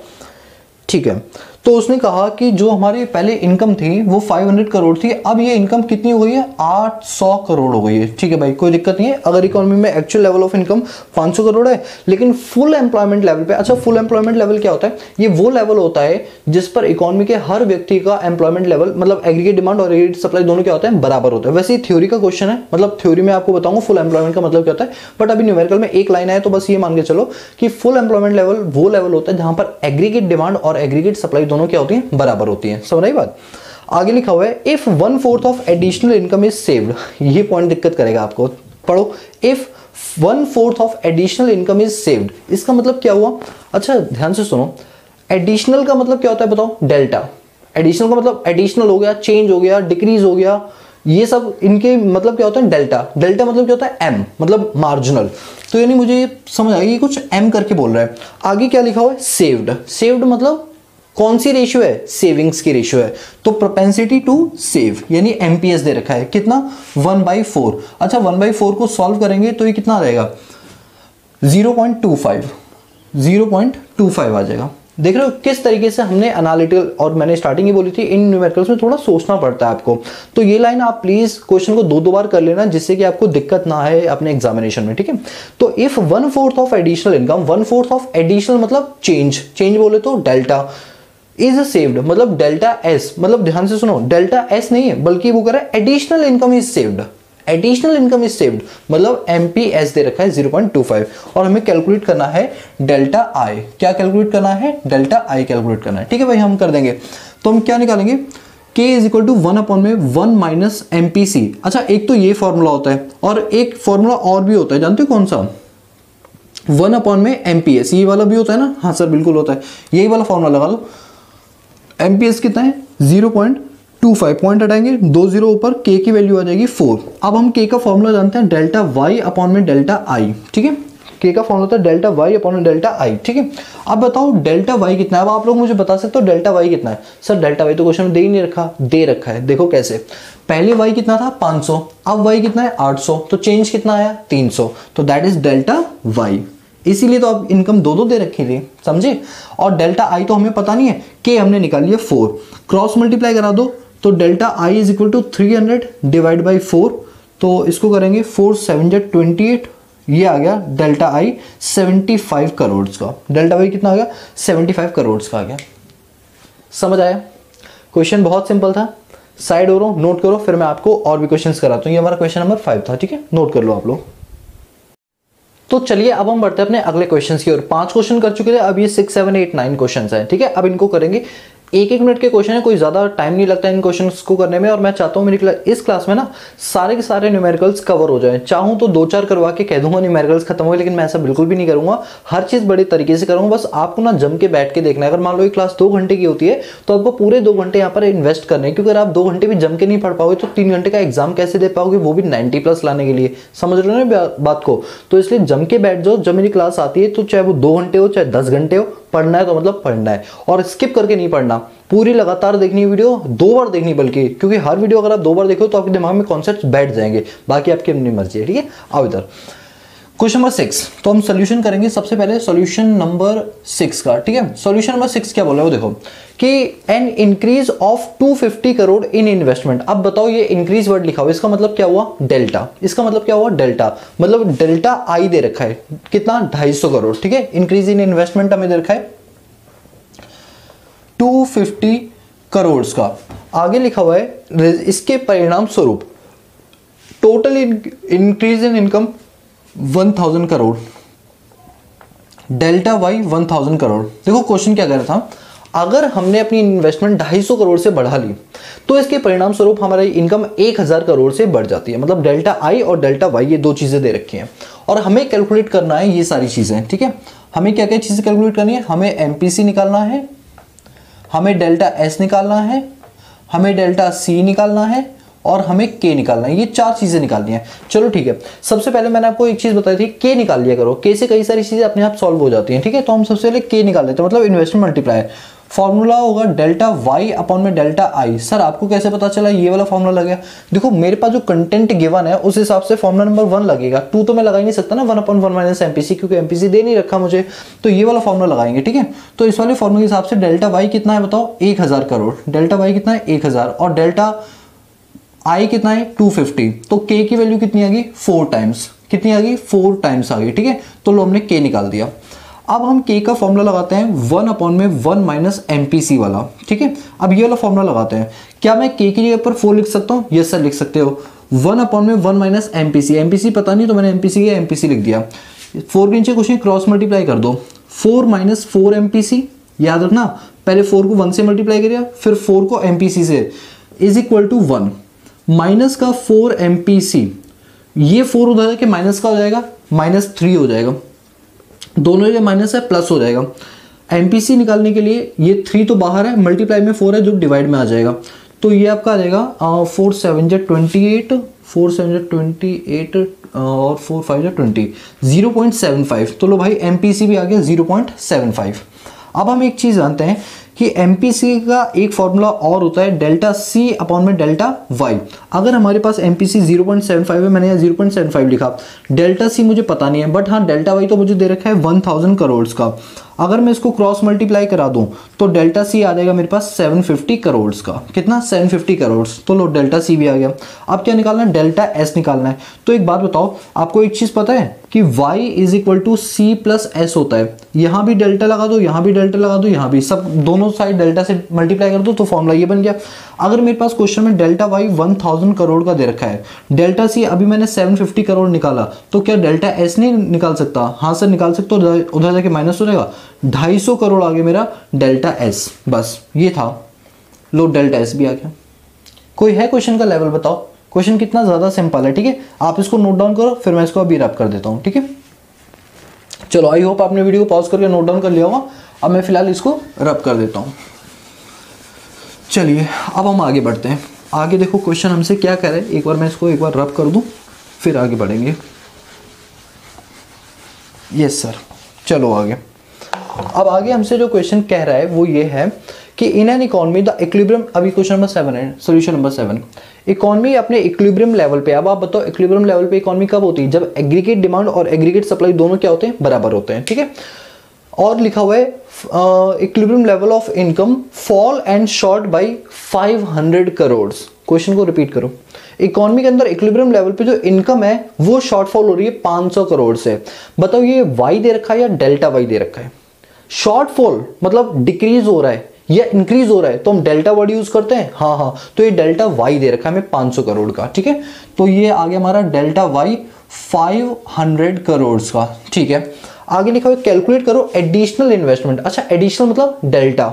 ठीक है। तो उसने कहा कि जो हमारी पहले इनकम थी वो 500 करोड़ थी, अब ये इनकम कितनी हो गई है? 800 करोड़ हो गई है, ठीक है भाई, कोई दिक्कत नहीं है। अगर इकोनॉमी में actual level of income 500 crore है, लेकिन फुल एम्प्लॉयमेंट लेवल पे, अच्छा फुल एम्प्लॉयमेंट लेवल क्या होता है? ये वो लेवल होता है जिस पर इकोनॉमी के हर व्यक्ति का एम्प्लॉयमेंट लेवल, मतलब एग्रीगेट डिमांड और एग्रीगेट सप्लाई दोनों क्या होते हैं? बराबर होता है। वैसे थ्योरी का क्वेश्चन है, मतलब थ्योरी में आपको बताऊंगा फुल एम्प्लॉयमेंट का मतलब क्या होता है, बट अभी न्यूमेरिकल में एक लाइन है तो बस ये मान के चलो कि फुल एम्प्लॉयमेंट लेवल वो लेवल होता है जहां पर एग्रीगेट डिमांड और एग्रीगेट सप्लाई दोनों क्या होती है? बराबर होती है। समझ आई बात? आगे लिखा हुआ है if 1/4 of additional income is saved. ये पॉइंट दिक्कत करेगा आपको, पढ़ो। If 1/4 of additional income is saved, इसका मतलब क्या हुआ? अच्छा ध्यान से सुनो, एडिशनल का मतलब क्या होता है बताओ? डेल्टा। एडिशनल का मतलब एडिशनल हो गया, चेंज हो गया, डिक्रीज हो गया, ये सब इनके मतलब क्या होता है? डेल्टा। डेल्टा मतलब क्या होता है? एम, मतलब मार्जिनल। तो यानी मुझे समझ आएगी कुछ एम करके बोल रहा है। आगे क्या लिखा हुआ है? सेव्ड। सेव्ड मतलब कौन सी रेशियो है? सेविंग्स की रेशियो है। तो प्रोपेंसिटी टू सेव यानी एमपीएस दे रखा है, कितना? 1/4। अच्छा 1/4 को सॉल्व करेंगे तो ये कितना आ जाएगा? 0.25 आ जाएगा। देख रहे हो किस तरीके से हमने एनालिटिकल, और मैंने स्टार्टिंग ही बोली थी इन न्यूमेरिकल्स में थोड़ा सोचना पड़ता है आपको। तो ये लाइन आप प्लीज क्वेश्चन को 2 बार कर लेना जिससे कि आपको दिक्कत ना आए अपने एग्जामिनेशन में, ठीक है। तो if 1/4 of additional income, 1/4 of additional मतलब चेंज बोले तो डेल्टा इज सेव्ड, मतलब डेल्टा एस, मतलब ध्यान से सुनो डेल्टा एस नहीं है बल्कि वो कह रहा है additional income is saved. Additional income is saved मतलब एमपीएस दे रखा है 0.25 और हमें कैलकुलेट करना है डेल्टा आई। क्या कैलकुलेट करना है? डेल्टा आई कैलकुलेट करना है, ठीक है भाई, हम कर देंगे। तो हम क्या निकालेंगे? K is equal to 1/1 minus MPC. अच्छा एक तो ये फॉर्मूला होता है और एक फॉर्मूला और भी होता है, जानते हो कौन सा? 1 अपॉन में एमपीएस, ये वाला भी होता है ना, हाँ सर बिल्कुल होता है, यही वाला फॉर्मूला लगा लो। एमपीएस कितना है 0.25, पॉइंट हटाएंगे 2 0 ऊपर, के की वैल्यू आ जाएगी 4। अब हम के का फॉर्मूला जानते हैं डेल्टा वाई अपॉन में डेल्टा आई, ठीक है, के का फॉर्मूला होता है डेल्टा वाई अपॉन में डेल्टा आई, ठीक है। अब बताओ डेल्टा वाई कितना है, अब आप लोग मुझे बता सकते हो डेल्टा वाई कितना है। सर डेल्टा वाई तो क्वेश्चन में दे ही नहीं रखा, दे रखा है, देखो कैसे, पहले वाई कितना था 500, अब वाई कितना है 800, तो चेंज कितना आया 300, तो दैट इज डेल्टा वाई। इसीलिए तो अब इनकम दो दे रखी थी, समझे। और डेल्टा आई तो हमें पता नहीं है, के हमने निकाल लिया 4, क्रॉस मल्टीप्लाई करा दो तो delta I is equal to 300 divide by 4, तो इसको करेंगे 4 7 28, ये आ गया डेल्टा आई 75 करोड़ का। डेल्टा वाई कितना आ गया 75 करोड़ का आ गया। समझ आया, क्वेश्चन बहुत सिंपल था। साइड हो रहा हूं, नोट करो, फिर मैं आपको और भी क्वेश्चंस कराता हूं। ये हमारा क्वेश्चन नंबर 5 था, ठीक है, नोट कर लो आप लोग। तो चलिए अब हम बढ़ते हैं अपने अगले क्वेश्चंस की ओर। 5 क्वेश्चन कर चुके थे, अब ये 6 7 8 9 क्वेश्चंस हैं, ठीक है। अब इनको करेंगे, 1-1 मिनट के क्वेश्चन है, कोई ज्यादा टाइम नहीं लगता इन क्वेश्चंस को करने में। और मैं चाहता हूं मेरी इस क्लास में ना सारे के सारे न्यूमेरिकल्स कवर हो जाए। चाहूं तो 2-4 करवा के कह दूंगा न्यूमेरिकल्स खत्म हो गए, लेकिन मैं ऐसा बिल्कुल भी नहीं करूंगा। हर चीज बड़े तरीके से करूंगा, बस आपको ना जम के बैठ के देखना है। अगर मान लो ये क्लास 2 घंटे की होती है तो आपको पूरे 2 घंटे यहाँ पर इन्वेस्ट करने हैं, क्योंकि अगर आप 2 घंटे भी जम के नहीं पढ़ पाओगे तो 3 घंटे का एग्जाम कैसे दे पाओगे, वो भी 90+ लाने के लिए। समझ रहे हो ना बात को। तो इसलिए जम के बैठ जाओ, जब मेरी क्लास आती है तो चाहे वो 2 घंटे हो चाहे 10 घंटे हो, पढ़ना है तो मतलब पढ़ना है, और स्किप करके नहीं पढ़ना। पूरी लगातार देखनी वीडियो, 2 बार देखनी बल्कि, क्योंकि हर वीडियो अगर आप 2 बार देखो तो आपके दिमाग में कॉन्सेप्ट्स बैठ जाएंगे। बाकी आपकी अपनी मर्जी है, ठीक है। आओ इधर क्वेश्चन नंबर 6, तो हम सोल्यूशन करेंगे। सबसे पहले सोल्यूशन नंबर 6 का, ठीक है। सोल्यूशन नंबर 6 क्या बोला है वो देखो, कि an increase of 250 crore in investment. अब बताओ ये इंक्रीज वर्ड लिखा हुआ, इसका मतलब क्या हुआ डेल्टा, इसका मतलब क्या हुआ डेल्टा, मतलब डेल्टा आई दे रखा है कितना 250 करोड़, ठीक है। इंक्रीज इन इन्वेस्टमेंट हमें दे रखा है 250 करोड़ का। आगे लिखा हुआ है इसके परिणाम स्वरूप total increase in income 1000 crore, delta Y 1000 crore. देखो क्वेश्चन क्या कह रहा था, अगर हमने अपनी इन्वेस्टमेंट 250 करोड़ से बढ़ा ली तो इसके परिणाम स्वरूप हमारी इनकम 1000 करोड़ से बढ़ जाती है। मतलब डेल्टा आई और डेल्टा वाई ये 2 चीजें दे रखी हैं, और हमें कैलकुलेट करना है ये सारी चीजें, ठीक है। हमें क्या क्या चीजें कैलकुलेट करनी है, हमें एमपीसी निकालना है, हमें डेल्टा एस निकालना है, हमें डेल्टा सी निकालना है, और हमें के निकालना है। ये 4 चीजें निकालनी है। चलो ठीक है, सबसे पहले मैंने आपको एक चीज बताई थी, के निकाल लिया करो, के से कई सारी चीजें अपने आप सॉल्व हो जाती हैं, ठीक है। तो हम सबसे पहले के निकाल लेते हैं, मतलब इन्वेस्टमेंट मल्टीप्लायर। फॉर्मूला होगा डेल्टा वाई अपॉन में डेल्टा आई। सर आपको कैसे पता चला, ये वाला फॉर्मूला लग गया। देखो मेरे पास जो कंटेंट गिवन है उस हिसाब से फॉर्मूला नंबर 1 लगेगा, 2 तो मैं लगा ही नहीं सकता ना, 1/1 माइनस एमपीसी, क्योंकि एमपीसी दे नहीं रखा मुझे। तो ये वाला फॉर्मूला लगाएंगे, ठीक है। तो इस वाले फॉर्मूले के हिसाब से डेल्टा वाई कितना है बताओ 1000 करोड़, डेल्टा वाई कितना है 1000, और डेल्टा आई कितना है 250। तो के की वैल्यू कितनी आ गई 4 टाइम्स, कितनी आ गई 4 टाइम्स आ गई, ठीक है। तो लो हमने के निकाल दिया। अब हम के का फॉर्मूला लगाते हैं 1 अपॉन में 1 माइनस एमपीसी वाला, ठीक है। अब ये वाला फॉर्मूला लगाते हैं। क्या मैं के की जगह पर 4 लिख सकता हूँ? यस सर लिख सकते हो। 1 अपॉन में 1 माइनस एमपीसी, एमपीसी पता नहीं तो मैंने एमपीसी किया, एमपीसी लिख दिया। 4 के नीचे कुछ नहीं, क्रॉस मल्टीप्लाई कर दो, 4 माइनस 4 एमपीसी, याद रखना पहले 4 को 1 से मल्टीप्लाई करिए, फिर 4 को एमपीसी से, इज इक्वल टू 1 माइनस का 4 एमपीसी, ये 4 उधर जाके माइनस का हो जाएगा, -3 हो जाएगा, दोनों जगह माइनस है प्लस हो जाएगा। एमपीसी निकालने के लिए ये 3 तो बाहर है, मल्टीप्लाई में 4 है जो डिवाइड में आ जाएगा। तो ये आपका आ जाएगा 4 7 28, 4 7 28 और 4 5 20, 0.75। तो लो भाई एमपीसी भी आ गया 0.75। अब हम एक चीज जानते हैं कि एमपीसी का एक फॉर्मूला और होता है डेल्टा सी अपॉन में डेल्टा वाई। अगर हमारे पास एमपीसी 0.75 है, मैंने यहाँ 0.75 लिखा, डेल्टा सी मुझे पता नहीं है, बट हाँ डेल्टा वाई तो मुझे दे रखा है 1000 करोड़ का। अगर मैं इसको क्रॉस मल्टीप्लाई करा दूं तो डेल्टा सी आ जाएगा मेरे पास 750 करोड़ का। कितना 750 करोड़। तो लो डेल्टा सी भी आ गया। अब क्या निकालना है, डेल्टा एस निकालना है। तो एक बात बताओ, आपको एक चीज पता है कि y is equal to C plus S होता है। यहां भी डेल्टा लगा दो, यहां भी डेल्टा लगा दो, यहां भी, सब दोनों साइड डेल्टा से मल्टीप्लाई कर दो तो फॉर्मूला ये बन गया। अगर मेरे पास क्वेश्चन में डेल्टा वाई 1000 करोड़ का दे रखा है, डेल्टा सी अभी मैंने 750 करोड़ निकाला, तो क्या डेल्टा एस नहीं निकाल सकता? हाँ सर निकाल सकते हो, उधर जाके माइनस हो जाएगा, 250 करोड़ आ गया मेरा डेल्टा एस। बस ये था, लो डेल्टा एस भी आ गया। कोई है क्वेश्चन का लेवल बताओ, क्वेश्चन कितना ज्यादा सिंपल है, ठीक है। आप इसको नोट डाउन करो, फिर मैं इसको अभी रैप कर देता हूं, ठीक है। चलो आई होप आपने वीडियो को पॉज करके नोट डाउन कर लिया होगा। अब मैं फिलहाल इसको रब कर देता हूँ। चलिए अब हम आगे बढ़ते हैं। आगे देखो क्वेश्चन हमसे क्या कह रहा है, एक बार मैं इसको एक बार रब कर दूँ फिर आगे बढ़ेंगे। यस सर, चलो आगे। अब आगे हमसे जो क्वेश्चन कह रहा है वो ये है कि इन एन इकोनॉमी द इक्विलिब्रियम, अभी क्वेश्चन नंबर 7 है, सॉल्यूशन नंबर 7। इकोनॉमी अपने इक्विलिब्रियम लेवल पे, अब आप बताओ इक्विलिब्रियम लेवल पे इकोनॉमी कब होती है, जब एग्रीगेट डिमांड और एग्रीगेट सप्लाई दोनों क्या होते हैं, बराबर होते हैं, ठीक है। और लिखा हुआ है equilibrium level of income fall and short by 500 crore. Question को रिपीट करो, इकोनॉमी के अंदर इक्विलिब्रियम लेवल पे जो इनकम है वो शॉर्टफॉल हो रही है 500 करोड़ से। बताओ ये वाई दे रखा है या डेल्टा वाई दे रखा है। शॉर्टफॉल मतलब डिक्रीज हो रहा है या इंक्रीज हो रहा है तो हम डेल्टा वर्ड यूज करते हैं, हाँ, तो ये डेल्टा वाई दे रखा है हमें 500 करोड़ का, ठीक है। तो ये आगे हमारा डेल्टा वाई 500 करोड़ का, ठीक है। आगे लिखा हुआ कैलकुलेट करो एडिशनल इन्वेस्टमेंट। अच्छा, एडिशनल मतलब डेल्टा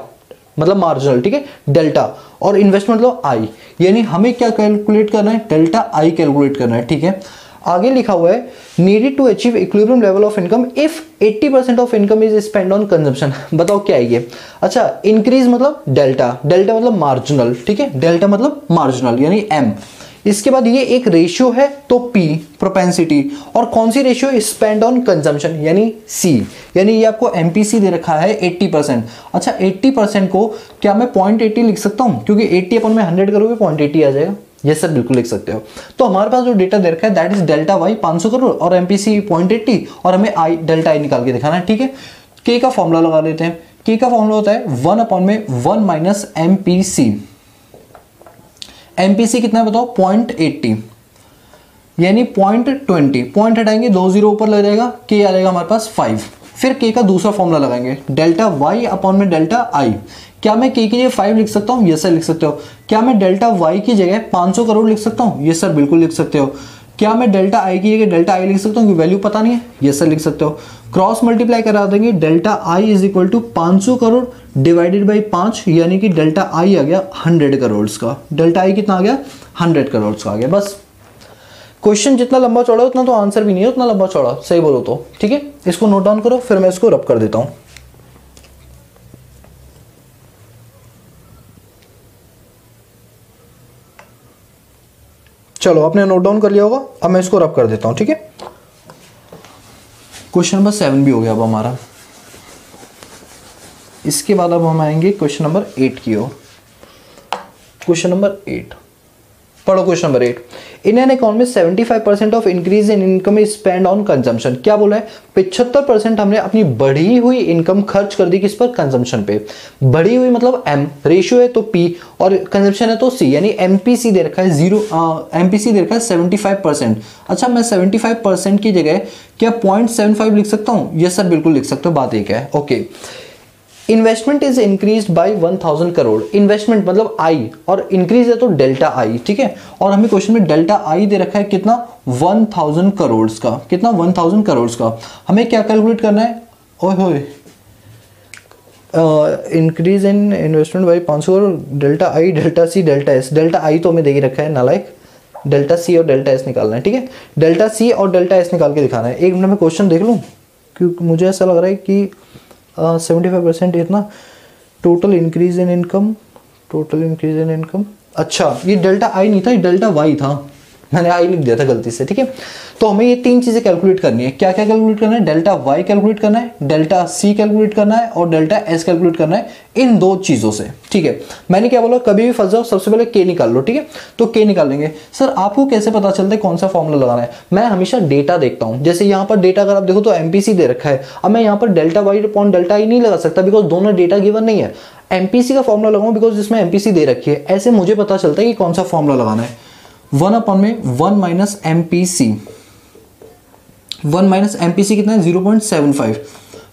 मतलब मार्जिनल, ठीक है, डेल्टा, और इन्वेस्टमेंट मतलब आई, यानी हमें क्या कैलकुलेट करना है, डेल्टा आई कैलकुलेट करना है, ठीक है। आगे लिखा हुआ है needed to achieve equilibrium level of income if 80% of income is spend on consumption. बताओ क्या है ये। अच्छा, इंक्रीज मतलब डेल्टा, डेल्टा मतलब मार्जिनल, ठीक है, डेल्टा मतलब मार्जिनल यानी एम। इसके बाद ये एक रेशियो है तो पी प्रोपेंसिटी, और कौन सी रेशियो, स्पेंड ऑन कंजम्पशन यानी सी, यानी ये आपको एमपीसी दे रखा है 80%। अच्छा 80% को क्या मैं 0.80 लिख सकता हूँ, क्योंकि 80 अपन में 100 करोगे 0.80 आ जाएगा। यस सर, बिल्कुल लिख सकते हो। तो हमारे पास जो डेटा दे रखा है that is delta Y 500 crore और एमपीसी 0.80, और हमें आई डेल्टा आई निकाल के दिखाना है, ठीक है। के का फॉर्मूला लगा लेते हैं। के का फॉर्मूला होता है 1/1 माइनस एमपीसी। एमपीसी कितना है बताओ, 0.80 यानी 0.20, पॉइंट हटाएंगे 2 0 ऊपर लग जाएगा, के आ जाएगा हमारे पास 5। फिर के का दूसरा फॉर्मूला लगाएंगे डेल्टा वाई अपॉन में डेल्टा आई। क्या मैं के की जगह 5 लिख सकता हूँ, यस सर लिख सकते हो। क्या मैं डेल्टा वाई की जगह 500 करोड़ लिख सकता हूँ, यस सर बिल्कुल लिख सकते हो। क्या मैं डेल्टा आई की जगह डेल्टा आई लिख सकता हूँ, वैल्यू पता नहीं है, यस सर लिख सकते हो। क्रॉस मल्टीप्लाई करा देंगे, delta I is equal to 500 crore divided by 5, यानी कि डेल्टा आई आ गया 100 करोड़ का। डेल्टा आई कितना आ गया, 100 करोड़ का आ गया। बस क्वेश्चन जितना लंबा चौड़ा है उतना तो आंसर भी नहीं है, उतना लंबा चौड़ा, सही बोलो तो, ठीक है। इसको नोट डाउन करो, फिर मैं इसको रब कर देता हूं। चलो आपने नोट डाउन कर लिया होगा, अब मैं इसको रब कर देता हूं, ठीक है। क्वेश्चन नंबर 7 भी हो गया अब हमारा। इसके बाद अब हम आएंगे क्वेश्चन नंबर 8 की ओर। क्वेश्चन नंबर 8 पढ़ो। Question number 8, in an economy 75% of increase in income is spend on consumption. क्या बोला है, 75% हमने अपनी बढ़ी हुई इनकम खर्च कर दी किस पर, कंजम्पशन पे। बढ़ी हुई मतलब एम, रेशियो है तो पी, और कंजम्पशन है तो सी, यानी एमपीसी दे रखा है 0, एमपीसी दे रखा है 75%। अच्छा मैं 75% की जगह क्या 0.75 लिख सकता हूँ, यस सर बिल्कुल लिख सकते हो, बात एक है, okay. Investment is increase by 1000 crore. Investment मतलब आई, और इंक्रीज है तो डेल्टा आई, ठीक है। और हमें क्वेश्चन में डेल्टा आई दे रखा है कितना, 1000 करोड़ का। कितना, 1000 करोड़ का। हमें क्या कैलकुलेट करना है, ओए होए, increase in investment by 500 crore, delta I, delta C, delta S. Delta I तो हमें दे ही रखा है नालायक, डेल्टा सी और डेल्टा एस निकालना है, ठीक है। डेल्टा सी और डेल्टा एस निकाल के दिखाना है। एक मिनट में क्वेश्चन देख लूँ, क्योंकि मुझे ऐसा लग रहा है कि 75% इतना total increase in income, total increase in income. अच्छा ये डेल्टा आई नहीं था, ये डेल्टा वाई था, मैंने आई लिख दिया था गलती से, ठीक है। तो हमें ये 3 चीजें कैलकुलेट करनी है। क्या क्या कैलकुलेट करना है, डेल्टा वाई कैलकुलेट करना है, डेल्टा सी कैलकुलेट करना है, और डेल्टा एस कैलकुलेट करना है, इन 2 चीजों से, ठीक है। मैंने क्या बोला, कभी भी फंस जाओ सबसे पहले के निकाल लो, ठीक है। तो के निकाल लेंगे। सर आपको कैसे पता चलता है कौन सा फॉर्मूला लगाना है, मैं हमेशा डेटा देखता हूं। जैसे यहाँ पर डेटा अगर आप देखो तो एमपीसी दे रखा है, अब मैं यहाँ पर delta Y upon delta I नहीं लगा सकता, बिकॉज दोनों डेटा गिवन नहीं है। एमपीसी का फॉर्मूला लगाऊं बिकॉज जिसमें एमपीसी दे रखी है, ऐसे मुझे पता चलता है कि कौन सा फॉर्मूला लगाना है। 1/1 माइनस एमपीसी, 1 माइनस एमपीसी कितना है, 0.75।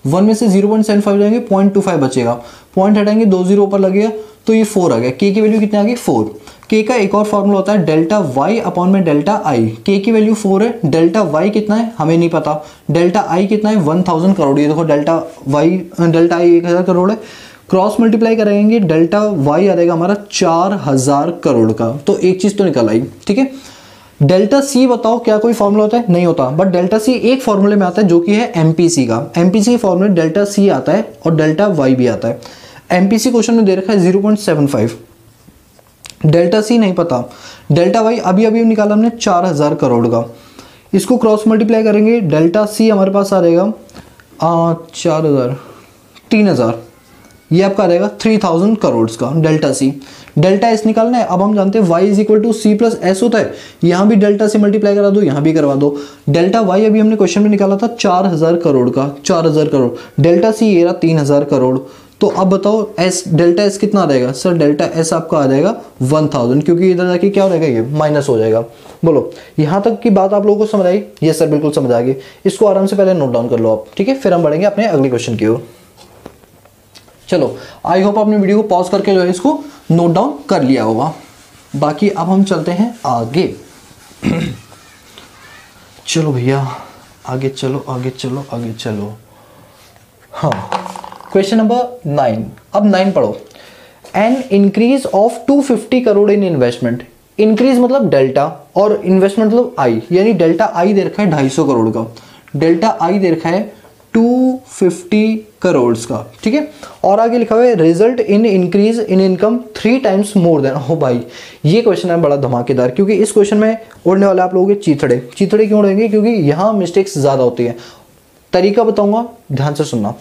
1 में से 0.75 जाएंगे, 0.25 बचेगा, पॉइंट हटाएंगे 2 0 ऊपर लगेगा तो ये 4 आ गया। के की वैल्यू कितनी आ गई, 4। के का एक और फॉर्मूला होता है डेल्टा वाई अपॉन में डेल्टा आई। के की वैल्यू 4 है, डेल्टा वाई कितना है हमें नहीं पता, डेल्टा आई कितना है 1000 करोड़। ये देखो delta Y, delta I 1000 crore है, क्रॉस मल्टीप्लाई करेंगे डेल्टा वाई आ जाएगा हमारा 4000 करोड़ का। तो एक चीज तो निकल आई, ठीक है। डेल्टा सी बताओ क्या कोई फॉर्मूला होता है? नहीं होता, बट डेल्टा सी एक फॉर्मूले में आता है जो कि है एमपीसी का। एमपीसी फॉर्मूले डेल्टा सी आता है और डेल्टा वाई भी आता है। एमपीसी क्वेश्चन में दे रखा है 0.75, डेल्टा सी नहीं पता, डेल्टा वाई अभी अभी निकाला हमने 4000 करोड़ का। इसको क्रॉस मल्टीप्लाई करेंगे, डेल्टा सी हमारे पास आ जाएगा 4000, 3000, ये आपका आ जाएगा 3000 करोड़ का डेल्टा सी। डेल्टा एस निकालना है। अब हम जानते हैं y is equal to C plus S होता है, यहाँ भी डेल्टा से मल्टीप्लाई करा दो, यहाँ भी करवा दो। डेल्टा y अभी हमने क्वेश्चन में निकाला था 4000 करोड़ का, 4000 करोड़, डेल्टा सी ये रहा 3000 करोड़। तो अब बताओ एस, डेल्टा एस कितना आ जाएगा? सर डेल्टा एस आपका आ जाएगा 1000, क्योंकि इधर जाके क्या हो जाएगा, ये माइनस हो जाएगा। बोलो यहाँ तक की बात आप लोगों को समझ आई? ये सर बिल्कुल समझ आ गई। इसको आराम से पहले नोट डाउन कर लो आप, ठीक है, फिर हम बढ़ेंगे अपने अगले क्वेश्चन की ओर। चलो, आई होप आपने वीडियो को पॉज करके जो है इसको नोट डाउन कर लिया होगा। बाकी अब हम चलते हैं आगे। चलो भैया आगे चलो, आगे चलो, आगे चलो। हाँ, क्वेश्चन नंबर 9। अब 9 पढ़ो। An increase of 250 crore in investment. Increase मतलब डेल्टा और इन्वेस्टमेंट मतलब आई, यानी डेल्टा आई दे रखा है 250 करोड़ का, डेल्टा आई दे रखा है 250 करोड़ का, ठीक है। और आगे लिखा हुआ है result in increase in income 3 times more then. हो भाई, ये क्वेश्चन है बड़ा धमाकेदार, क्योंकि इस क्वेश्चन में उड़ने वाले आप लोगों के चीथड़े। चीथड़े क्यों उड़ेंगे? क्योंकि यहाँ मिस्टेक्स ज़्यादा होती है। तरीका बताऊंगा, ध्यान से सुनना।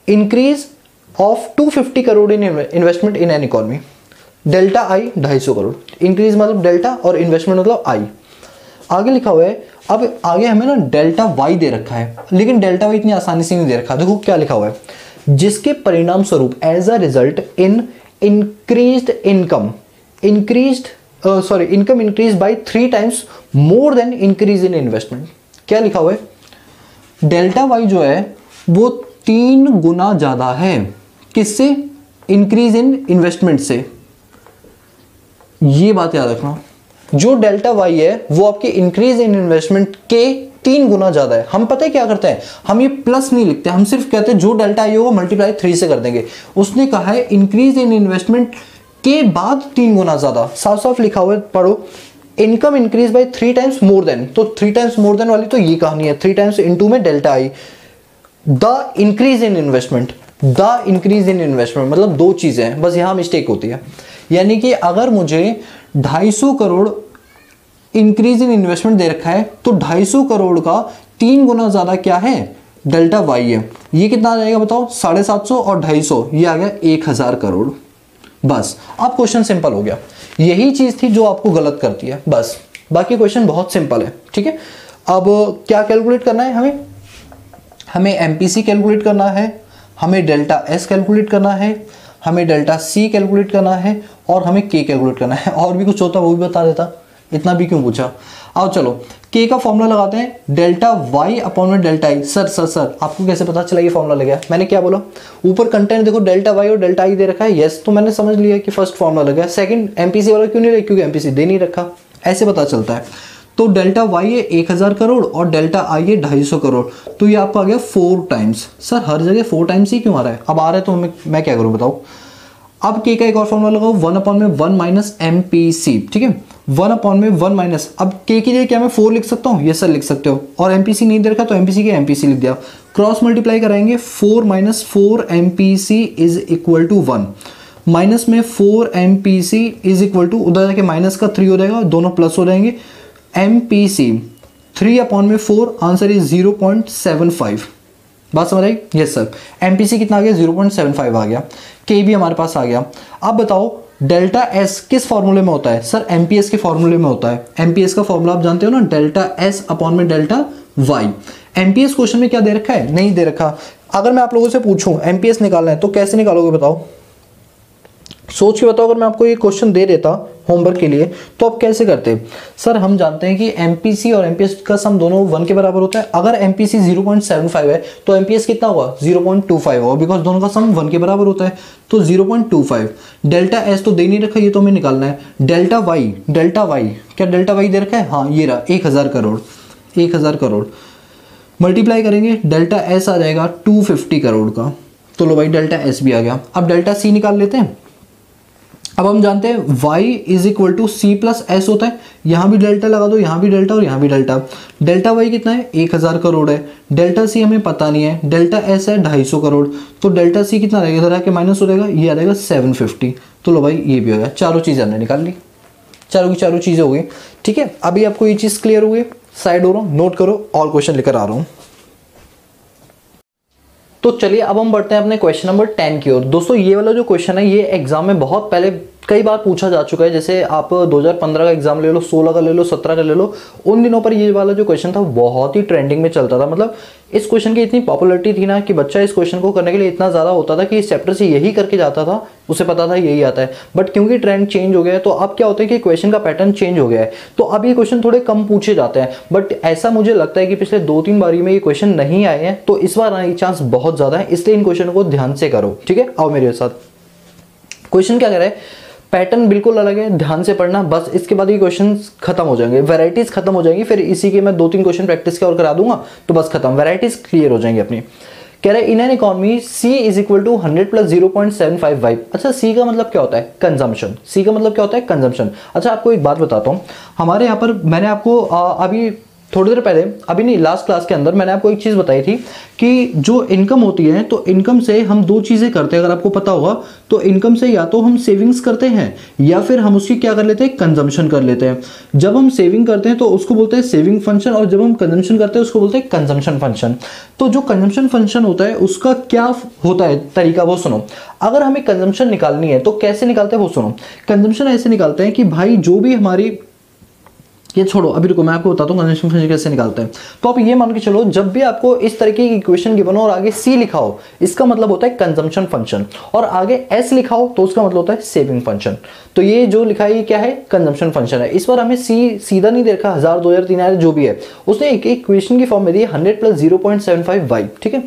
Increase of 250 crore in investment in an economy, delta I 250 crore, increase मतलब डेल्टा और इन्वेस्टमेंट मतलब आई। आगे लिखा हुआ है, अब आगे हमें ना डेल्टा वाई दे रखा है, लेकिन डेल्टा वाई इतनी आसानी से नहीं दे रखा। देखो क्या लिखा हुआ है, जिसके परिणाम स्वरूप as a result in increased income, income increase by 3 times more than increase in investment. क्या लिखा हुआ है? डेल्टा वाई जो है वो 3 गुना ज्यादा है, किससे? इंक्रीज इन इन्वेस्टमेंट से। ये बात याद रखना, जो डेल्टा वाई है वो आपके इंक्रीज इन इन्वेस्टमेंट के 3 गुना ज्यादा है। हम पता है क्या करते हैं, हम ये प्लस नहीं लिखते, हम सिर्फ कहते हैं जो डेल्टा आई होगा मल्टीप्लाई 3 से कर देंगे। उसने कहा है इंक्रीज इन इन्वेस्टमेंट के बाद 3 गुना ज्यादा, साफ साफ लिखा हुआ है, पढ़ो। Income increase by 3 times more then, तो 3 टाइम्स मोर देन वाली तो ये कहानी है, 3 टाइम्स इनटू में delta I. The increase in investment, the increase in investment मतलब 2 चीजें हैं, बस यहां मिस्टेक होती है। यानी कि अगर मुझे 250 करोड़ इंक्रीज इन इन्वेस्टमेंट दे रखा है, तो 250 करोड़ का 3 गुना ज्यादा क्या है? डेल्टा वाई है। ये कितना आ जाएगा बताओ? 750 और 250, ये आ गया 1000 करोड़। बस, अब क्वेश्चन सिंपल हो गया। यही चीज थी जो आपको गलत करती है, बस। बाकी क्वेश्चन बहुत सिंपल है, ठीक है। अब क्या कैलकुलेट करना है हमें एमपीसी कैलकुलेट करना है, हमें डेल्टा एस कैलकुलेट करना है, हमें डेल्टा सी कैलकुलेट करना है, और हमें के कैलकुलेट करना है। और भी कुछ होता वो भी बता देता, इतना भी क्यों पूछा। आओ चलो, के का फॉर्मूला लगाते हैं, डेल्टा वाई अपॉन में डेल्टा आई। सर आपको कैसे पता चला ये फॉर्मूला लग गया? मैंने क्या बोला, ऊपर कंटेंट देखो, डेल्टा वाई और डेल्टा आई दे रखा है, यस, तो मैंने समझ लिया कि फर्स्ट फॉर्मूला लग गया। सेकंड एमपीसी वाला क्यों नहीं लगा? क्योंकि एमपीसी दे नहीं रखा, ऐसे पता चलता है। तो डेल्टा वाई है 1000 करोड़ और डेल्टा आई है 250 करोड़, तो ये आपका आ गया 4 टाइम्स। सर हर जगह 4 टाइम्स ही क्यों आ रहा है? अब आ रहा है तो मैं क्या करूं बताओ। अब के का एक और फॉर्मूला लगाओ, 1 अपॉन में 1 माइनस एमपीसी, ठीक है। 1 अपॉन में 1 माइनस, अब के की जगह क्या मैं 4 लिख सकता हूँ? यस सर लिख सकते हो। और एमपीसी नहीं दे रखा तो एमपीसी के एमपीसी लिख दिया। क्रॉस मल्टीप्लाई कराएंगे, 4 minus 4 MPC is equal to 1, minus में 4 एमपीसी इज इक्वल टू, उधर जाके माइनस का 3 हो जाएगा, दोनों प्लस हो जाएंगे। एमपीसी 3 अपॉन में 4, आंसर इज 0.75। बात समझ आई? Yes sir. एमपीसी कितना आ गया? 0.75 आ गया। के भी हमारे पास आ गया। अब बताओ डेल्टा एस किस फॉर्मूले में होता है? सर एमपीएस के फॉर्मूले में होता है। एमपीएस का फॉर्मूला आप जानते हो ना, डेल्टा एस अपॉन में डेल्टा वाई। एमपीएस क्वेश्चन में क्या दे रखा है? नहीं दे रखा। अगर मैं आप लोगों से पूछूं एमपीएस निकालना है तो कैसे निकालोगे बताओ? सोच के बताओ, अगर मैं आपको ये क्वेश्चन दे देता होमवर्क के लिए तो आप कैसे करते? सर हम जानते हैं कि एमपीसी और एमपीएस का सम दोनों 1 के बराबर होता है। अगर एमपीसी 0.75 है तो एमपीएस कितना होगा? 0.25 होगा, बिकॉज दोनों का सम 1 के बराबर होता है, तो 0.25। डेल्टा एस तो दे नहीं रखा, ये तो हमें निकालना है। डेल्टा वाई क्या डेल्टा वाई दे रखा है? हाँ ये रहा 1000 करोड़। 1000 करोड़ मल्टीप्लाई करेंगे, डेल्टा एस आ जाएगा 250 करोड़ का। तो लो भाई डेल्टा एस भी आ गया। अब डेल्टा सी निकाल लेते हैं। अब हम जानते हैं y is equal to C plus S होता है, यहाँ भी डेल्टा लगा दो, यहाँ भी डेल्टा और यहाँ भी डेल्टा। डेल्टा y कितना है 1000 करोड़ है, डेल्टा c हमें पता नहीं है, डेल्टा s है 250 करोड़, तो डेल्टा c कितना रहेगा, इधर आके माइनस हो जाएगा, ये आ जाएगा 750। तो लो भाई ये भी हो गया, चारों चीज़ें हमने निकाल ली, चारों की चारों चीज़ें हो गई। ठीक है, अभी आपको ये चीज़ क्लियर हो गई, साइड हो रहा हूँ, नोट करो, और क्वेश्चन लेकर आ रहा हूँ। तो चलिए अब हम बढ़ते हैं अपने क्वेश्चन नंबर 10 की ओर। दोस्तों ये वाला जो क्वेश्चन है ये एग्जाम में बहुत पहले कई बार पूछा जा चुका है। जैसे आप 2015 का एग्जाम ले लो, 16 का ले लो, 17 का ले लो, उन दिनों पर ये वाला जो क्वेश्चन था बहुत ही ट्रेंडिंग में चलता था। मतलब इस क्वेश्चन की इतनी पॉपुलरिटी थी ना कि बच्चा इस क्वेश्चन को करने के लिए इतना ज़्यादा होता था कि इस चैप्टर से यही करके जाता था, उसे पता था यही आता है। बट क्योंकि ट्रेंड चेंज हो गया है तो अब क्या होता है कि क्वेश्चन का पैटर्न चेंज हो गया है, तो अब ये क्वेश्चन थोड़े कम पूछे जाते हैं। बट ऐसा मुझे लगता है कि पिछले 2-3 बारी में ये क्वेश्चन नहीं आए हैं, तो इस बार आने की चांस बहुत ज़्यादा है, इसलिए इन क्वेश्चन को ध्यान से करो। ठीक है, आओ मेरे साथ। क्वेश्चन क्या कह रहा है, पैटर्न बिल्कुल अलग है, ध्यान से पढ़ना, बस इसके बाद ये क्वेश्चंस खत्म हो जाएंगे, वैरायटीज खत्म हो जाएंगी, फिर इसी के मैं 2-3 क्वेश्चन प्रैक्टिस के और करा दूंगा तो बस खत्म, वैरायटीज क्लियर हो जाएंगी अपनी। कह रहे in an economy C is equal to 100 plus 0.75 Y. अच्छा C का मतलब क्या होता है, कंजम्पशन। C का मतलब क्या होता है, कंजम्पशन। अच्छा आपको एक बात बताता हूँ, हमारे यहाँ पर मैंने आपको अभी थोड़ी देर पहले, अभी नहीं लास्ट क्लास के अंदर मैंने आपको एक चीज़ बताई थी कि जो इनकम होती है तो इनकम से हम 2 चीज़ें करते हैं, अगर आपको पता होगा तो इनकम से या तो हम सेविंग्स करते हैं या फिर हम उसकी क्या कर लेते हैं, कंजम्पशन कर लेते हैं। जब हम सेविंग करते हैं तो उसको बोलते हैं सेविंग फंक्शन, और जब हम कंजम्पशन करते हैं उसको बोलते हैं कंजम्पशन फंक्शन। तो जो कंजम्पशन फंक्शन होता है उसका क्या होता है तरीका, वो सुनो। अगर हमें कंजम्पशन निकालनी है तो कैसे निकालते हैं वो सुनो। कंजम्पशन ऐसे निकालते हैं कि भाई जो भी हमारी, ये छोड़ो अभी रुको मैं आपको बताता हूँ कंजम्पशन फंक्शन कैसे निकालते हैं। तो आप ये मान के चलो जब भी आपको इस तरीके की इक्वेशन गिवन हो और आगे C लिखा हो, इसका मतलब होता है कंजम्पशन फंक्शन, और आगे S लिखा हो तो उसका मतलब होता है सेविंग फंक्शन। तो ये जो लिखा है ये क्या है, कंजम्पशन फंक्शन है। इस बार हमें C सीधा नहीं दे रखा, 1000, 2000, 3000 जो भी है, उसने एक इक्वेशन की फॉर्म में दी 100 प्लस 0.75 वाई। ठीक है,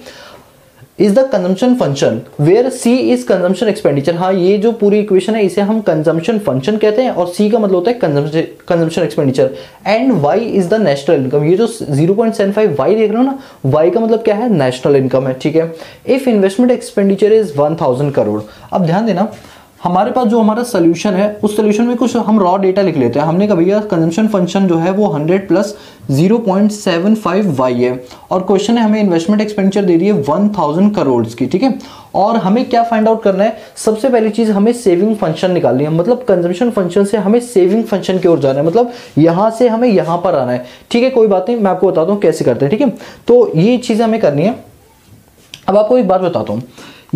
is the consumption function where C is consumption expenditure. हाँ, ये जो पूरी इक्वेशन है इसे हम कंजम्पशन फंक्शन कहते हैं, और C का मतलब होता है consumption expenditure, and Y is the national income. ये जो 0.75 Y देख रहे हो ना, Y का मतलब क्या है, नेशनल इनकम है। ठीक है, if investment expenditure is 1000 crore. अब ध्यान देना, हमारे पास जो हमारा सोल्यूशन है उस सोल्यूशन में कुछ हम रॉ डेटा लिख लेते हैं। हमने कहा भैया कंजम्पशन फंक्शन जो है वो 100 प्लस 0.75 वाई है, और क्वेश्चन है हमें इन्वेस्टमेंट एक्सपेंडिचर दे दी है 1000 करोड़ की। ठीक है, और हमें क्या फाइंड आउट करना है, सबसे पहली चीज हमें सेविंग फंक्शन निकालनी है। मतलब कंजम्पशन फंक्शन से हमें सेविंग फंक्शन की ओर जाना है, मतलब यहां से हमें यहां पर आना है। ठीक है, कोई बात नहीं, मैं आपको बताता हूं कैसे करते हैं। ठीक है, तो ये चीजें हमें करनी है। अब आपको एक बात बताता हूं,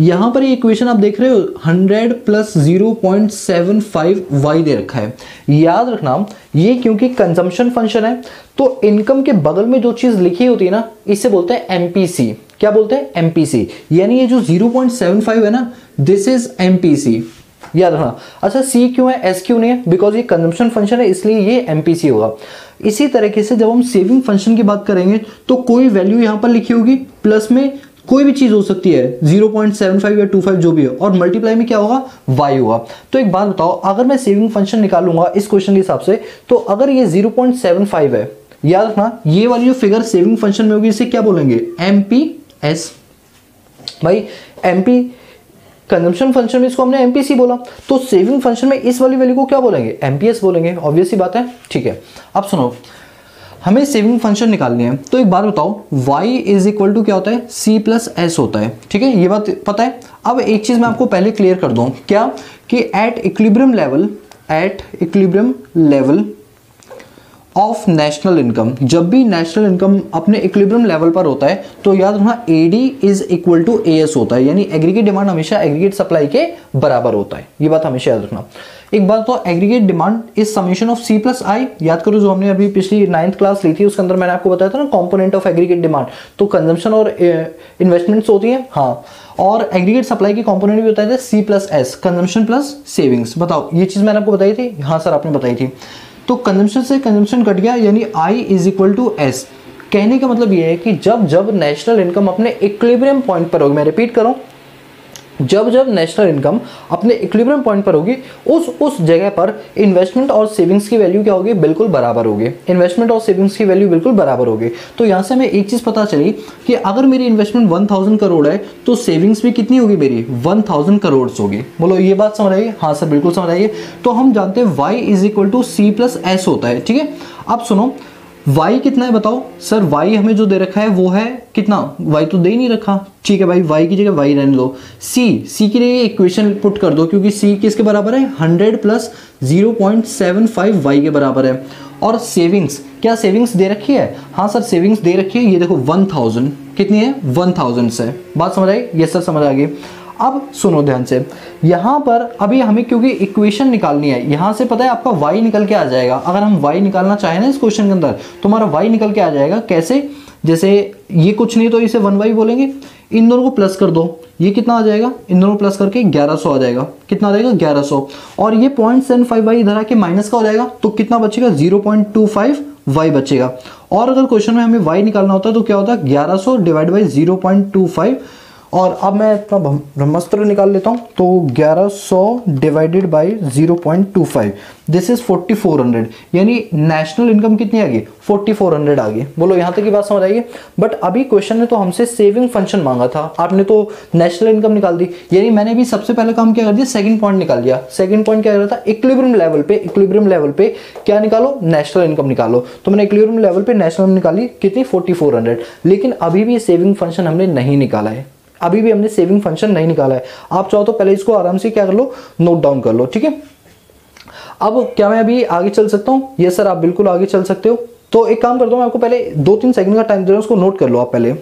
यहां पर ये इक्वेशन आप देख रहे हो 100 प्लस 0.75 वाई दे रखा है। याद रखना ये क्योंकि कंजम्पशन फंक्शन है तो इनकम के बगल में जो चीज लिखी होती है ना इसे बोलते हैं एमपीसी। क्या बोलते हैं, एमपीसी। यानी ये जो 0.75 है ना, दिस इज एमपीसी, याद रखना। अच्छा सी क्यों है, एस क्यों नहीं है, बिकॉज ये कंजम्पशन फंक्शन है इसलिए ये एमपीसी होगा। इसी तरीके से जब हम सेविंग फंक्शन की बात करेंगे तो कोई वैल्यू यहां पर लिखी होगी, प्लस में कोई भी चीज हो सकती है 0.75 या 25 जो भी है, और मल्टीप्लाई में क्या होगा, y होगा। तो एक बात बताओ, अगर मैं सेविंग फंक्शन निकालूंगा इस क्वेश्चन के हिसाब से, तो अगर ये 0.75 है, याद रखना ये वाली जो फिगर सेविंग फंक्शन में होगी इसे क्या बोलेंगे, एमपीएस। भाई एमपी कंजम्पशन फंक्शन में इसको हमने एमपीसी बोला, तो सेविंग फंक्शन में इस वाली वैल्यू को क्या बोलेंगे, एमपीएस बोलेंगे। ऑब्वियस सी बात है। ठीक है, अब सुनो, हमें सेविंग फंक्शन निकालनी है, तो एक बात बताओ, y इज इक्वल टू क्या होता है, c प्लस एस होता है। ठीक है, ये बात पता है। अब एक चीज मैं आपको पहले क्लियर कर दूं, क्या कि at equilibrium level of national income, जब भी नेशनल इनकम अपने इक्विलिब्रियम लेवल पर होता है तो याद रखना AD is equal to AS होता है, यानी एग्रीगेट डिमांड हमेशा एग्रीगेट सप्लाई के बराबर होता है। ये बात हमेशा याद रखना। एक बात तो aggregate demand is summation of C plus I। याद करो जो हमने अभी पिछली 9th क्लास ली थी उसके अंदर मैंने आपको बताया था ना कंपोनेंट ऑफ एग्रीगेट डिमांड, तो कंजम्पशन और इन्वेस्टमेंट्स होती है। हाँ, और एग्रीगेट सप्लाई की कंपोनेंट भी बताए थे C plus S, consumption plus savings. बताओ ये चीज मैंने आपको बताई थी, हाँ सर आपने बताई थी। तो कंजम्पशन से कंजम्पशन कट गया, यानी I is equal to S। कहने का मतलब ये है कि जब जब नेशनल इनकम अपने इक्विलिब्रियम पॉइंट पर होगी, मैं रिपीट करूं, जब जब नेशनल इनकम अपने इक्विलिब्रियम पॉइंट पर होगी उस जगह पर इन्वेस्टमेंट और सेविंग्स की वैल्यू क्या होगी, बिल्कुल बराबर होगी। इन्वेस्टमेंट और सेविंग्स की वैल्यू बिल्कुल बराबर होगी। तो यहाँ से हमें एक चीज़ पता चली कि अगर मेरी इन्वेस्टमेंट 1000 करोड़ है तो सेविंग्स भी कितनी होगी, मेरी 1000 करोड़ होगी। बोलो ये बात समझ आइए? हाँ सर बिल्कुल समझ आइए। तो हम जानते हैं y is equal to C plus S होता है, ठीक है। अब सुनो y कितना है बताओ सर, y हमें जो दे रखा है वो है कितना, y तो दे ही नहीं रखा, ठीक है भाई y की जगह y रहने दो। c के लिए इक्वेशन पुट कर दो क्योंकि c किसके बराबर है, 100 प्लस 0.75 y के बराबर है। और सेविंग्स, क्या सेविंग्स दे रखी है? हाँ सर सेविंग्स दे रखी है, ये देखो 1000 कितनी है, 1000 से। बात समझ आई? ये सर समझ आ गई। अब सुनो ध्यान से, यहाँ पर अभी हमें क्योंकि इक्वेशन निकालनी है, यहाँ से पता है आपका y निकल के आ जाएगा। अगर हम y निकालना चाहें ना इस क्वेश्चन के अंदर तो हमारा y निकल के आ जाएगा। कैसे? जैसे ये कुछ नहीं तो इसे 1y बोलेंगे, इन दोनों को प्लस कर दो, ये कितना आ जाएगा, इन दोनों प्लस करके 1100 आ जाएगा। कितना आ जाएगा, 1100। और ये 0.75y इधर आके माइनस का हो जाएगा तो कितना बचेगा, 0.25y बचेगा। और अगर क्वेश्चन में हमें y निकालना होता है तो क्या होता है, 1100 डिवाइड बाई 0.25। और अब मैं अपना ब्रह्मास्त्र निकाल लेता हूँ तो 1100 डिवाइडेड बाई 0.25 दिस इज 4400, यानी नेशनल इनकम कितनी आ गई, 4400 आ गई। बोलो यहाँ तक की बात समझ आइए। बट अभी क्वेश्चन ने तो हमसे सेविंग फंक्शन मांगा था, आपने तो नेशनल इनकम निकाल दी, यानी मैंने भी सबसे पहले काम क्या कर दिया, सेकंड पॉइंट निकाल दिया। सेकंड पॉइंट क्या कर रहा था, इक्विलिब्रियम लेवल पे क्या निकालो, नेशनल इनकम निकालो। तो मैंने इक्विलिब्रियम लेवल पे नेशनल निकाली कितनी, 4400। लेकिन अभी भी सेविंग फंक्शन हमने नहीं निकाला है, अभी भी हमने सेविंग फंक्शन नहीं निकाला है। आप चाहो तो पहले इसको आराम से क्या कर लो, नोट डाउन कर लो, ठीक है। अब क्या मैं अभी आगे चल सकता हूं? यस सर आप बिल्कुल आगे चल सकते हो। तो एक काम करता हूं, मैं आपको पहले 2-3 सेकंड का टाइम दे रहा हूं, उसको नोट कर लो आप पहले।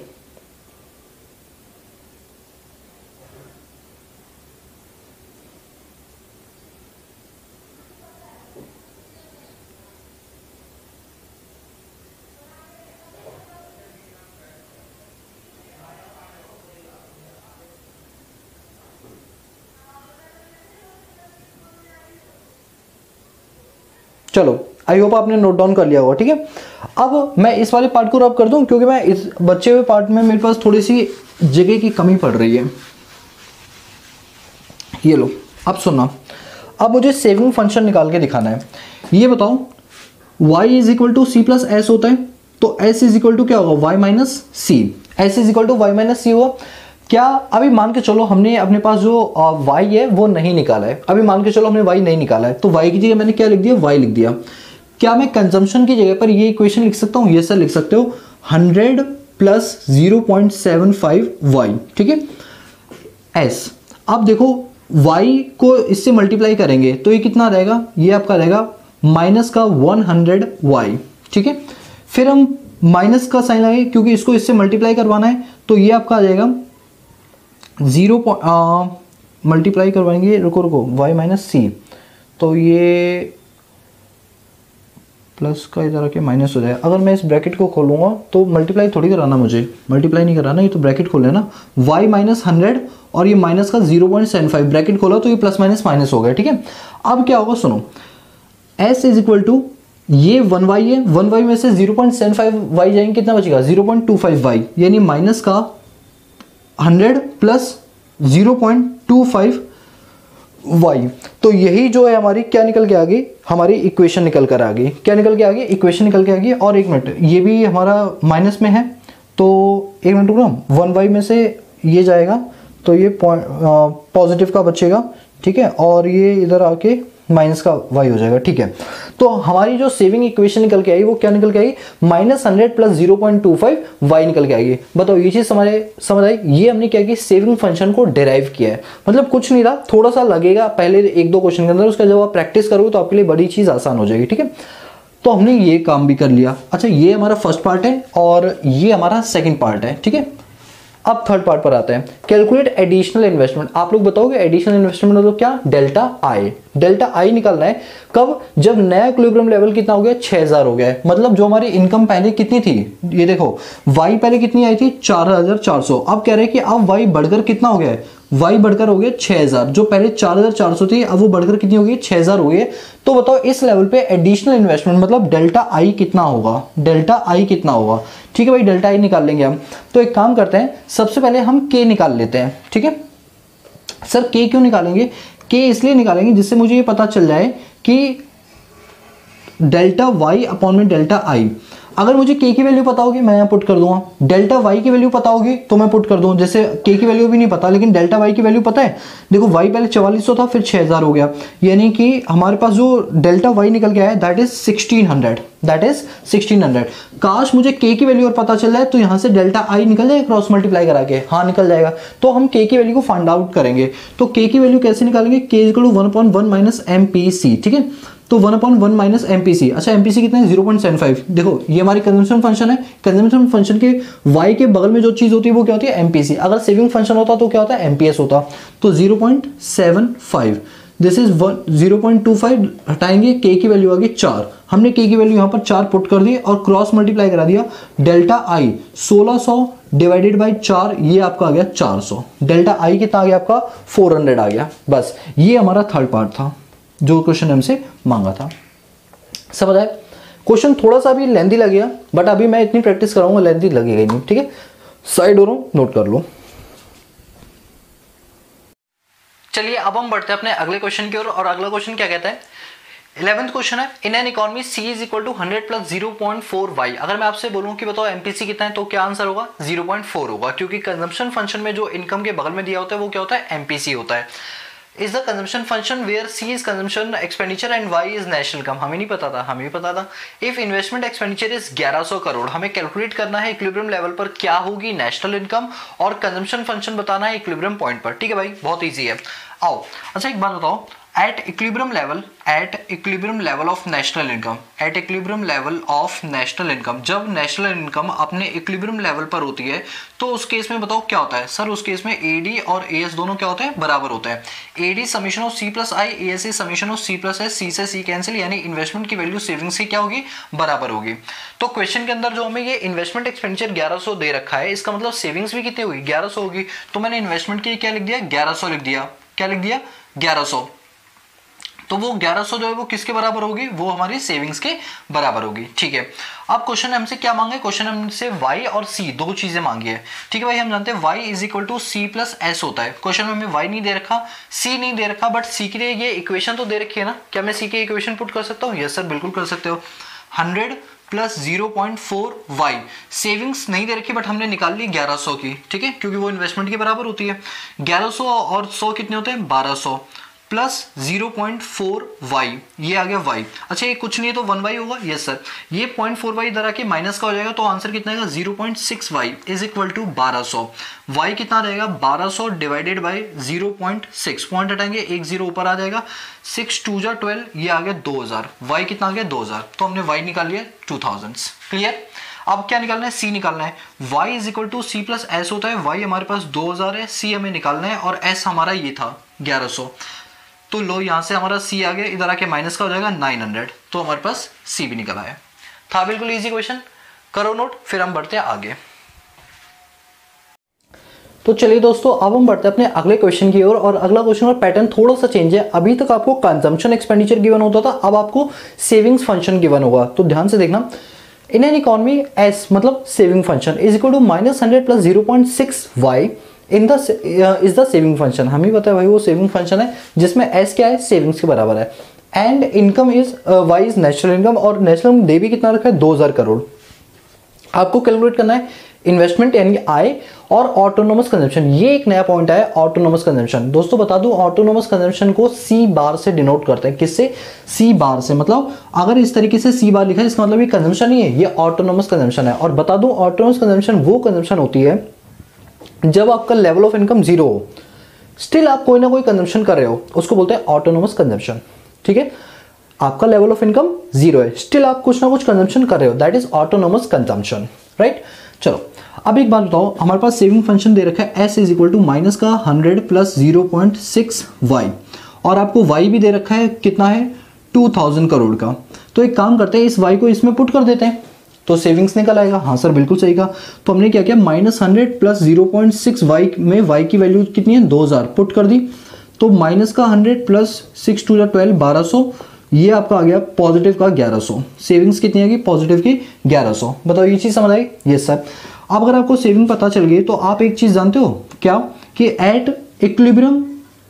चलो आई होप आपने नोट डाउन कर लिया होगा, ठीक है। अब मैं इस वाले पार्ट को रब कर दूं क्योंकि मैं इस बचे हुए पार्ट में मेरे पास थोड़ी सी जगह की कमी पड़ रही है। ये लो अब सुनना, अब मुझे सेविंग फंक्शन निकाल के दिखाना है। ये बताओ y is equal to C plus S होता है तो s इज इक्वल टू क्या होगा, y minus C. s is equal to y minus C हुआ। क्या अभी मान के चलो हमने अपने पास जो y है वो नहीं निकाला है, अभी मान के चलो हमने y नहीं निकाला है तो y की जगह मैंने क्या लिख दिया, y लिख दिया। क्या मैं कंजम्पशन की जगह पर ये इक्वेशन लिख सकता हूँ? ये सर लिख सकते हो, 100 प्लस 0.75y, ठीक है, s। अब देखो y को इससे मल्टीप्लाई करेंगे तो ये कितना रहेगा, ये आपका रहेगा माइनस का 100y, ठीक है। फिर हम माइनस का साइन लगाएंगे क्योंकि इसको इससे मल्टीप्लाई करवाना है तो ये आपका आ जाएगा 0 मल्टीप्लाई करवाएंगे, रुको y माइनस सी, तो ये प्लस का इधर आके माइनस हो जाएगा। अगर मैं इस ब्रैकेट को खोलूंगा तो मल्टीप्लाई थोड़ी कराना, मुझे मल्टीप्लाई नहीं कराना, ये तो ब्रैकेट खोल लेना, y माइनस 100 और ये माइनस का 0.75 ब्रैकेट खोला तो ये प्लस माइनस माइनस हो गया, ठीक है। अब क्या होगा सुनो, s इज इक्वल टू ये 1y है, 1y में से 0.75y जाएंगे, कितना बचेगा 0.25y, यानी माइनस का 100 प्लस 0.25y। तो यही जो है हमारी क्या निकल के आ गई, हमारी इक्वेशन निकल कर आ गई। क्या निकल के आ गई, इक्वेशन निकल के आ गई। और एक मिनट, ये भी हमारा माइनस में है तो एक मिनट रुको, 1y में से ये जाएगा तो ये पॉजिटिव का बचेगा, ठीक है, और ये इधर आके माइनस का y हो जाएगा, ठीक है। तो हमारी जो सेविंग इक्वेशन निकल के आई वो क्या निकल के आई, -100 प्लस 0.25y निकल के आएगी। बताओ ये चीज समझ आई? ये हमने क्या किया, सेविंग फंक्शन को डिराइव किया है। मतलब कुछ नहीं था, थोड़ा सा लगेगा पहले 1-2 क्वेश्चन के अंदर, उसका जब आप प्रैक्टिस करोगे तो आपके लिए बड़ी चीज आसान हो जाएगी, ठीक है। तो हमने ये काम भी कर लिया। अच्छा ये हमारा फर्स्ट पार्ट है और ये हमारा सेकेंड पार्ट है, ठीक है। अब थर्ड पार्ट पर आते हैं, कैलकुलेट एडिशनल इन्वेस्टमेंट। आप लोग बताओगे एडिशनल इन्वेस्टमेंट मतलब क्या, डेल्टा आई। डेल्टा आई निकालना है कब, जब नया इक्विलिब्रियम लेवल कितना हो गया, 6000 हो गया है। मतलब जो हमारी इनकम पहले कितनी थी, ये देखो y पहले कितनी आई थी, 4400। अब कह रहे हैं कि अब y बढ़कर कितना हो गया है, y बढ़कर हो गया 6000। जो पहले 4400 थी अब वो बढ़कर कितनी हो गई, 6000 हो गई। तो बताओ इस लेवल पे एडिशनल इन्वेस्टमेंट मतलब डेल्टा आई कितना होगा, डेल्टा आई कितना होगा। ठीक है भाई, डेल्टा आई निकाल लेंगे हम। तो एक काम करते हैं, सबसे पहले हम k निकाल लेते हैं, ठीक है। सर के क्यों निकालेंगे? के इसलिए निकालेंगे जिससे मुझे ये पता चल जाए कि डेल्टा वाई अपॉन में डेल्टा आई। अगर मुझे के की वैल्यू पता होगी मैं यहाँ पुट कर दूंगा, डेल्टा वाई की वैल्यू पता होगी तो मैं पुट कर दूँ। जैसे के की वैल्यू भी नहीं पता लेकिन डेल्टा वाई की वैल्यू पता है, देखो वाई पहले 4400 था फिर 6000 हो गया, यानी कि हमारे पास जो डेल्टा वाई निकल के आया दैट इज 1600, दैट इज 1600। काश मुझे के की वैल्यू और पता चल जाए तो यहाँ से डेल्टा आई निकल जाए क्रॉस मल्टीप्लाई करा के, हाँ निकल जाएगा। तो हम के की वैल्यू को फाइंड आउट करेंगे। तो के की वैल्यू कैसे निकालेंगे? के इक्वल टू 1/1 माइनस एमपीसी, ठीक है। तो 1/1 माइनस एमपीसी, अच्छा एमपीसी कितना है? 0.75। देखो ये हमारी कंजम्पशन फंक्शन है, कंजम्पशन फंक्शन के y के बगल में जो चीज होती है वो क्या होती है? एमपीसी। अगर सेविंग फंक्शन होता तो क्या होता है? एमपीएस होता। तो 0.75, दिस इज 0.25 हटाएंगे, के की वैल्यू आ गई 4। हमने के की वैल्यू यहाँ पर 4 पुट कर दी और क्रॉस मल्टीप्लाई करा दिया। डेल्टा आई 1600 डिवाइडेड बाई 4, ये आपका आ गया 400। डेल्टा आई कितना आ गया आपका? 400 आ गया। बस ये हमारा थर्ड पार्ट था जो क्वेश्चन हमसे मांगा था। समझ आए? क्वेश्चन थोड़ा सा भी लेंथी लगेगा बट अभी मैं इतनी प्रैक्टिस कराऊंगा लेंथी लगेगा नहीं, ठीक है। साइड हो रहा हूं, नोट कर लो। चलिए अब हम बढ़ते हैं अपने अगले क्वेश्चन की ओर। और अगला क्वेश्चन क्या कहता है? 11th क्वेश्चन है, in an economy C is equal to 100 plus 0.4y। अगर मैं आपसे बोलूं कि बताओ एमपीसी कितना है तो क्या आंसर होगा? 0.4 होगा, क्योंकि कंजम्पशन फंक्शन में जो इनकम के बगल में दिया होता है वो क्या होता है? एमपीसी होता है। Is the consumption function where C is consumption expenditure and Y is national income. हमें नहीं पता था, हमें भी पता था। If investment expenditure is 1100 crore, हमें कैलकुलेट करना है इक्विलिब्रियम लेवल पर क्या होगी नेशनल इनकम, और कंजम्पशन फंक्शन बताना है इक्विलिब्रियम पॉइंट पर। ठीक है भाई, बहुत ईजी है। आओ अच्छा एक बात बताओ, at equilibrium level of national income, at equilibrium level of national income, जब नेशनल इनकम अपने इक्विलिब्रियम लेवल पर होती है तो उस केस में बताओ क्या होता है? सर उस केस में एडी और एएस दोनों क्या होते हैं? बराबर होते हैं। AD summation of C plus I, AS summation of C plus S, C से सी कैंसिल, यानी इन्वेस्टमेंट की वैल्यू सेविंग्स की क्या होगी? बराबर होगी। तो क्वेश्चन के अंदर जो हमें ये इन्वेस्टमेंट एक्सपेंडिचर 1100 दे रखा है, इसका मतलब सेविंग्स भी कितनी होगी? 1100 होगी। तो मैंने इन्वेस्टमेंट की क्या लिख दिया? 1100 लिख दिया। क्या लिख दिया? 1100। तो वो 1100 जो है वो किसके बराबर होगी? वो हमारी सेविंग्स के बराबर होगी। ठीक है, अब क्वेश्चन हमसे क्या मांगे? क्वेश्चन हमसे y और c दो चीजें मांगी है। ठीक है भाई, हम जानते हैं y is equal to C plus S होता है। क्वेश्चन में हमें y नहीं दे रखा, c नहीं दे रखा, बट c के लिए ये इक्वेशन तो दे रखी है ना। क्या मैं c की इक्वेशन पुट कर सकता हूँ? यस सर, बिल्कुल कर सकते हो। 100 प्लस 0.4y, सेविंग्स नहीं दे रखी बट हमने निकाल ली 1100 की। ठीक है, क्योंकि वो इन्वेस्टमेंट के बराबर होती है। 1100 और 100 कितने होते हैं? 1200 प्लस 0.4y, ये आ गया y। अच्छा ये कुछ नहीं है तो 1y होगा। यस सर, ये 0.4y इधर आके माइनस का हो जाएगा तो आंसर कितना आएगा? 0.6y is equal to 1200। y कितना रहेगा? 1200 डिवाइडेड बाई 0.6, पॉइंट हटाएंगे, एक जीरो ऊपर आ जाएगा। 6 2 जा 12, ये आ गया 2000। y कितना आ गया? 2000। तो हमने y निकाल लिया 2000। क्लियर? अब क्या निकालना है? c निकालना है। y is equal to C plus S होता है। y हमारे पास 2000 है, c हमें निकालना है, और s हमारा ये था 1100। तो लो यहां से हमारा c आ गया, इधर आके माइनस का हो जाएगा 900, तो हमारे पास c भी निकल आया। था बिल्कुल इजी क्वेश्चन, करो नोट, फिर हम बढ़ते हैं आगे। तो चलिए दोस्तों, अब हम बढ़ते हैं अपने अगले क्वेश्चन की ओर। और अगला क्वेश्चन का पैटर्न थोड़ा सा चेंज है। अभी तक आपको कंजम्पशन एक्सपेंडिचर गिवन होता था, अब आपको सेविंग्स फंक्शन गिवन होगा। तो ध्यान से देखना, इन एन इकोनॉमी एस मतलब saving function is equal to -100 plus 0.6y in the is the saving function. हमें पता है भाई वो सेविंग फंक्शन है जिसमें एस क्या है? सेविंग्स के बराबर है। And income is Y is national income, और नेशनल दे भी कितना रखा है? 2000 करोड़। आपको कैलकुलेट करना है इन्वेस्टमेंट यानी आय और ऑटोनोमस कंजम्पशन। ये एक नया पॉइंट है, ऑटोनोमस कंजम्पशन। दोस्तों बता दूं, ऑटोनोमस कंजम्पशन को सी बार से डिनोट करते हैं। किससे? सी बार से। मतलब अगर इस तरीके से सी बार लिखा है इसका मतलब ये कंजम्पशन नहीं है, ये ऑटोनोमस कंजम्पशन है। और बता दूं, ऑटोनोमस कंजम्पशन वो कंजम्पशन होती है जब आपका लेवल ऑफ इनकम जीरो हो, स्टिल आप कोई ना कोई कंजम्पशन कर रहे हो, उसको बोलते हैं ऑटोनोमस कंजम्पशन। ठीक है, आपका लेवल ऑफ इनकम जीरो है, स्टिल आप कुछ ना कुछ कंजम्पशन कर रहे हो, that is autonomous consumption. Right, चलो अब एक बात बताओ, हमारे पास सेविंग फंक्शन दे रखा है s is equal to minus का 100 प्लस 0.6y, और आपको y भी दे रखा है, कितना है? 2000 करोड़ का। तो एक काम करते हैं, इस y को इसमें पुट कर देते हैं तो सेविंग्स निकल आएगा। हाँ सर बिल्कुल सही कहा। तो हमने क्या किया, -100 प्लस 0.6y में y की वैल्यू कितनी है? 2000 पुट कर दी। तो माइनस का 100 प्लस 6 2 12, 1200, ये आपका आ गया पॉजिटिव का 1100। सेविंग्स कितनी आएगी? पॉजिटिव की 1100। बताओ ये चीज समझ आई? Yes sir. अब अगर आपको सेविंग पता चल गई तो आप एक चीज जानते हो क्या, कि एट इक्विलिब्रियम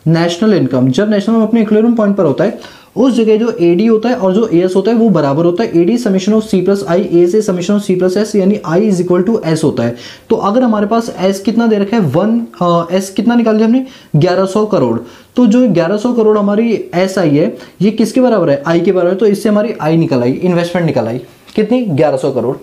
नेशनल इनकम, जब नेशनल इनकम अपने इक्विलिब्रियम पॉइंट पर होता है उस जगह जो एडी होता है और जो एस होता है वो बराबर होता है। AD summation of C plus I, AS summation of C plus S, यानी I is equal to S होता है। तो अगर हमारे पास एस कितना दे रखा है एस कितना निकाल लिया हमने 1100 करोड़, तो जो 1100 करोड़ हमारी एस आई है ये किसके बराबर है, आई के बराबर है। तो इससे हमारी आई निकल आई, इन्वेस्टमेंट निकल आई कितनी 1100 करोड़।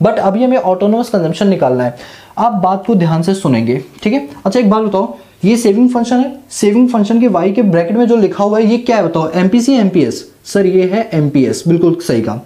बट अभी हमें ऑटोनोमस कंजम्पशन निकालना है। आप बात को ध्यान से सुनेंगे, ठीक है। अच्छा एक बात बताओ, ये सेविंग फंक्शन है, सेविंग फंक्शन के वाई के ब्रैकेट में जो लिखा हुआ है ये क्या है बताओ, एमपीसी एमपीएस। सर ये है एमपीएस, बिल्कुल सही कहा।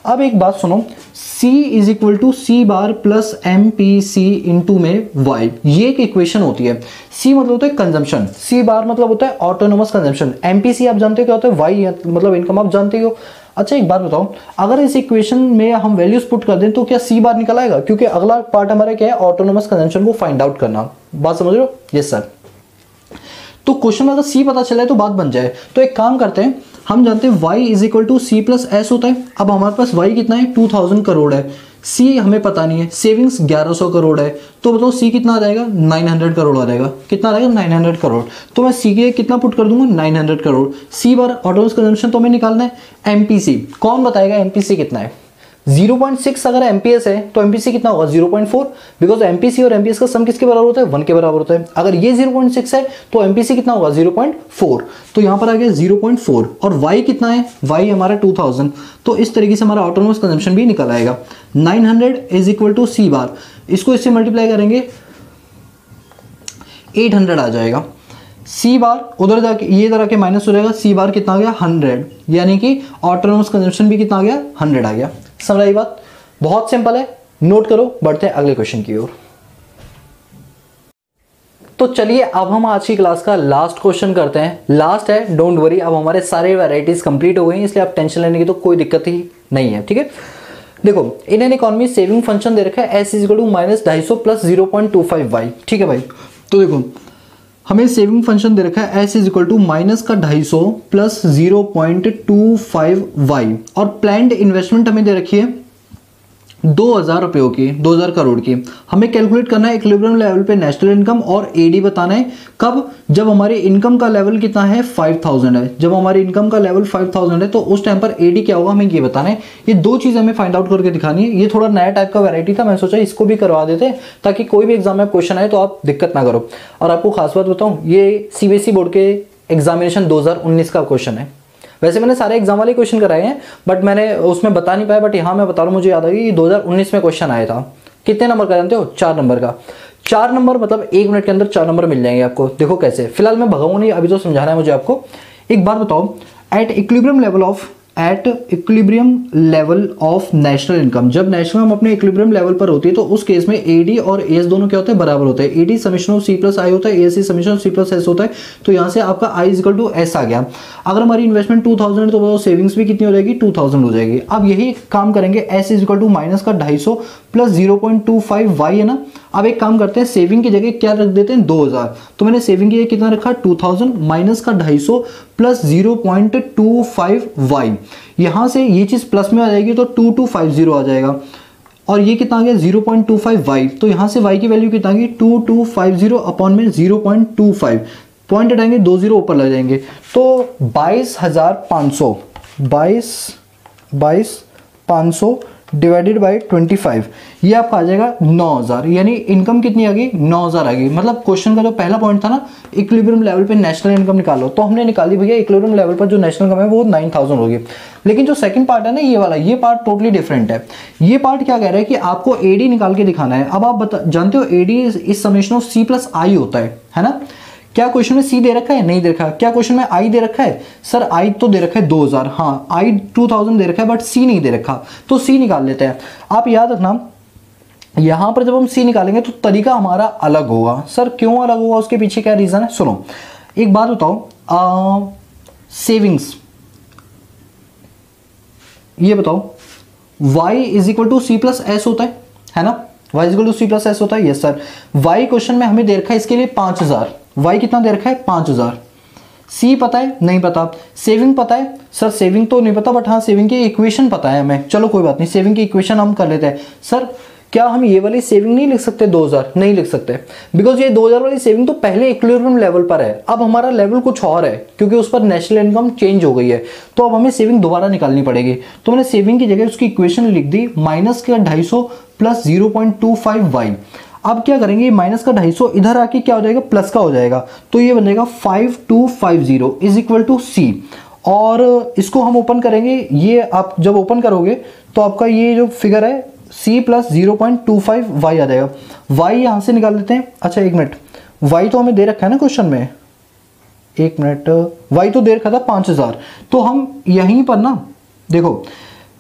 अब एक बात सुनो, C is equal to C bar plus M P C into में वाई, ये एक इक्वेशन होती है। C मतलब होता है कंजम्पशन, सी बार मतलब होता है ऑटोनोमस कंजम्पशन, एमपीसी आप जानते हो क्या होता है, वाई मतलब इनकम आप जानते हो। अच्छा एक बात बताओ, अगर इस इक्वेशन में हम वैल्यूज पुट कर दें तो क्या सी बार निकल आएगा, क्योंकि अगला पार्ट हमारा क्या है, ऑटोनोमस कंजम्पशन को फाइंड आउट करना। बात समझ रहे हो? Yes sir. तो क्वेश्चन में अगर सी पता चला है तो बात बन जाए। तो एक काम करते हैं, हम जानते हैं y is equal to C plus S होता है। अब हमारे पास y कितना है 2000 करोड़ है, c हमें पता नहीं है, सेविंग्स 1100 करोड़ है, तो बताओ c कितना आ जाएगा 900 करोड़ आ जाएगा। कितना आ जाएगा 900 करोड़। तो मैं c के कितना पुट कर दूंगा 900 करोड़। c बार ऑटोनोमस कंजम्पशन तो हमें निकालना है, एमपीसी कौन बताएगा एमपीसी कितना है, 0.6 अगर एमपीएस है तो एमपीसी कितना होगा 0.4, बिकॉज एमपीसी और एमपीएस का सम किसके बराबर होता है 1 के बराबर होता है। अगर ये 0.6 है तो एमपीसी कितना होगा 0.4, तो यहां पर आ गया 0.4। और y कितना है, y हमारा 2000, तो इस तरीके से हमारा ऑटोनोमस कंजम्पशन भी निकल आएगा। 900 इज इक्वल टू सी बार, इसको इससे मल्टीप्लाई करेंगे 800 आ जाएगा। सी बार उधर जाके ये इधर आके माइनस हो जाएगा, सी बार कितना आ गया 100, यानी कि ऑटोनोमस कंजम्पशन भी कितना आ गया 100 आ गया। समझ आई बात? बहुत सिंपल है, नोट करो। बढ़ते हैं अगले क्वेश्चन की ओर। तो चलिए अब हम आज की क्लास का लास्ट क्वेश्चन करते हैं। लास्ट है, डोंट वरी, अब हमारे सारे वैरायटीज कंप्लीट हो गई हैं, इसलिए आप टेंशन लेने की तो कोई दिक्कत ही नहीं है, ठीक है। देखो in an economy saving function दे रखा है S is equal to -250 plus 0.25 Y, ठीक है भाई। तो देखो हमें सेविंग फंक्शन दे रखा है S is equal to -250 plus 0.25 Y, और प्लान्ड इन्वेस्टमेंट हमें दे रखी है 2000 रुपयों की, 2000 करोड़ की। हमें कैलकुलेट करना है इक्विलिब्रियम लेवल पे नेशनल इनकम और एडी बताना है कब, जब हमारे इनकम का लेवल कितना है 5000 है। जब हमारी इनकम का लेवल 5000 है तो उस टाइम पर एडी क्या होगा हमें ये बताना है। ये दो चीजें हमें फाइंड आउट करके दिखानी है। ये थोड़ा नया टाइप का वैरायटी था, मैं सोचा इसको भी करवा देते हैं ताकि कोई भी एग्जाम में क्वेश्चन आए तो आप दिक्कत ना करो। और आपको खास बात बताऊं, ये सीबीएसई बोर्ड के एग्जामिनेशन 2019 का क्वेश्चन है। वैसे मैंने सारे एग्जाम वाले क्वेश्चन कराए हैं बट मैंने उसमें बता नहीं पाया, बट यहाँ मैं बता रहा हूँ, मुझे याद आ गया कि 2019 में क्वेश्चन आया था। कितने नंबर का जानते हो? 4 नंबर का। 4 नंबर मतलब 1 मिनट के अंदर 4 नंबर मिल जाएंगे आपको। देखो कैसे, फिलहाल मैं भगाऊंगा नहीं, अभी तो समझाना है मुझे आपको। एक बात बताओ, eight equilibrium level of national income, जब नेशनल इनकम अपने इक्विलिब्रियम लेवल पर होती है तो उस केस में एडी और एस दोनों क्या होते हैं बराबर होते हैं। AD summation of C plus I होता है, S summation of C plus S होता है। तो यहाँ से आपका आई इक्वल टू एस आ गया। अगर हमारी इन्वेस्टमेंट 2000 है तो बताओ सेविंग्स भी कितनी हो जाएगी 2000 हो जाएगी। अब यही काम करेंगे, S is equal to -250 plus 0.25 Y है ना। अब एक काम करते हैं, सेविंग की जगह क्या रख देते हैं 2000, तो मैंने सेविंग की जगह कितना रखा 2000 -250 प्लस 0.25 वाई। यहां से ये चीज प्लस में आ जाएगी तो 2250 आ जाएगा, और ये कितना आ गया 0.25 वाई। तो यहां से वाई की वैल्यू कितना आ गई 2250 अपॉन में 0.25, पॉइंट हटाएंगे 20 ऊपर लग जाएंगे, तो 22,500 डिवाइडेड बाय 25, ये आपका आ जाएगा 9000। यानी इनकम कितनी आ गई 9000 आ गई। मतलब क्वेश्चन का जो पहला पॉइंट था ना, इक्विलिब्रियम लेवल पे नेशनल इनकम निकालो, तो हमने निकाली भैया इक्विलिब्रियम लेवल पर जो नेशनल इनकम है वो 9000 होगी। लेकिन जो सेकंड पार्ट है ना ये वाला, ये पार्ट टोटली डिफरेंट है। ये पार्ट क्या कह रहा है कि आपको एडी निकाल के दिखाना है। अब आप जानते हो AD is summation of C plus I होता है ना। क्या क्वेश्चन में सी दे रखा है? नहीं दे रखा। क्या क्वेश्चन में आई दे रखा है? सर आई तो दे रखा है 2000, हाँ आई 2000 दे रखा है बट सी नहीं दे रखा, तो सी निकाल लेते हैं। आप याद रखना यहां पर जब हम सी निकालेंगे तो तरीका हमारा अलग होगा। सर क्यों अलग होगा, उसके पीछे क्या रीजन है? सुनो एक बात बताओ, सेविंग्स ये बताओ y is equal to C plus S होता है ना। y is equal to C plus S होता है, यस सर। y क्वेश्चन में हमें दे रखा है इसके लिए 5000, y कितना दे रखा है 5000। सी पता है? नहीं पता। सेविंग पता है? सर सेविंग तो नहीं पता बट हाँ सेविंग की इक्वेशन पता है हमें। चलो कोई बात नहीं, सेविंग की इक्वेशन हम कर लेते हैं। सर क्या हम ये वाली सेविंग नहीं लिख सकते 2000? नहीं लिख सकते, बिकॉज ये 2000 वाली सेविंग तो पहले इक्विलिब्रियम लेवल पर है, अब हमारा लेवल कुछ और है क्योंकि उस पर नेशनल इनकम चेंज हो गई है, तो अब हमें सेविंग दोबारा निकालनी पड़ेगी। तो मैंने सेविंग की जगह उसकी इक्वेशन लिख दी, माइनस का 250 प्लस 0.25y। अब क्या करेंगे, माइनस का 250 इधर आके क्या हो जाएगा, प्लस का हो जाएगा, तो ये बनेगा 5250 इज इक्वल टू सी। और इसको हम ओपन करेंगे, ये आप जब ओपन करोगे तो आपका ये जो फिगर है c प्लस 0.25y आ जाएगा। y यहाँ से निकाल लेते हैं। अच्छा एक मिनट, y तो हमें दे रखा है ना क्वेश्चन में, एक मिनट, y तो दे रखा था 5000, तो हम यहीं पर ना देखो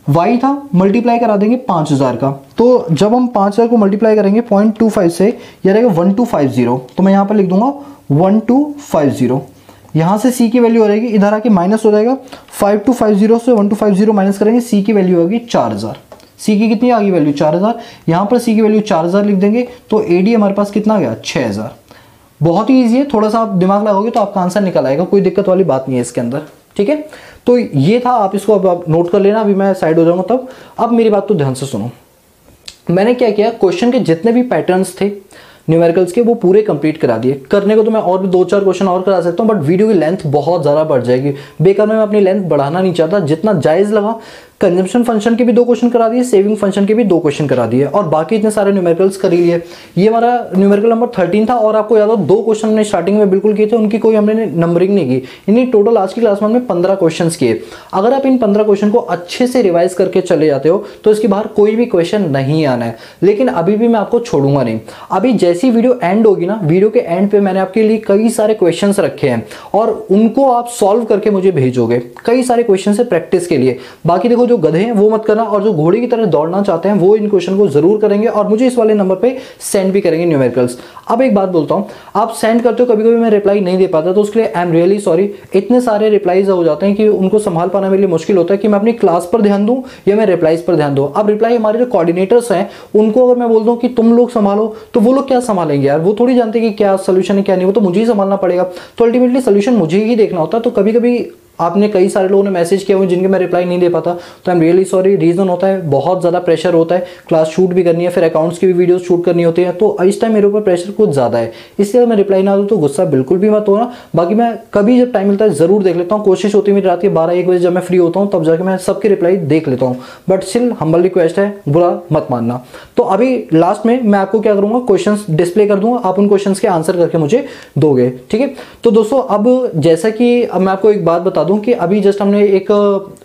y था, मल्टीप्लाई करा देंगे 5000 का, तो जब हम 5000 को मल्टीप्लाई करेंगे 0.25 से, यह रहेगा 1250, तो मैं यहाँ पर लिख दूंगा 1250। यहाँ से c की वैल्यू हो जाएगी, इधर आके माइनस हो जाएगा, 5250 से 1250 माइनस करेंगे, c की वैल्यू होगी 4000। c की कितनी आ गई वैल्यू, 4000। यहाँ पर c की वैल्यू 4000 लिख देंगे, तो AD हमारे पास कितना आ गया, 6000। बहुत ही ईजी है, थोड़ा सा आप दिमाग लगाओगे तो आपका आंसर निकल आएगा, कोई दिक्कत वाली बात नहीं है इसके अंदर, ठीक है। तो ये था, आप इसको अब नोट कर लेना, अभी मैं साइड हो जाऊंगा तब। अब मेरी बात तो ध्यान से सुनो, मैंने क्या किया, क्वेश्चन के जितने भी पैटर्न्स थे न्यूमेरिकल्स के वो पूरे कंप्लीट करा दिए। करने को तो मैं और भी 2-4 क्वेश्चन और करा सकता हूँ, बट वीडियो की लेंथ बहुत ज़्यादा बढ़ जाएगी, बेकार में मैं अपनी लेंथ बढ़ाना नहीं चाहता, जितना जायज़ लगा। कंजम्पशन फंक्शन के भी 2 क्वेश्चन करा दिए, सेविंग फंक्शन के भी 2 क्वेश्चन करा दिए, और बाकी इतने सारे न्यूमेरिकल्स कर ही लिए। ये हमारा न्यूमेरिकल नंबर 13 था, और आपको याद हो 2 क्वेश्चन हमने स्टार्टिंग में बिल्कुल किए थे, उनकी कोई हमने नंबरिंग नहीं की। यानी टोटल आज की क्लास में हमने 15 क्वेश्चन किए। अगर आप इन 15 क्वेश्चन को अच्छे से रिवाइज करके चले जाते हो तो इसके बाहर कोई भी क्वेश्चन नहीं आना है, लेकिन अभी भी मैं आपको छोड़ूंगा नहीं। अभी जैसी वीडियो एंड होगी ना, वीडियो के एंड पे मैंने आपके लिए कई सारे क्वेश्चन रखे हैं, और उनको आप सॉल्व करके मुझे भेजोगे, कई सारे क्वेश्चन है प्रैक्टिस के लिए। बाकी देखो, जो गधे हैं वो मत करना, और जो घोड़े की तरह दौड़ना चाहते हैं वो इन क्वेश्चन को जरूर करेंगे, और मुझे इस वाले नंबर पे सेंड भी करेंगे न्यूमेरिकल्स। अब एक बात बोलता हूं, आप सेंड करते हो, कभी कभी मैं रिप्लाई नहीं दे पाता, तो उसके लिए आई एम रियली सॉरी। इतने सारे रिप्लाईज हो जाते हैं कि उनको संभाल पाना मेरे लिए मुश्किल होता है कि मैं अपनी क्लास पर ध्यान दूं या मैं रिप्लाईज पर ध्यान दूं। अब रिप्लाई हमारे जो कोऑर्डिनेटर्स हैं उनको अगर मैं बोल दूं कि तुम लोग संभालो, तो वो लोग क्या संभालेंगे यार, वो थोड़ी जानते कि क्या सोल्यूशन है क्या नहीं, वो तो मुझे ही संभालना पड़ेगा। तो अल्टीमेटली सोल्यूशन मुझे ही देखना होता है। तो कभी कभी आपने कई सारे लोगों ने मैसेज किया हुए जिनके मैं रिप्लाई नहीं दे पाता, तो I am really sorry. Reason होता है बहुत ज़्यादा प्रेशर होता है, क्लास शूट भी करनी है, फिर अकाउंट्स की भी वीडियोस शूट करनी होती है, तो इस टाइम मेरे ऊपर प्रेशर कुछ ज़्यादा है, इसलिए मैं रिप्लाई ना दूँ तो गुस्सा बिल्कुल भी मत होना। बाकी मैं कभी जब टाइम मिलता है ज़रूर देख लेता हूँ, कोशिश होती है मेरी रात के 12-1 बजे जब मैं फ्री होता हूँ तब जाकर मैं सबके रिप्लाई देख लेता हूँ, बट स्टिल हम्बल रिक्वेस्ट है, बुरा मत मानना। तो अभी लास्ट में मैं आपको क्या करूँगा, क्वेश्चन डिस्प्ले कर दूंगा, आप उन क्वेश्चन के आंसर करके मुझे दोगे, ठीक है। तो दोस्तों, अब जैसा कि अब मैं आपको एक बात बता दूं कि अभी जस्ट हमने एक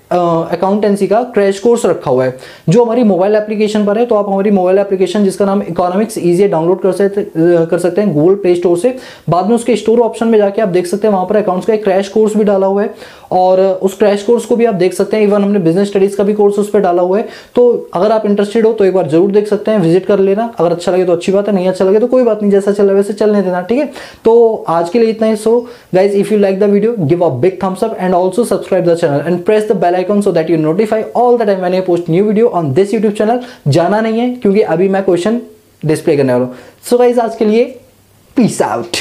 अकाउंटेंसी का क्रैश कोर्स रखा हुआ है जो हमारी मोबाइल एप्लीकेशन पर है। तो आप हमारी मोबाइल एप्लीकेशन जिसका नाम इकोनॉमिक्स ईजी डाउनलोड कर सकते हैं गूगल प्ले स्टोर से। बाद में उसके स्टोर ऑप्शन में जाके आप देख सकते हैं, वहां पर अकाउंट्स का एक क्रैश कोर्स भी डाला हुआ है, और उस क्रैश कोर्स को भी आप देख सकते हैं। इवन हमने बिजनेस स्टडीज का भी कोर्स उस पर डाला हुआ है। तो अगर आप इंटरेस्टेड हो तो एक बार जरूर देख सकते हैं, विजिट कर लेना। अगर अच्छा लगे तो अच्छी बात है, नहीं अच्छा लगे तो कोई बात नहीं, जैसा चल रहा है वैसे चलने देना, ठीक है। तो आज के लिए इतना ही। So guys, if you like the video, give a big thumbs up and also subscribe the channel and press the bell icon so that you notify all the time when I post new video on this YouTube channel। जाना नहीं है क्योंकि अभी मैं question display करने वाला हूं। So guys, आज के लिए पीस आउट।